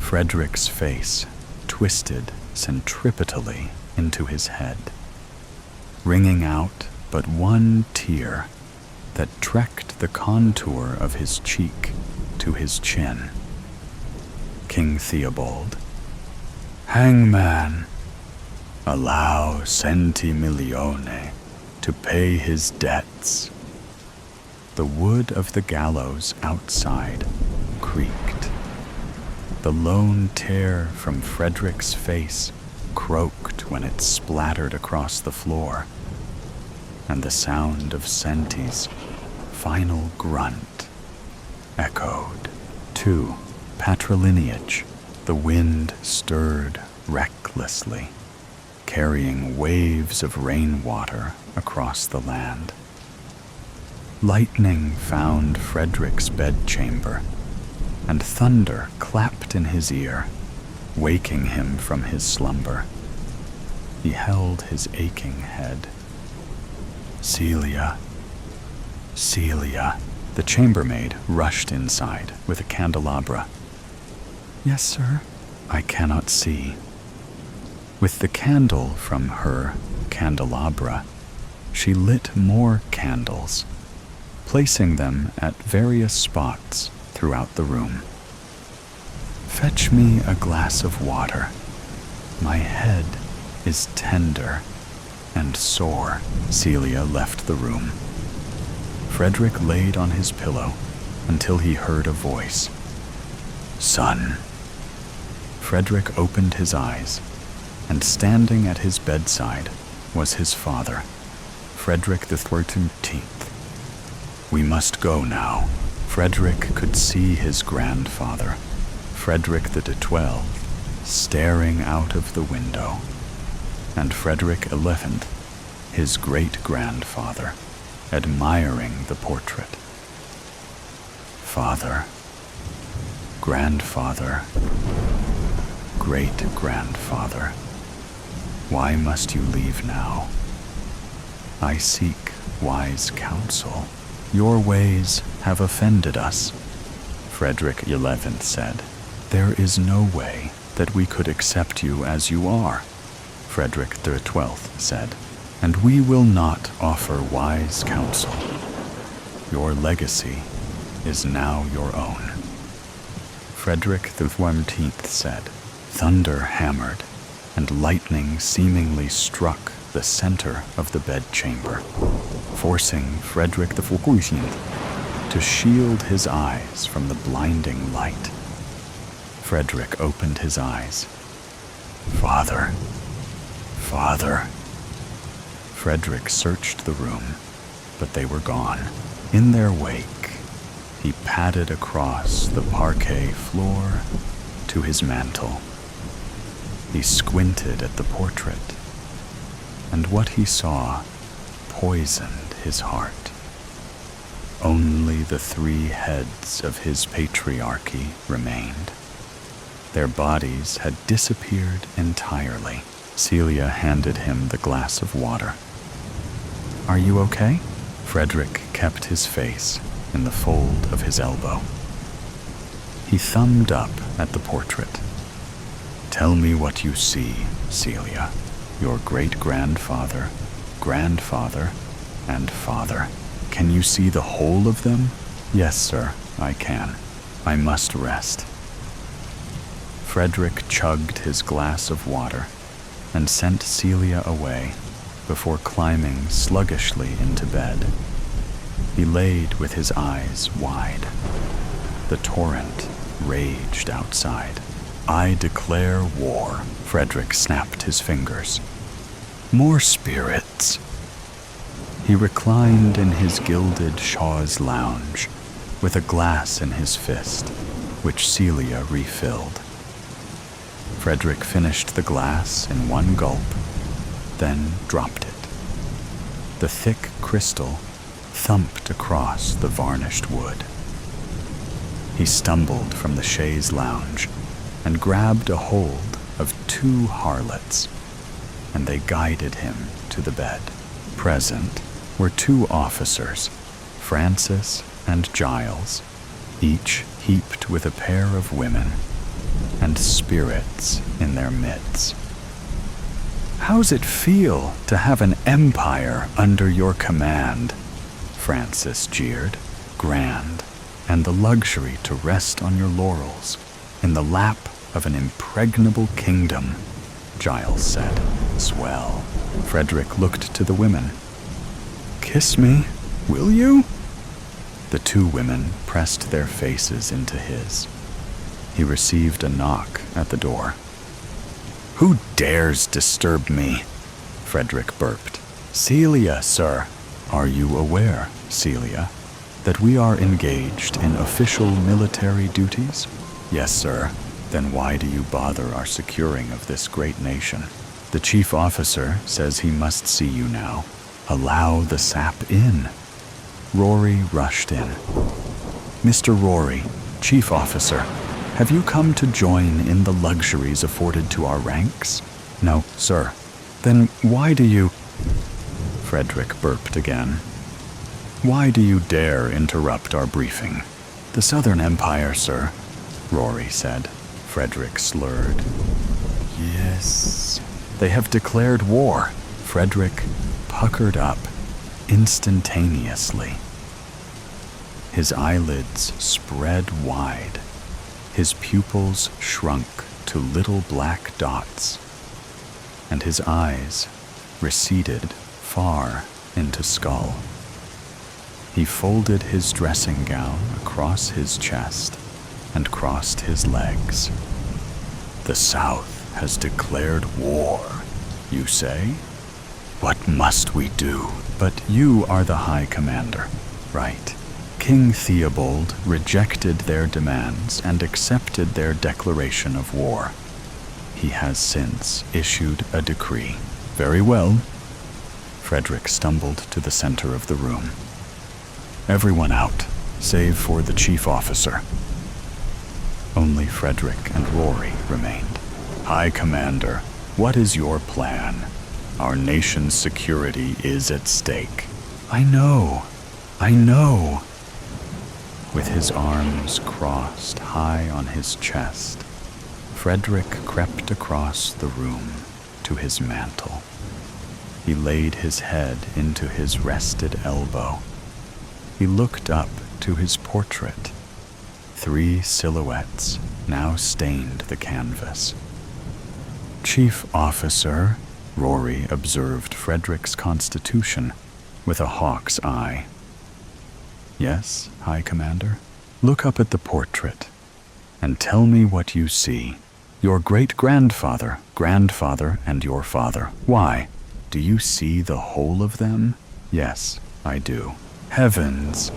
Frederick's face twisted centripetally into his head, wringing out but one tear that trekked the contour of his cheek to his chin. King Theobald. Hangman, allow Centimilione to pay his debts. The wood of the gallows outside creaked. The lone tear from Frederick's face croaked when it splattered across the floor, and the sound of Centi's final grunt echoed. 2. Patrilineage. The wind stirred recklessly, carrying waves of rainwater across the land. Lightning found Frederick's bedchamber, and thunder clapped in his ear, waking him from his slumber. He held his aching head. Celia, Celia. The chambermaid rushed inside with a candelabra. Yes, sir. I cannot see. With the candle from her candelabra, she lit more candles, placing them at various spots throughout the room. Fetch me a glass of water. My head is tender and sore. Celia left the room. Frederick laid on his pillow until he heard a voice. Son. Frederick opened his eyes, and standing at his bedside was his father, Frederick XIV. We must go now. Frederick could see his grandfather, Frederick XII, staring out of the window, and Frederick XI, his great-grandfather, admiring the portrait. Father, grandfather, great-grandfather, why must you leave now? I seek wise counsel. Your ways have offended us, Frederick XI said. There is no way that we could accept you as you are, Frederick XII said, and we will not offer wise counsel. Your legacy is now your own. Frederick XIV said. Thunder hammered, and lightning seemingly struck the center of the bedchamber, forcing Frederick XIV to shield his eyes from the blinding light. Frederick opened his eyes. Father, Father. Frederick searched the room, but they were gone. In their wake, he padded across the parquet floor to his mantel. He squinted at the portrait, and what he saw poisoned his heart. Only the 3 heads of his patriarchy remained. Their bodies had disappeared entirely. Celia handed him the glass of water. Are you okay? Frederick kept his face in the fold of his elbow. He thumbed up at the portrait. Tell me what you see, Celia. Your great-grandfather, grandfather, and father. Can you see the whole of them? Yes, sir, I can. I must rest. Frederick chugged his glass of water and sent Celia away before climbing sluggishly into bed. He laid with his eyes wide. The torrent raged outside. I declare war. Frederick snapped his fingers. More spirits. He reclined in his gilded chaise lounge with a glass in his fist, which Celia refilled. Frederick finished the glass in one gulp, then dropped it. The thick crystal thumped across the varnished wood. He stumbled from the chaise lounge and grabbed a hold of two harlots, and they guided him to the bed. Present were two officers, Francis and Giles, each heaped with a pair of women and spirits in their midst. How's it feel to have an empire under your command? Francis jeered. Grand, and the luxury to rest on your laurels in the lap of an impregnable kingdom, Giles said. Swell. Frederick looked to the women. Kiss me, will you? The two women pressed their faces into his. He received a knock at the door. Who dares disturb me? Frederick burped. Celia, sir. Are you aware, Celia, that we are engaged in official military duties? Yes, sir. Then why do you bother our securing of this great nation? The chief officer says he must see you now. Allow the sap in. Rory rushed in. Mr. Rory, chief officer, have you come to join in the luxuries afforded to our ranks? No, sir. Then why do you... Frederick burped again. Why do you dare interrupt our briefing? The Southern Empire, sir, Rory said. Frederick slurred. Yes. They have declared war. Frederick puckered up instantaneously. His eyelids spread wide. His pupils shrunk to little black dots, and his eyes receded far into skull. He folded his dressing gown across his chest and crossed his legs. The South has declared war, you say? What must we do? But you are the High Commander, right? King Theobald rejected their demands and accepted their declaration of war. He has since issued a decree. Very well. Frederick stumbled to the center of the room. Everyone out, save for the chief officer. Only Frederick and Rory remained. High Commander, what is your plan? Our nation's security is at stake. I know. With his arms crossed high on his chest, Frederick crept across the room to his mantle. He laid his head into his rested elbow. He looked up to his portrait. 3 silhouettes now stained the canvas. Chief Officer, Rory observed Frederick's constitution with a hawk's eye. Yes, High Commander? Look up at the portrait and tell me what you see. Your great-grandfather, grandfather, and your father. Why? Do you see the whole of them? Yes, I do. Heavens,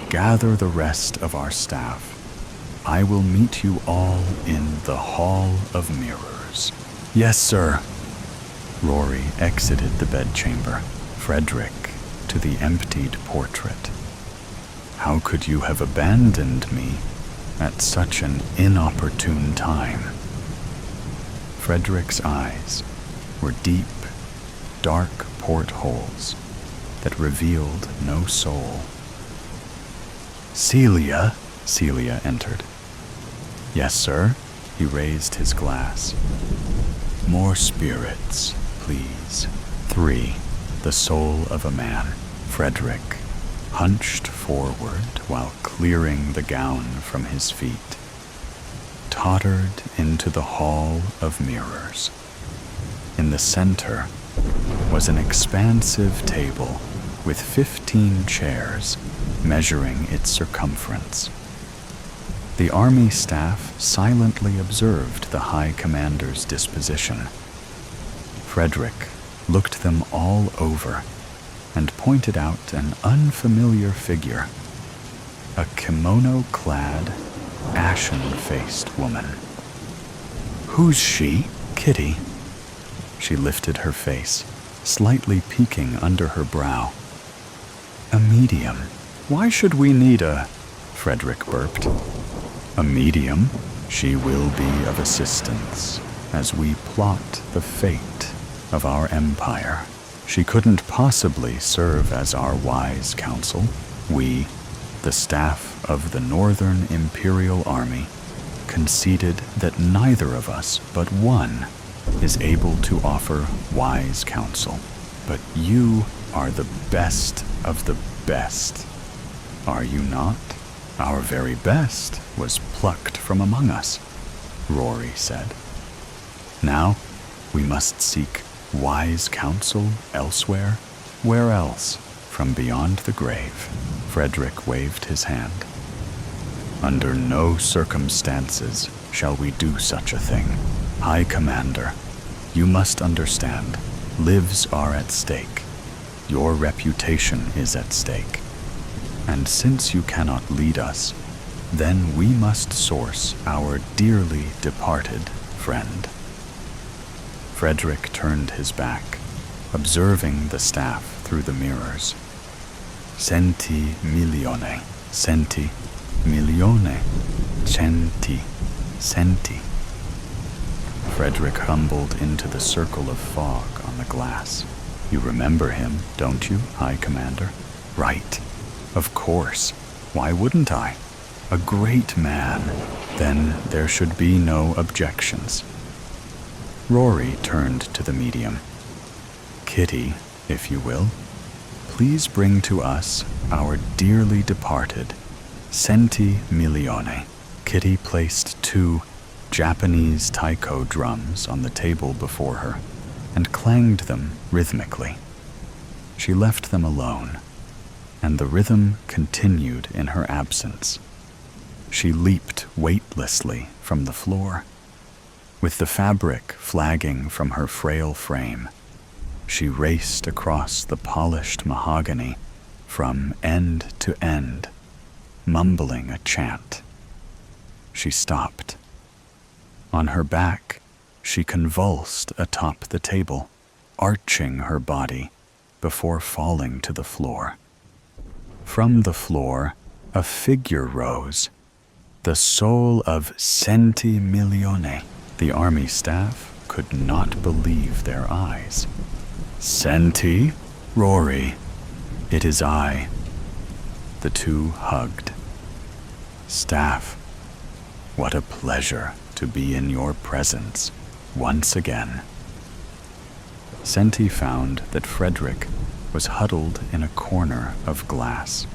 gather the rest of our staff. I will meet you all in the Hall of Mirrors. Yes, sir. Rory exited the bedchamber, Frederick to the emptied portrait. How could you have abandoned me at such an inopportune time? Frederick's eyes were deep, dark portholes that revealed no soul. Celia entered. Yes, sir. He raised his glass. More spirits, please. 3. The soul of a man. Frederick hunched forward while clearing the gown from his feet, tottered into the hall of mirrors. In the center was an expansive table with 15 chairs measuring its circumference. The army staff silently observed the High Commander's disposition. Frederick looked them all over and pointed out an unfamiliar figure, a kimono-clad, ashen-faced woman. "Who's she?" "Kitty." She lifted her face, slightly peeking under her brow. "A medium. Why should we need a—" Frederick burped. "A medium? She will be of assistance as we plot the fate of our empire. She couldn't possibly serve as our wise counsel. We, the staff of the Northern Imperial Army, conceded that neither of us but one is able to offer wise counsel. But you are the best of the best, are you not?" "Our very best was plucked from among us," Rory said. "Now we must seek wise counsel elsewhere." "Where else?" "From beyond the grave." Frederick waved his hand. "Under no circumstances shall we do such a thing. High Commander, you must understand, lives are at stake. Your reputation is at stake. And since you cannot lead us, then we must source our dearly departed friend." Frederick turned his back, observing the staff through the mirrors. "Centi milione, centi milione, centi, centi." Frederick humbled into the circle of fog on the glass. "You remember him, don't you, High Commander?" "Right. Of course. Why wouldn't I? A great man. Then there should be no objections." Rory turned to the medium. "Kitty, if you will, please bring to us our dearly departed centi milione." Kitty placed 2 Japanese taiko drums on the table before her and clanged them rhythmically. She left them alone, and the rhythm continued in her absence. She leaped weightlessly from the floor. With the fabric flagging from her frail frame, she raced across the polished mahogany from end to end, mumbling a chant. She stopped. On her back, she convulsed atop the table, arching her body before falling to the floor. From the floor, a figure rose, the soul of centi milione. The army staff could not believe their eyes. "Centi? Rory, it is I." The two hugged. "Staff, what a pleasure to be in your presence once again." Centi found that Frederick was huddled in a corner of glass.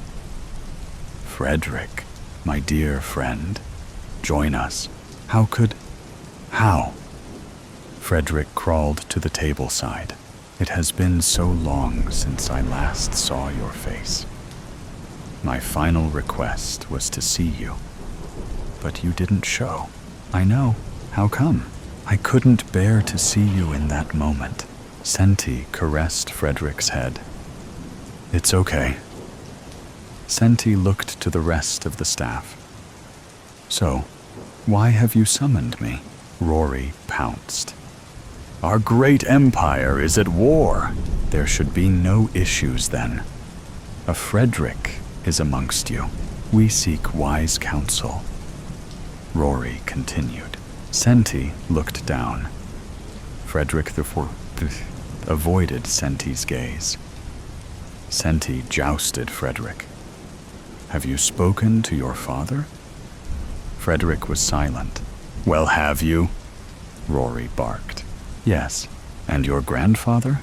"Frederick, my dear friend, join us." How? Frederick crawled to the table side. "It has been so long since I last saw your face. My final request was to see you, but you didn't show." "I know. How come?" "I couldn't bear to see you in that moment." Centi caressed Frederick's head. "It's okay." Centi looked to the rest of the staff. "So, why have you summoned me?" Rory pounced. "Our great empire is at war." "There should be no issues then. A Frederick is amongst you. We seek wise counsel." Rory continued. Centi looked down. Frederick avoided Centi's gaze. Centi jousted Frederick. "Have you spoken to your father?" Frederick was silent, Well, have you? Rory barked. Yes. And your grandfather?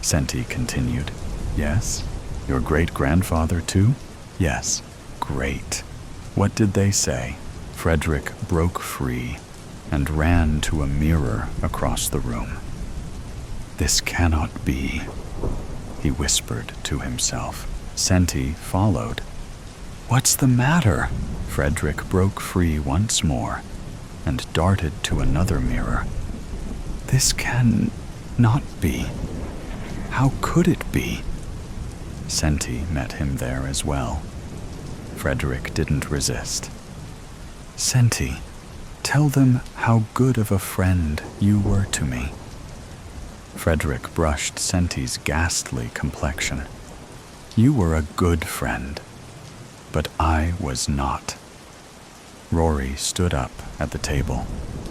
Senti continued. Yes. Your great-grandfather, too? Yes. Great. What did they say? Frederick broke free and ran to a mirror across the room. This cannot be, he whispered to himself. Senti followed. What's the matter? Frederick broke free once more and darted to another mirror. This can not be. How could it be? Senti met him there as well. Frederick didn't resist. Senti, tell them how good of a friend you were to me. Frederick brushed Senti's ghastly complexion. You were a good friend, but I was not. Rory stood up at the table.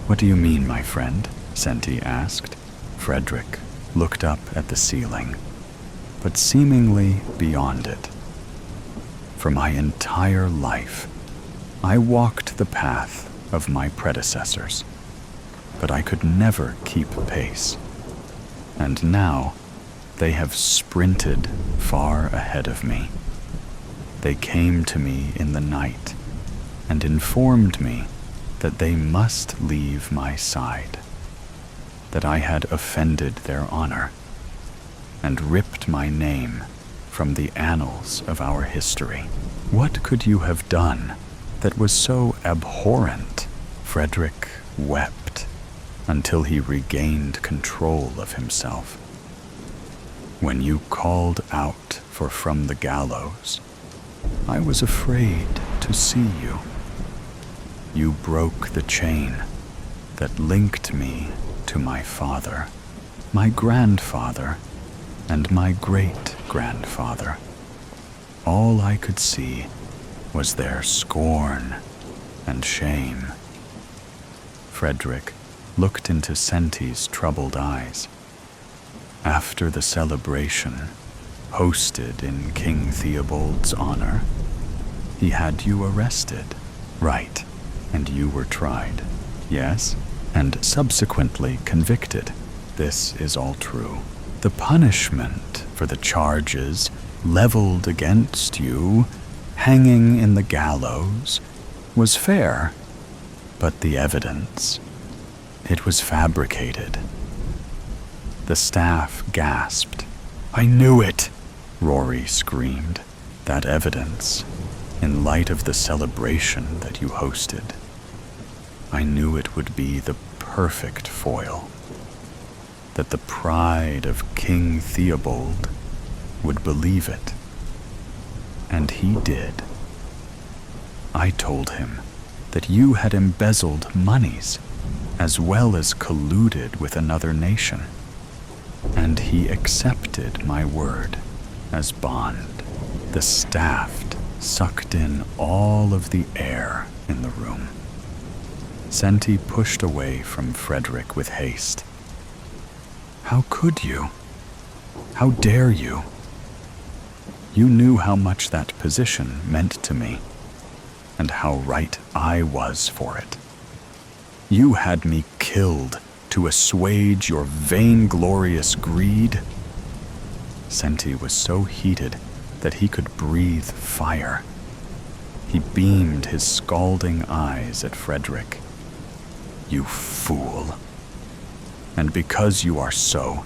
What do you mean, my friend? Senti asked. Frederick looked up at the ceiling, but seemingly beyond it. For my entire life, I walked the path of my predecessors, but I could never keep pace. And now, they have sprinted far ahead of me. They came to me in the night and informed me that they must leave my side, that I had offended their honor and ripped my name from the annals of our history. What could you have done that was so abhorrent? Frederick wept until he regained control of himself. When you called out for from the gallows, I was afraid to see you. You broke the chain that linked me to my father, my grandfather, and my great-grandfather. All I could see was their scorn and shame. Frederick looked into Senti's troubled eyes. After the celebration, hosted in King Theobald's honor, he had you arrested. Right, and you were tried. Yes, and subsequently convicted. This is all true. The punishment for the charges leveled against you, hanging in the gallows, was fair, but the evidence, it was fabricated. The staff gasped. I knew it, Rory screamed. That evidence, in light of the celebration that you hosted, I knew it would be the perfect foil, that the pride of King Theobald would believe it. And he did. I told him that you had embezzled monies, as well as colluded with another nation, and he accepted my word as bond. The staff sucked in all of the air in the room. Senti pushed away from Frederick with haste. How could you? How dare you? You knew how much that position meant to me, and how right I was for it. You had me killed to assuage your vainglorious greed. Senti was so heated that he could breathe fire. He beamed his scalding eyes at Frederick. You fool. And because you are so,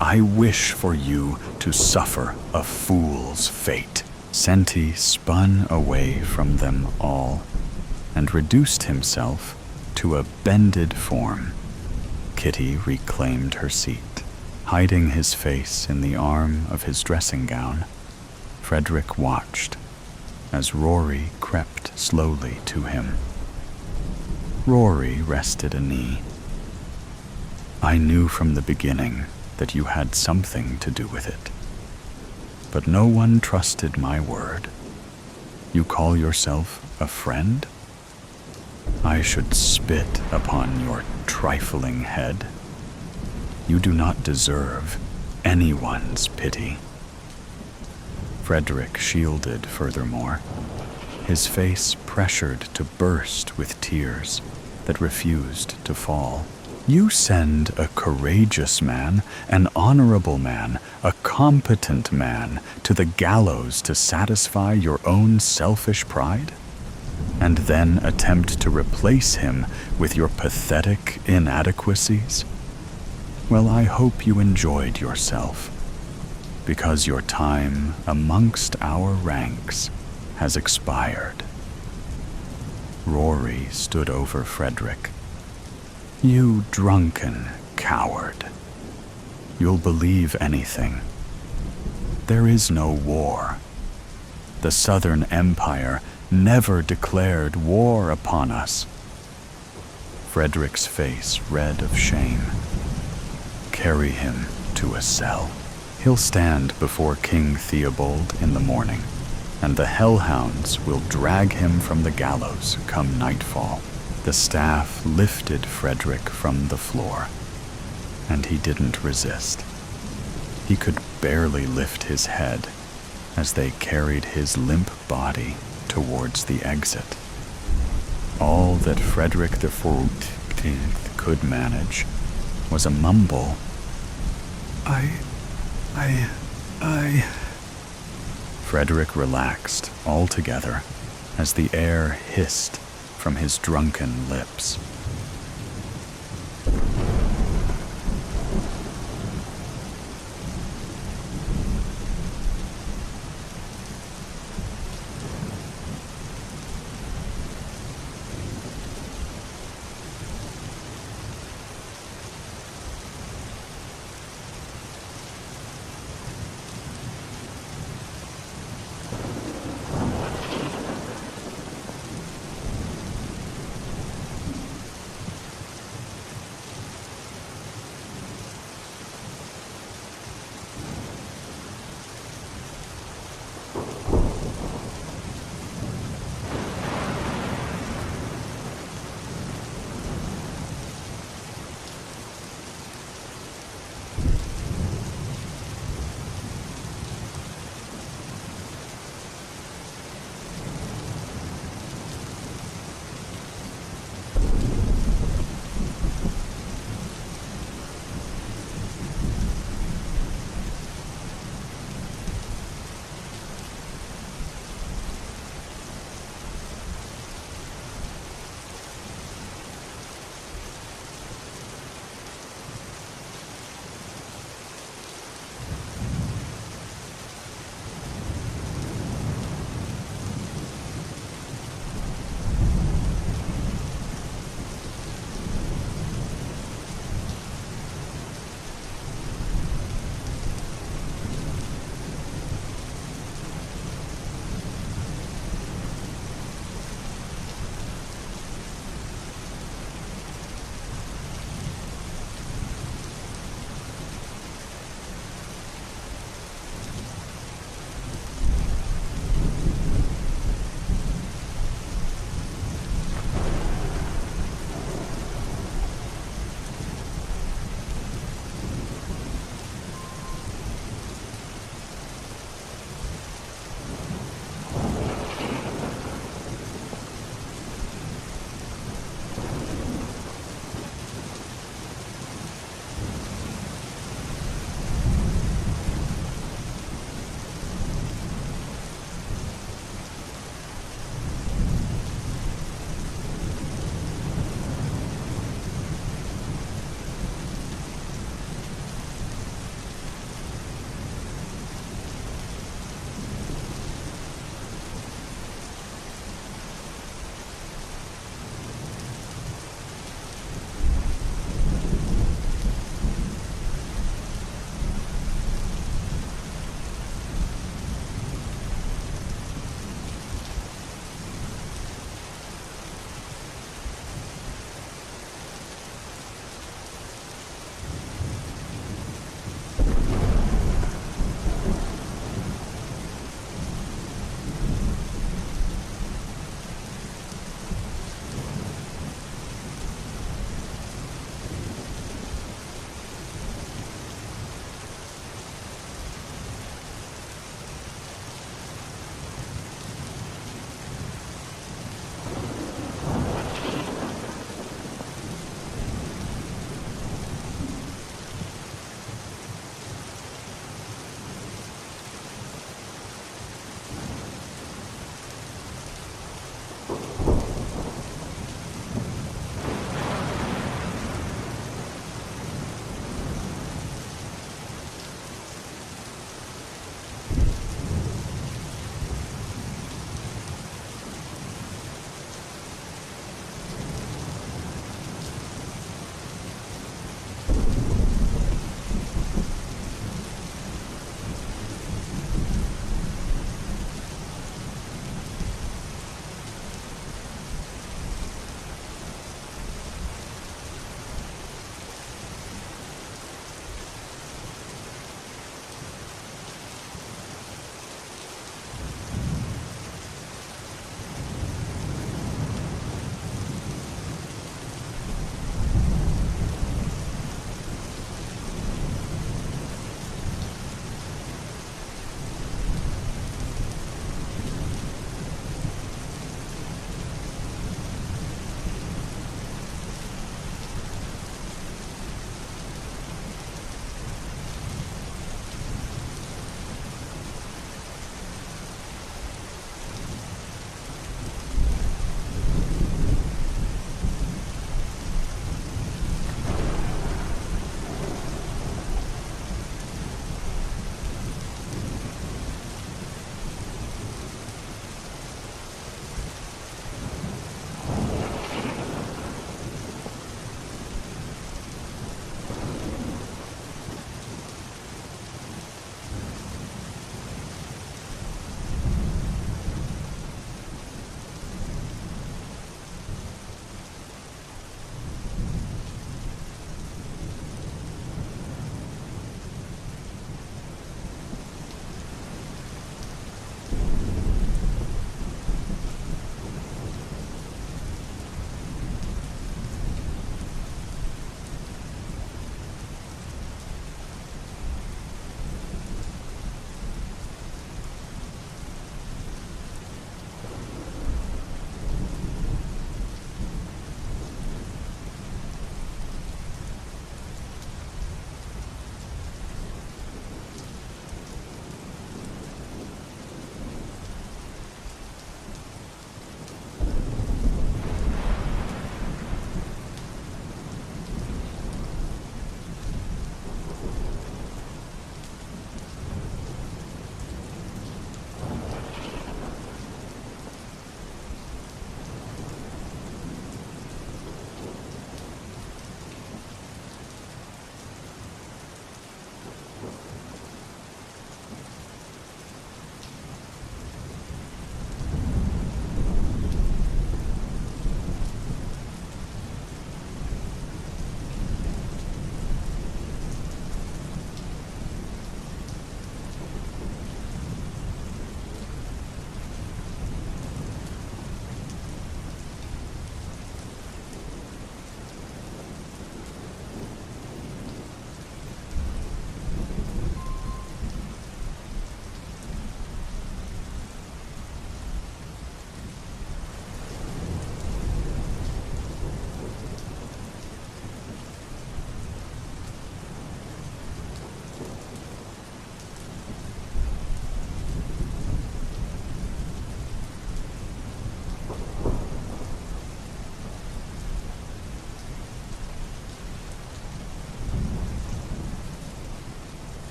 I wish for you to suffer a fool's fate. Senti spun away from them all and reduced himself to a bended form. Kitty reclaimed her seat. Hiding his face in the arm of his dressing gown, Frederick watched as Rory crept slowly to him. Rory rested a knee. I knew from the beginning that you had something to do with it, but no one trusted my word. You call yourself a friend? I should spit upon your trifling head. You do not deserve anyone's pity. Frederick shielded furthermore, his face pressured to burst with tears. that refused to fall. You send a courageous man, an honorable man, a competent man to the gallows to satisfy your own selfish pride? And then attempt to replace him with your pathetic inadequacies? Well, I hope you enjoyed yourself, because your time amongst our ranks has expired. Rory stood over Frederick. You drunken coward. You'll believe anything. There is no war. The Southern Empire never declared war upon us. Frederick's face red of shame. Carry him to a cell. He'll stand before King Theobald in the morning, and the hellhounds will drag him from the gallows come nightfall. The staff lifted Frederick from the floor, and he didn't resist. He could barely lift his head as they carried his limp body towards the exit. All that Frederick XIV could manage was a mumble. I... Frederick relaxed altogether as the air hissed from his drunken lips.